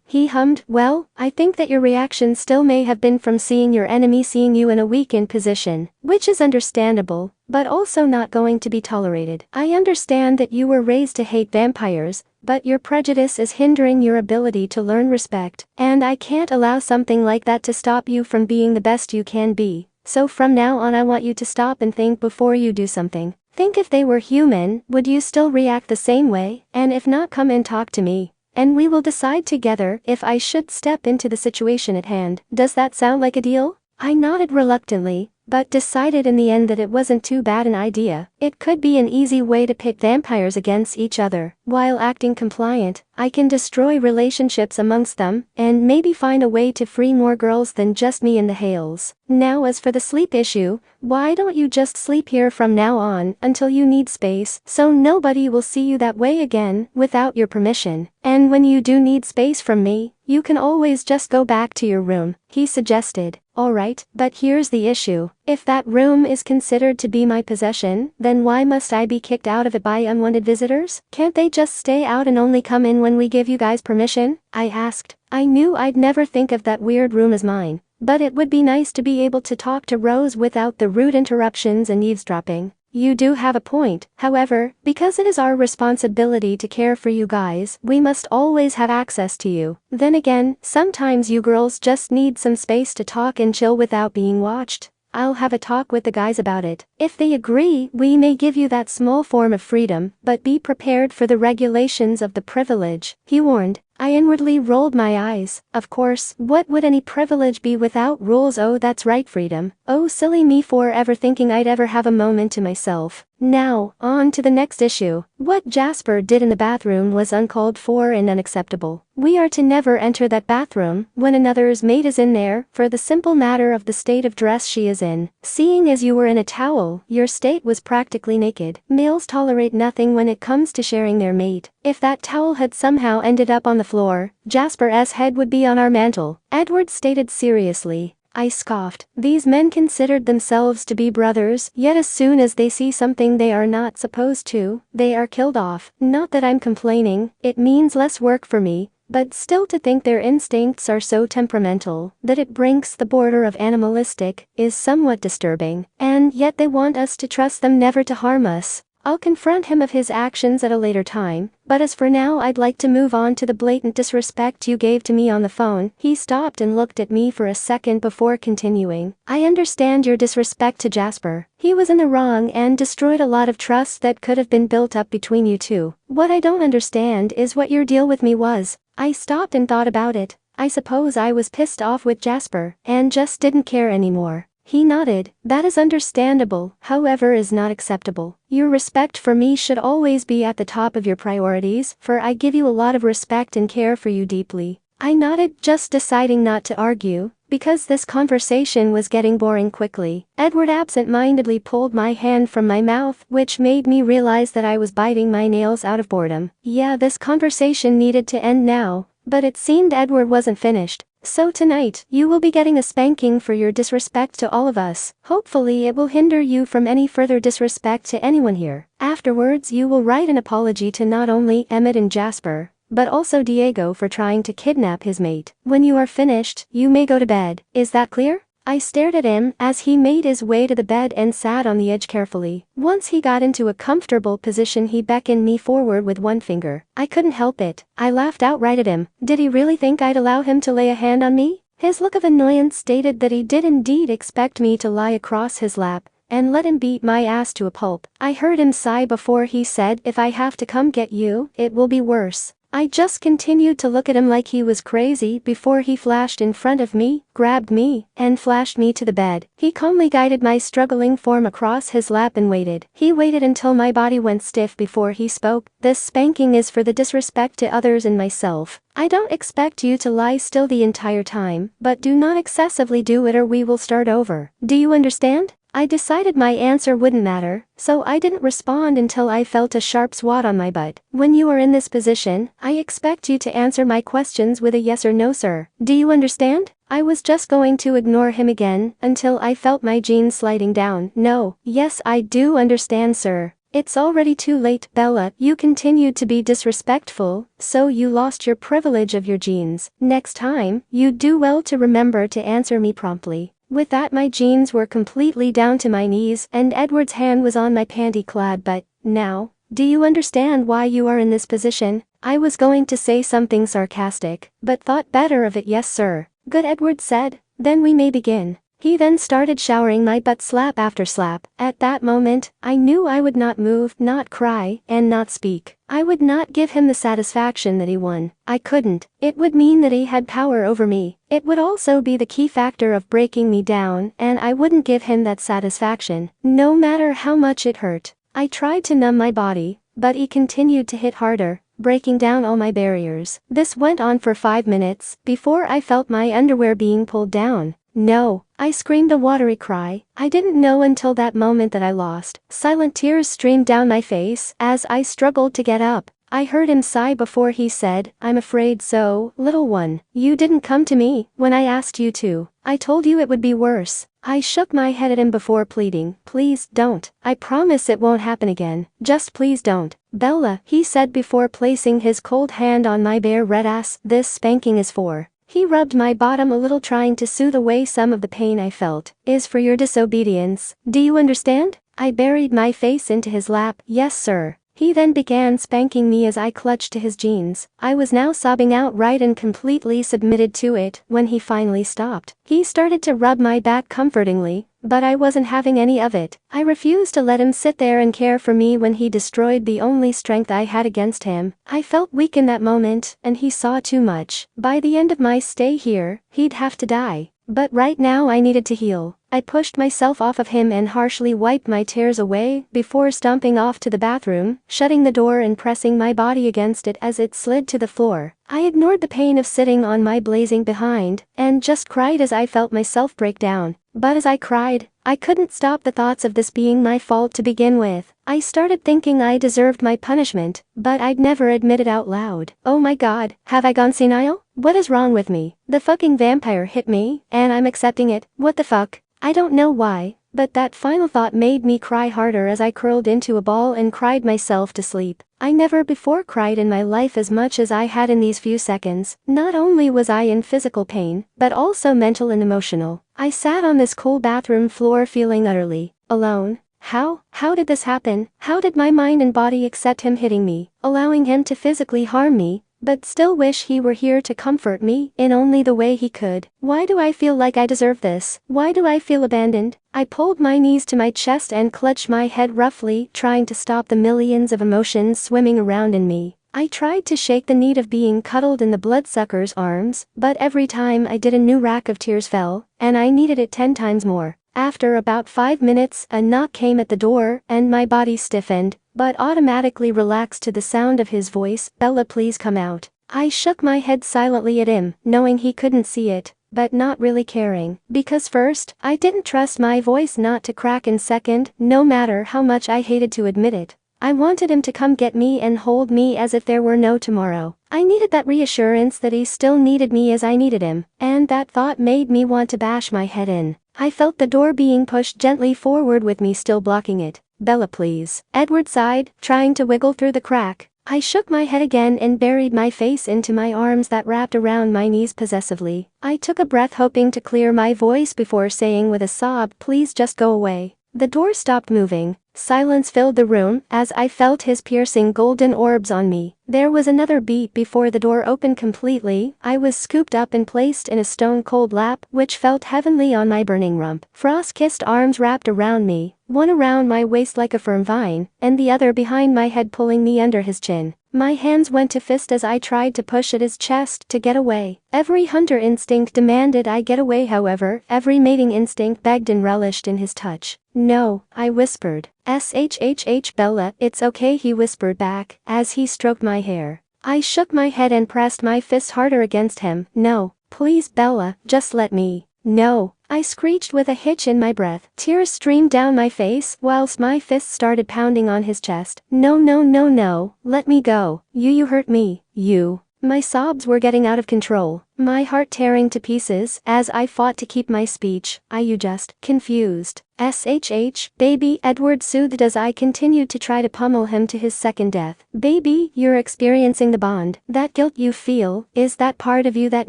He hummed. Well, I think that your reaction still may have been from seeing your enemy seeing you in a weakened position, which is understandable, but also not going to be tolerated. I understand that you were raised to hate vampires, but your prejudice is hindering your ability to learn respect, and I can't allow something like that to stop you from being the best you can be. So from now on I want you to stop and think before you do something. Think if they were human, would you still react the same way? And if not, come and talk to me, and we will decide together if I should step into the situation at hand. Does that sound like a deal? I nodded reluctantly, but decided in the end that it wasn't too bad an idea. It could be an easy way to pit vampires against each other. While acting compliant, I can destroy relationships amongst them, and maybe find a way to free more girls than just me in the Hales. Now as for the sleep issue, Why don't you just sleep here from now on until you need space so nobody will see you that way again without your permission? And when you do need space from me, you can always just go back to your room," he suggested. "Alright, but here's the issue. If that room is considered to be my possession, then why must I be kicked out of it by unwanted visitors? Can't they just stay out and only come in when we give you guys permission?" I asked. I knew I'd never think of that weird room as mine, but it would be nice to be able to talk to Rose without the rude interruptions and eavesdropping. "You do have a point, however, because it is our responsibility to care for you guys, we must always have access to you. Then again, sometimes you girls just need some space to talk and chill without being watched. I'll have a talk with the guys about it. If they agree, we may give you that small form of freedom, but be prepared for the regulations of the privilege," he warned. I inwardly rolled my eyes. Of course, what would any privilege be without rules? Oh, that's right, freedom. Oh, silly me for ever thinking I'd ever have a moment to myself. Now, on to the next issue. What Jasper did in the bathroom was uncalled for and unacceptable. We are to never enter that bathroom when another's maid is in there, for the simple matter of the state of dress she is in. Seeing as you were in a towel, your state was practically naked. Males tolerate nothing when it comes to sharing their mate. If that towel had somehow ended up on the floor, Jasper's head would be on our mantle, Edward stated seriously. I scoffed. These men considered themselves to be brothers, yet as soon as they see something they are not supposed to, they are killed off. Not that I'm complaining, it means less work for me, but still to think their instincts are so temperamental that it breaks the border of animalistic is somewhat disturbing, and yet they want us to trust them never to harm us. I'll confront him of his actions at a later time, but as for now I'd like to move on to the blatant disrespect you gave to me on the phone. He stopped and looked at me for a second before continuing. I understand your disrespect to Jasper. He was in the wrong and destroyed a lot of trust that could have been built up between you two. What I don't understand is what your deal with me was. I stopped and thought about it. I suppose I was pissed off with Jasper and just didn't care anymore. He nodded. That is understandable, however is not acceptable. Your respect for me should always be at the top of your priorities, for I give you a lot of respect and care for you deeply. I nodded, just deciding not to argue, because this conversation was getting boring quickly. Edward absent-mindedly pulled my hand from my mouth, which made me realize that I was biting my nails out of boredom. Yeah, this conversation needed to end now, but it seemed Edward wasn't finished. So tonight, you will be getting a spanking for your disrespect to all of us. Hopefully it will hinder you from any further disrespect to anyone here. Afterwards you will write an apology to not only Emmett and Jasper, but also Diego for trying to kidnap his mate. When you are finished, you may go to bed. Is that clear? I stared at him as he made his way to the bed and sat on the edge carefully. Once he got into a comfortable position, he beckoned me forward with one finger. I couldn't help it. I laughed outright at him. Did he really think I'd allow him to lay a hand on me? His look of annoyance stated that he did indeed expect me to lie across his lap and let him beat my ass to a pulp. I heard him sigh before he said, "If I have to come get you, it will be worse." I just continued to look at him like he was crazy before he flashed in front of me, grabbed me, and flashed me to the bed. He calmly guided my struggling form across his lap and waited. He waited until my body went stiff before he spoke. "This spanking is for the disrespect to others and myself. I don't expect you to lie still the entire time, but do not excessively do it or we will start over. Do you understand?" I decided my answer wouldn't matter, so I didn't respond until I felt a sharp swat on my butt. "When you are in this position, I expect you to answer my questions with a yes or no, sir. Do you understand?" I was just going to ignore him again until I felt my jeans sliding down. "No, yes, I do understand, sir." "It's already too late, Bella. You continued to be disrespectful, so you lost your privilege of your jeans. Next time, you do well to remember to answer me promptly." With that, my jeans were completely down to my knees and Edward's hand was on my panty-clad butt. "Now, do you understand why you are in this position?" I was going to say something sarcastic, but thought better of it. "Yes, sir." "Good," Edward said. "Then we may begin." He then started showering my butt slap after slap. At that moment, I knew I would not move, not cry, and not speak. I would not give him the satisfaction that he won. I couldn't. It would mean that he had power over me. It would also be the key factor of breaking me down, and I wouldn't give him that satisfaction, no matter how much it hurt. I tried to numb my body, but he continued to hit harder, breaking down all my barriers. This went on for 5 minutes, before I felt my underwear being pulled down. No, I screamed a watery cry. I didn't know until that moment that I lost. Silent tears streamed down my face as I struggled to get up. I heard him sigh before he said, "I'm afraid so, little one. You didn't come to me when I asked you to. I told you it would be worse." I shook my head at him before pleading, "Please don't. I promise it won't happen again. Just please don't." "Bella," he said before placing his cold hand on my bare red ass, "this spanking is for." He rubbed my bottom a little, trying to soothe away some of the pain I felt. "Is for your disobedience. Do you understand?" I buried my face into his lap. "Yes, sir." He then began spanking me as I clutched to his jeans. I was now sobbing outright and completely submitted to it. When he finally stopped, he started to rub my back comfortingly, but I wasn't having any of it. I refused to let him sit there and care for me when he destroyed the only strength I had against him. I felt weak in that moment, and he saw too much. By the end of my stay here, he'd have to die. But right now I needed to heal. I pushed myself off of him and harshly wiped my tears away before stomping off to the bathroom, shutting the door and pressing my body against it as it slid to the floor. I ignored the pain of sitting on my blazing behind and just cried as I felt myself break down. But as I cried, I couldn't stop the thoughts of this being my fault to begin with. I started thinking I deserved my punishment, but I'd never admit it out loud. Oh my god, have I gone senile? What is wrong with me? The fucking vampire hit me, and I'm accepting it. What the fuck? I don't know why, but that final thought made me cry harder as I curled into a ball and cried myself to sleep. I never before cried in my life as much as I had in these few seconds. Not only was I in physical pain, but also mental and emotional. I sat on this cool bathroom floor feeling utterly alone. How did this happen? How did my mind and body accept him hitting me, allowing him to physically harm me, but still wish he were here to comfort me in only the way he could? Why do I feel like I deserve this? Why do I feel abandoned? I pulled my knees to my chest and clutched my head roughly, trying to stop the millions of emotions swimming around in me. I tried to shake the need of being cuddled in the bloodsucker's arms, but every time I did a new rack of tears fell, and I needed it 10 times more. After about 5 minutes, a knock came at the door, and my body stiffened, but automatically relaxed to the sound of his voice, "Bella, please come out." I shook my head silently at him, knowing he couldn't see it, but not really caring, because first, I didn't trust my voice not to crack, and second, no matter how much I hated to admit it, I wanted him to come get me and hold me as if there were no tomorrow. I needed that reassurance that he still needed me as I needed him, and that thought made me want to bash my head in. I felt the door being pushed gently forward with me still blocking it. "Bella, please." Edward sighed, trying to wiggle through the crack. I shook my head again and buried my face into my arms that wrapped around my knees possessively. I took a breath, hoping to clear my voice before saying with a sob, "Please just go away." The door stopped moving. Silence filled the room as I felt his piercing golden orbs on me. There was another beat before the door opened completely. I was scooped up and placed in a stone-cold lap, which felt heavenly on my burning rump. Frost-kissed arms wrapped around me, one around my waist like a firm vine, and the other behind my head, pulling me under his chin. My hands went to fist as I tried to push at his chest to get away. Every hunter instinct demanded I get away, however, every mating instinct begged and relished in his touch. "No," I whispered. "Shh, Bella, it's okay," he whispered back, as he stroked my hair. I shook my head and pressed my fists harder against him. "No, please Bella, just let me." "No," I screeched with a hitch in my breath. Tears streamed down my face whilst my fists started pounding on his chest. "No, no, no, no, let me go. You hurt me, you." My sobs were getting out of control, my heart tearing to pieces as I fought to keep my speech. "You just confused." "Shh, baby," Edward soothed as I continued to try to pummel him to his second death. "Baby, you're experiencing the bond. That guilt you feel is that part of you that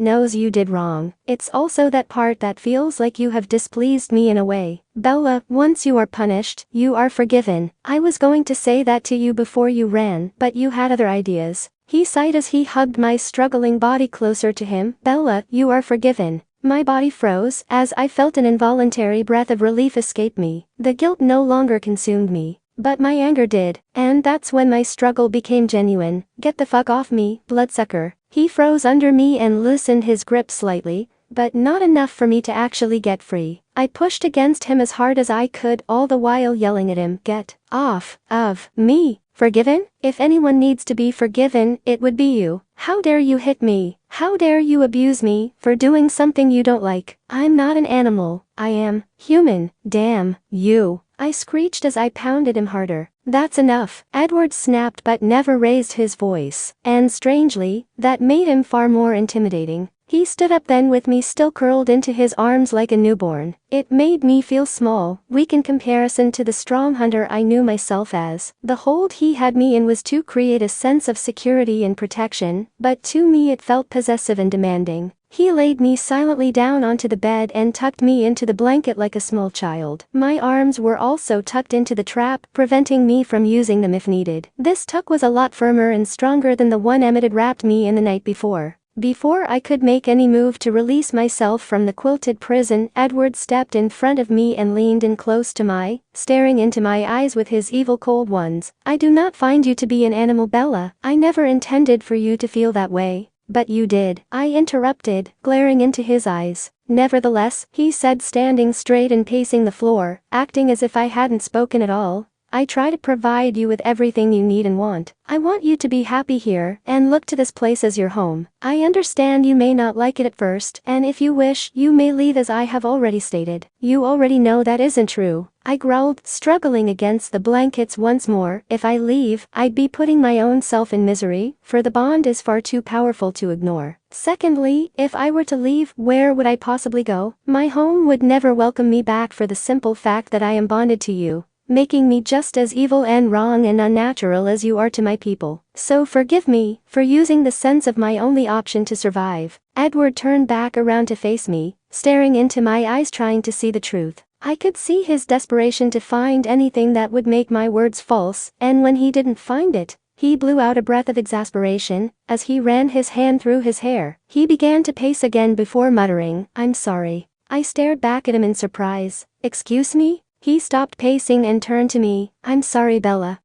knows you did wrong. It's also that part that feels like you have displeased me in a way. Bella, once you are punished, you are forgiven." I was going to say that to you before you ran, but you had other ideas. He sighed as he hugged my struggling body closer to him. "Bella, you are forgiven." My body froze as I felt an involuntary breath of relief escape me. The guilt no longer consumed me, but my anger did, and that's when my struggle became genuine. "Get the fuck off me, bloodsucker." He froze under me and loosened his grip slightly, but not enough for me to actually get free. I pushed against him as hard as I could, all the while yelling at him, "Get off of me." Forgiven? If anyone needs to be forgiven, it would be you. How dare you hit me? How dare you abuse me for doing something you don't like? I'm not an animal. I am human. Damn you. I screeched as I pounded him harder. That's enough. Edward snapped but never raised his voice. And strangely, that made him far more intimidating. He stood up then with me still curled into his arms like a newborn. It made me feel small, weak in comparison to the strong hunter I knew myself as. The hold he had me in was to create a sense of security and protection, but to me it felt possessive and demanding. He laid me silently down onto the bed and tucked me into the blanket like a small child. My arms were also tucked into the trap, preventing me from using them if needed. This tuck was a lot firmer and stronger than the one Emmett had wrapped me in the night before. Before I could make any move to release myself from the quilted prison, Edward stepped in front of me and leaned in close to me, staring into my eyes with his evil cold ones. I do not find you to be an animal, Bella. I never intended for you to feel that way. But you did. I interrupted, glaring into his eyes. Nevertheless, he said, standing straight and pacing the floor, acting as if I hadn't spoken at all. I try to provide you with everything you need and want. I want you to be happy here, and look to this place as your home. I understand you may not like it at first, and if you wish, you may leave as I have already stated. You already know that isn't true. I growled, struggling against the blankets once more. If I leave, I'd be putting my own self in misery, for the bond is far too powerful to ignore. Secondly, if I were to leave, where would I possibly go? My home would never welcome me back for the simple fact that I am bonded to you, making me just as evil and wrong and unnatural as you are to my people. So forgive me for using the sense of my only option to survive. Edward turned back around to face me, staring into my eyes trying to see the truth. I could see his desperation to find anything that would make my words false, and when he didn't find it, he blew out a breath of exasperation. As he ran his hand through his hair, he began to pace again before muttering, "I'm sorry." I stared back at him in surprise. "Excuse me?" He stopped pacing and turned to me. "I'm sorry, Bella.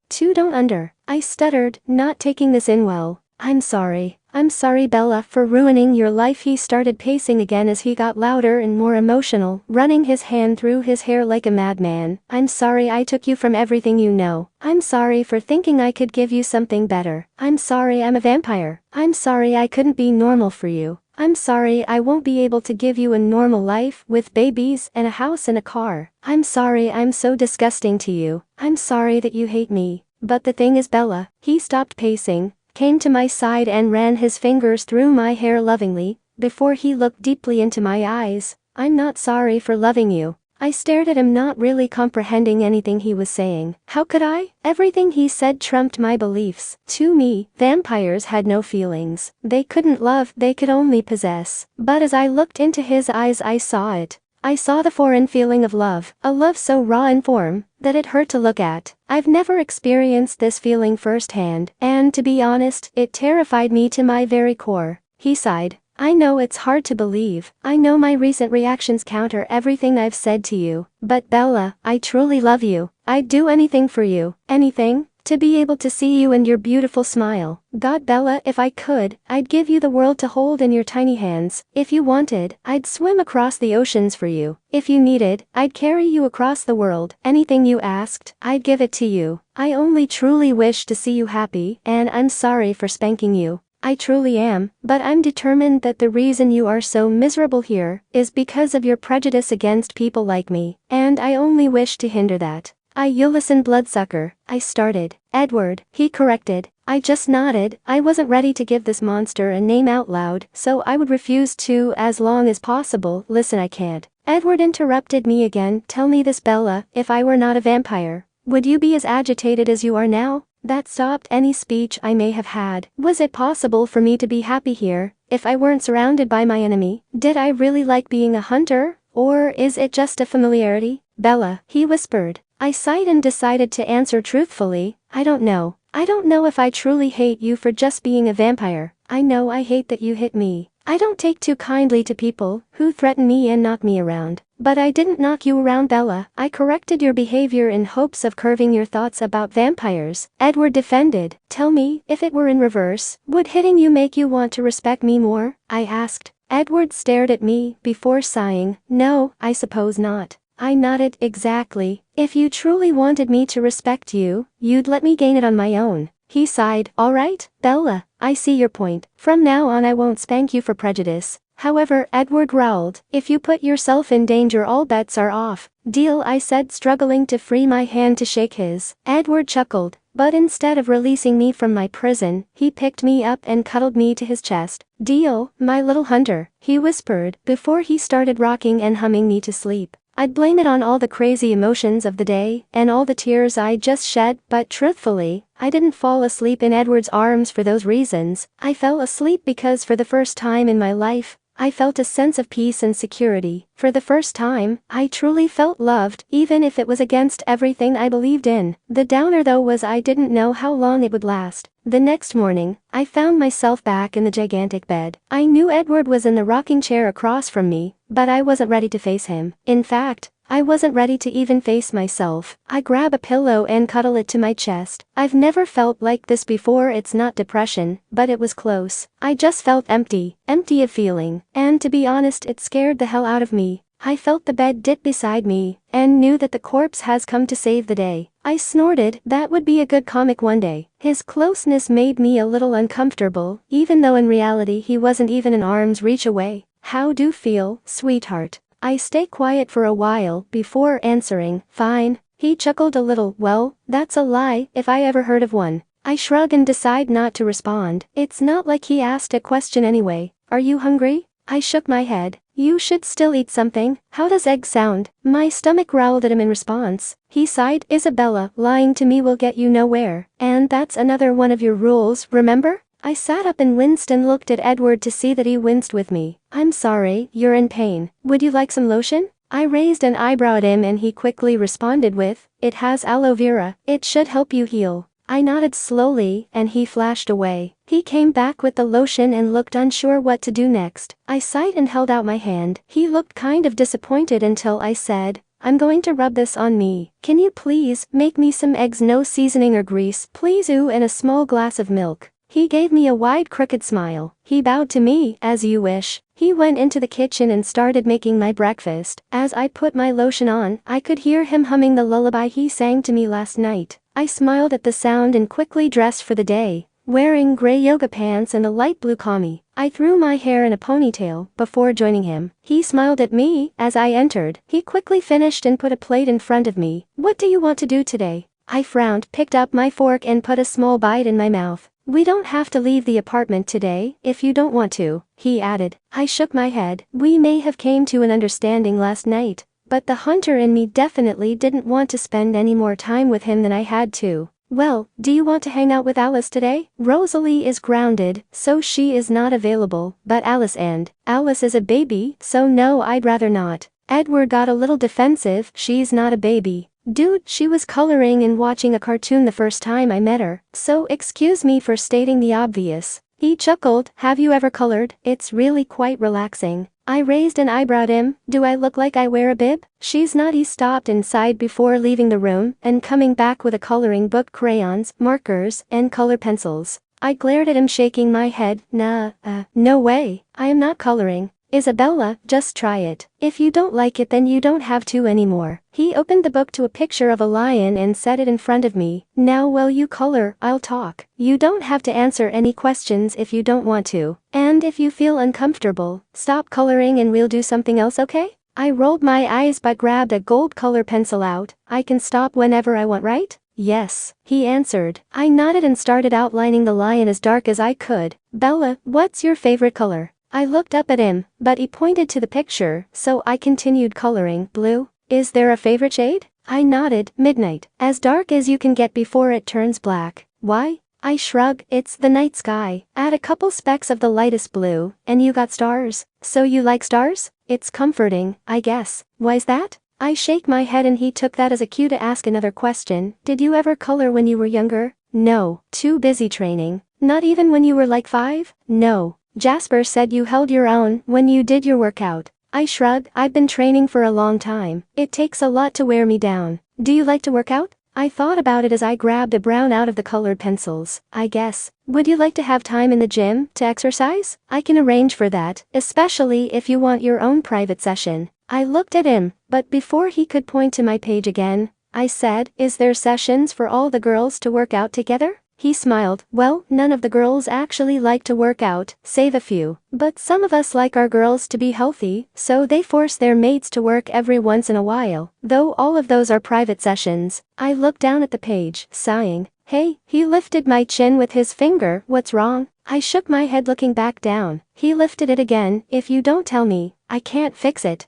I stuttered, not taking this in well. I'm sorry, Bella, for ruining your life." He started pacing again as he got louder and more emotional, running his hand through his hair like a madman. "I'm sorry I took you from everything you know. I'm sorry for thinking I could give you something better. I'm sorry I'm a vampire. I'm sorry I couldn't be normal for you. I'm sorry I won't be able to give you a normal life with babies and a house and a car. I'm sorry I'm so disgusting to you. I'm sorry that you hate me. But the thing is, Bella," he stopped pacing, came to my side and ran his fingers through my hair lovingly, before he looked deeply into my eyes. "I'm not sorry for loving you." I stared at him, not really comprehending anything he was saying. How could I? Everything he said trumped my beliefs. To me, vampires had no feelings. They couldn't love, they could only possess. But as I looked into his eyes, I saw it. I saw the foreign feeling of love, a love so raw in form that it hurt to look at. I've never experienced this feeling firsthand, and to be honest, it terrified me to my very core. He sighed. "I know it's hard to believe. I know my recent reactions counter everything I've said to you. But Bella, I truly love you. I'd do anything for you. Anything. To be able to see you and your beautiful smile. God, Bella, if I could, I'd give you the world to hold in your tiny hands. If you wanted, I'd swim across the oceans for you. If you needed, I'd carry you across the world. Anything you asked, I'd give it to you. I only truly wish to see you happy, and I'm sorry for spanking you. I truly am, but I'm determined that the reason you are so miserable here is because of your prejudice against people like me, and I only wish to hinder that." "You listen, bloodsucker," I started. "Edward," he corrected. I just nodded. I wasn't ready to give this monster a name out loud, so I would refuse to as long as possible. "Listen, I can't." Edward interrupted me again. "Tell me this, Bella, if I were not a vampire, would you be as agitated as you are now?" That stopped any speech I may have had. Was it possible for me to be happy here, if I weren't surrounded by my enemy? Did I really like being a hunter, or is it just a familiarity? "Bella," he whispered. I sighed and decided to answer truthfully. I don't know. I don't know if I truly hate you for just being a vampire. I know I hate that you hit me. I don't take too kindly to people who threaten me and knock me around. But I didn't knock you around, Bella. I corrected your behavior in hopes of curving your thoughts about vampires. Edward defended. "Tell me, if it were in reverse, would hitting you make you want to respect me more?" I asked. Edward stared at me before sighing. "No, I suppose not. I nodded. Exactly. If you truly wanted me to respect you, you'd let me gain it on my own. He sighed. All right, Bella, I see your point. From now on I won't spank you for prejudice. However, Edward growled, if you put yourself in danger all bets are off. Deal, I said, struggling to free my hand to shake his. Edward chuckled, but instead of releasing me from my prison, he picked me up and cuddled me to his chest. Deal, my little hunter, he whispered, before he started rocking and humming me to sleep. I'd blame it on all the crazy emotions of the day and all the tears I just shed, but truthfully, I didn't fall asleep in Edward's arms for those reasons. I fell asleep because for the first time in my life, I felt a sense of peace and security. For the first time, I truly felt loved, even if it was against everything I believed in. The downer though was I didn't know how long it would last. The next morning, I found myself back in the gigantic bed. I knew Edward was in the rocking chair across from me, but I wasn't ready to face him. In fact, I wasn't ready to even face myself. I grab a pillow and cuddle it to my chest. I've never felt like this before. It's not depression, but it was close. I just felt empty of feeling, and to be honest it scared the hell out of me. I felt the bed dip beside me, and knew that the corpse has come to save the day. I snorted, that would be a good comic one day. His closeness made me a little uncomfortable, even though in reality he wasn't even an arm's reach away. How do you feel, sweetheart? I stay quiet for a while before answering. Fine. He chuckled a little. Well, that's a lie, if I ever heard of one. I shrug and decide not to respond. It's not like he asked a question anyway. Are you hungry? I shook my head. You should still eat something. How does egg sound? My stomach growled at him in response. He sighed. Isabella, lying to me will get you nowhere. And that's another one of your rules, remember? I sat up and winced and looked at Edward to see that he winced with me. I'm sorry, you're in pain. Would you like some lotion? I raised an eyebrow at him and he quickly responded with, it has aloe vera, it should help you heal. I nodded slowly and he flashed away. He came back with the lotion and looked unsure what to do next. I sighed and held out my hand. He looked kind of disappointed until I said, I'm going to rub this on me. Can you please make me some eggs, no seasoning or grease, please? Ooh, and a small glass of milk. He gave me a wide crooked smile. He bowed to me, as you wish. He went into the kitchen and started making my breakfast. As I put my lotion on, I could hear him humming the lullaby he sang to me last night. I smiled at the sound and quickly dressed for the day, wearing gray yoga pants and a light blue kami. I threw my hair in a ponytail before joining him. He smiled at me as I entered. He quickly finished and put a plate in front of me. What do you want to do today? I frowned, picked up my fork and put a small bite in my mouth. We don't have to leave the apartment today, if you don't want to, he added. I shook my head. We may have came to an understanding last night, but the hunter in me definitely didn't want to spend any more time with him than I had to. Well, do you want to hang out with Alice today? Rosalie is grounded, so she is not available, but Alice is a baby, so no, I'd rather not. Edward got a little defensive. She's not a baby. Dude, she was coloring and watching a cartoon the first time I met her, so excuse me for stating the obvious. He chuckled. Have you ever colored? It's really quite relaxing. I raised an eyebrow at him. Do I look like I wear a bib? She's not. He stopped and sighed before leaving the room and coming back with a coloring book, crayons, markers, and color pencils. I glared at him, shaking my head. No way. I am not coloring. Isabella, just try it. If you don't like it then you don't have to anymore. He opened the book to a picture of a lion and set it in front of me. Now while you color, I'll talk. You don't have to answer any questions if you don't want to. And if you feel uncomfortable, stop coloring and we'll do something else, okay? I rolled my eyes but grabbed a gold color pencil out. I can stop whenever I want, right? Yes, he answered. I nodded and started outlining the lion as dark as I could. Bella, what's your favorite color? I looked up at him, but he pointed to the picture, so I continued coloring. Blue? Is there a favorite shade? I nodded. Midnight. As dark as you can get before it turns black. Why? I shrug. It's the night sky. Add a couple specks of the lightest blue, and you got stars. So you like stars? It's comforting, I guess. Why's that? I shake my head and he took that as a cue to ask another question. Did you ever color when you were younger? No. Too busy training. Not even when you were like 5? No. Jasper said you held your own when you did your workout. I shrugged. I've been training for a long time. It takes a lot to wear me down. Do you like to work out? I thought about it as I grabbed a brown out of the colored pencils. I guess. Would you like to have time in the gym to exercise? I can arrange for that, especially if you want your own private session. I looked at him, but before he could point to my page again, I said, "Is there sessions for all the girls to work out together?" He smiled. "Well, none of the girls actually like to work out, save a few. But some of us like our girls to be healthy, so they force their mates to work every once in a while, though all of those are private sessions." I looked down at the page, sighing. "Hey," he lifted my chin with his finger. "What's wrong?" I shook my head looking back down. He lifted it again. "If you don't tell me, I can't fix it."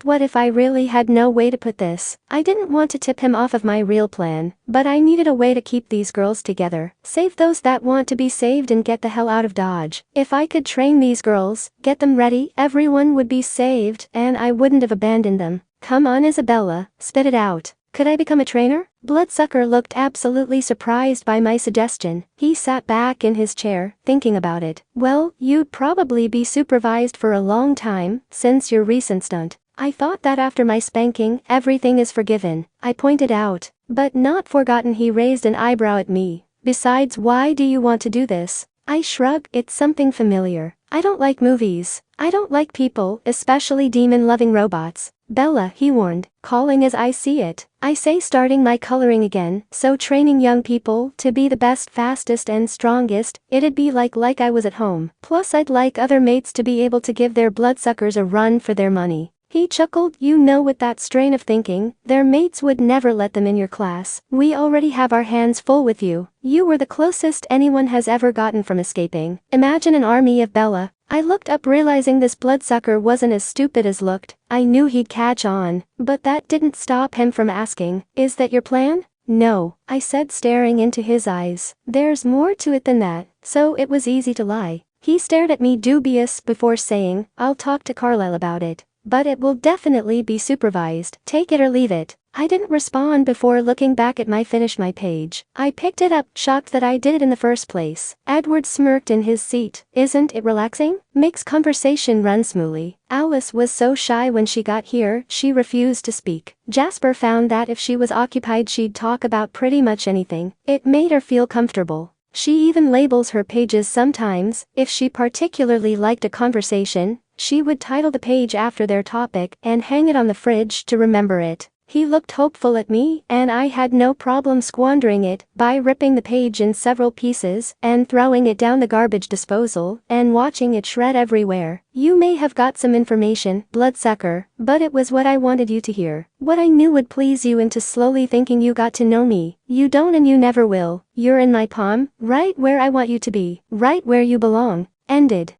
What if I really had no way to put this? I didn't want to tip him off of my real plan, but I needed a way to keep these girls together, save those that want to be saved and get the hell out of Dodge. If I could train these girls, get them ready, everyone would be saved, and I wouldn't have abandoned them. Come on, Isabella, spit it out. Could I become a trainer? Bloodsucker looked absolutely surprised by my suggestion. He sat back in his chair, thinking about it. "Well, you'd probably be supervised for a long time, since your recent stunt." I thought that after my spanking, everything is forgiven, I pointed out. "But not forgotten." He raised an eyebrow at me. "Besides, why do you want to do this?" I shrugged. "It's something familiar. I don't like movies. I don't like people, especially demon-loving robots." "Bella," he warned, calling as I see it. I say, starting my coloring again. "So training young people to be the best, fastest and strongest, it'd be like I was at home. Plus I'd like other mates to be able to give their bloodsuckers a run for their money." He chuckled. "You know, with that strain of thinking, their mates would never let them in your class. We already have our hands full with you. You were the closest anyone has ever gotten from escaping. Imagine an army of Bella." I looked up, realizing this bloodsucker wasn't as stupid as looked. I knew he'd catch on, but that didn't stop him from asking, "Is that your plan?" "No," I said, staring into his eyes. "There's more to it than that." So it was easy to lie. He stared at me dubious before saying, "I'll talk to Carlisle about it. But it will definitely be supervised. Take it or leave it." I didn't respond before looking back at my page. I picked it up, shocked that I did it in the first place. Edward smirked in his seat. "Isn't it relaxing? Makes conversation run smoothly." Alice was so shy when she got here, she refused to speak. Jasper found that if she was occupied she'd talk about pretty much anything. It made her feel comfortable. She even labels her pages sometimes. If she particularly liked a conversation, she would title the page after their topic and hang it on the fridge to remember it. He looked hopeful at me, and I had no problem squandering it by ripping the page in several pieces and throwing it down the garbage disposal and watching it shred everywhere. "You may have got some information, bloodsucker, but it was what I wanted you to hear. What I knew would please you into slowly thinking you got to know me. You don't and you never will. You're in my palm, right where I want you to be, right where you belong." Ended.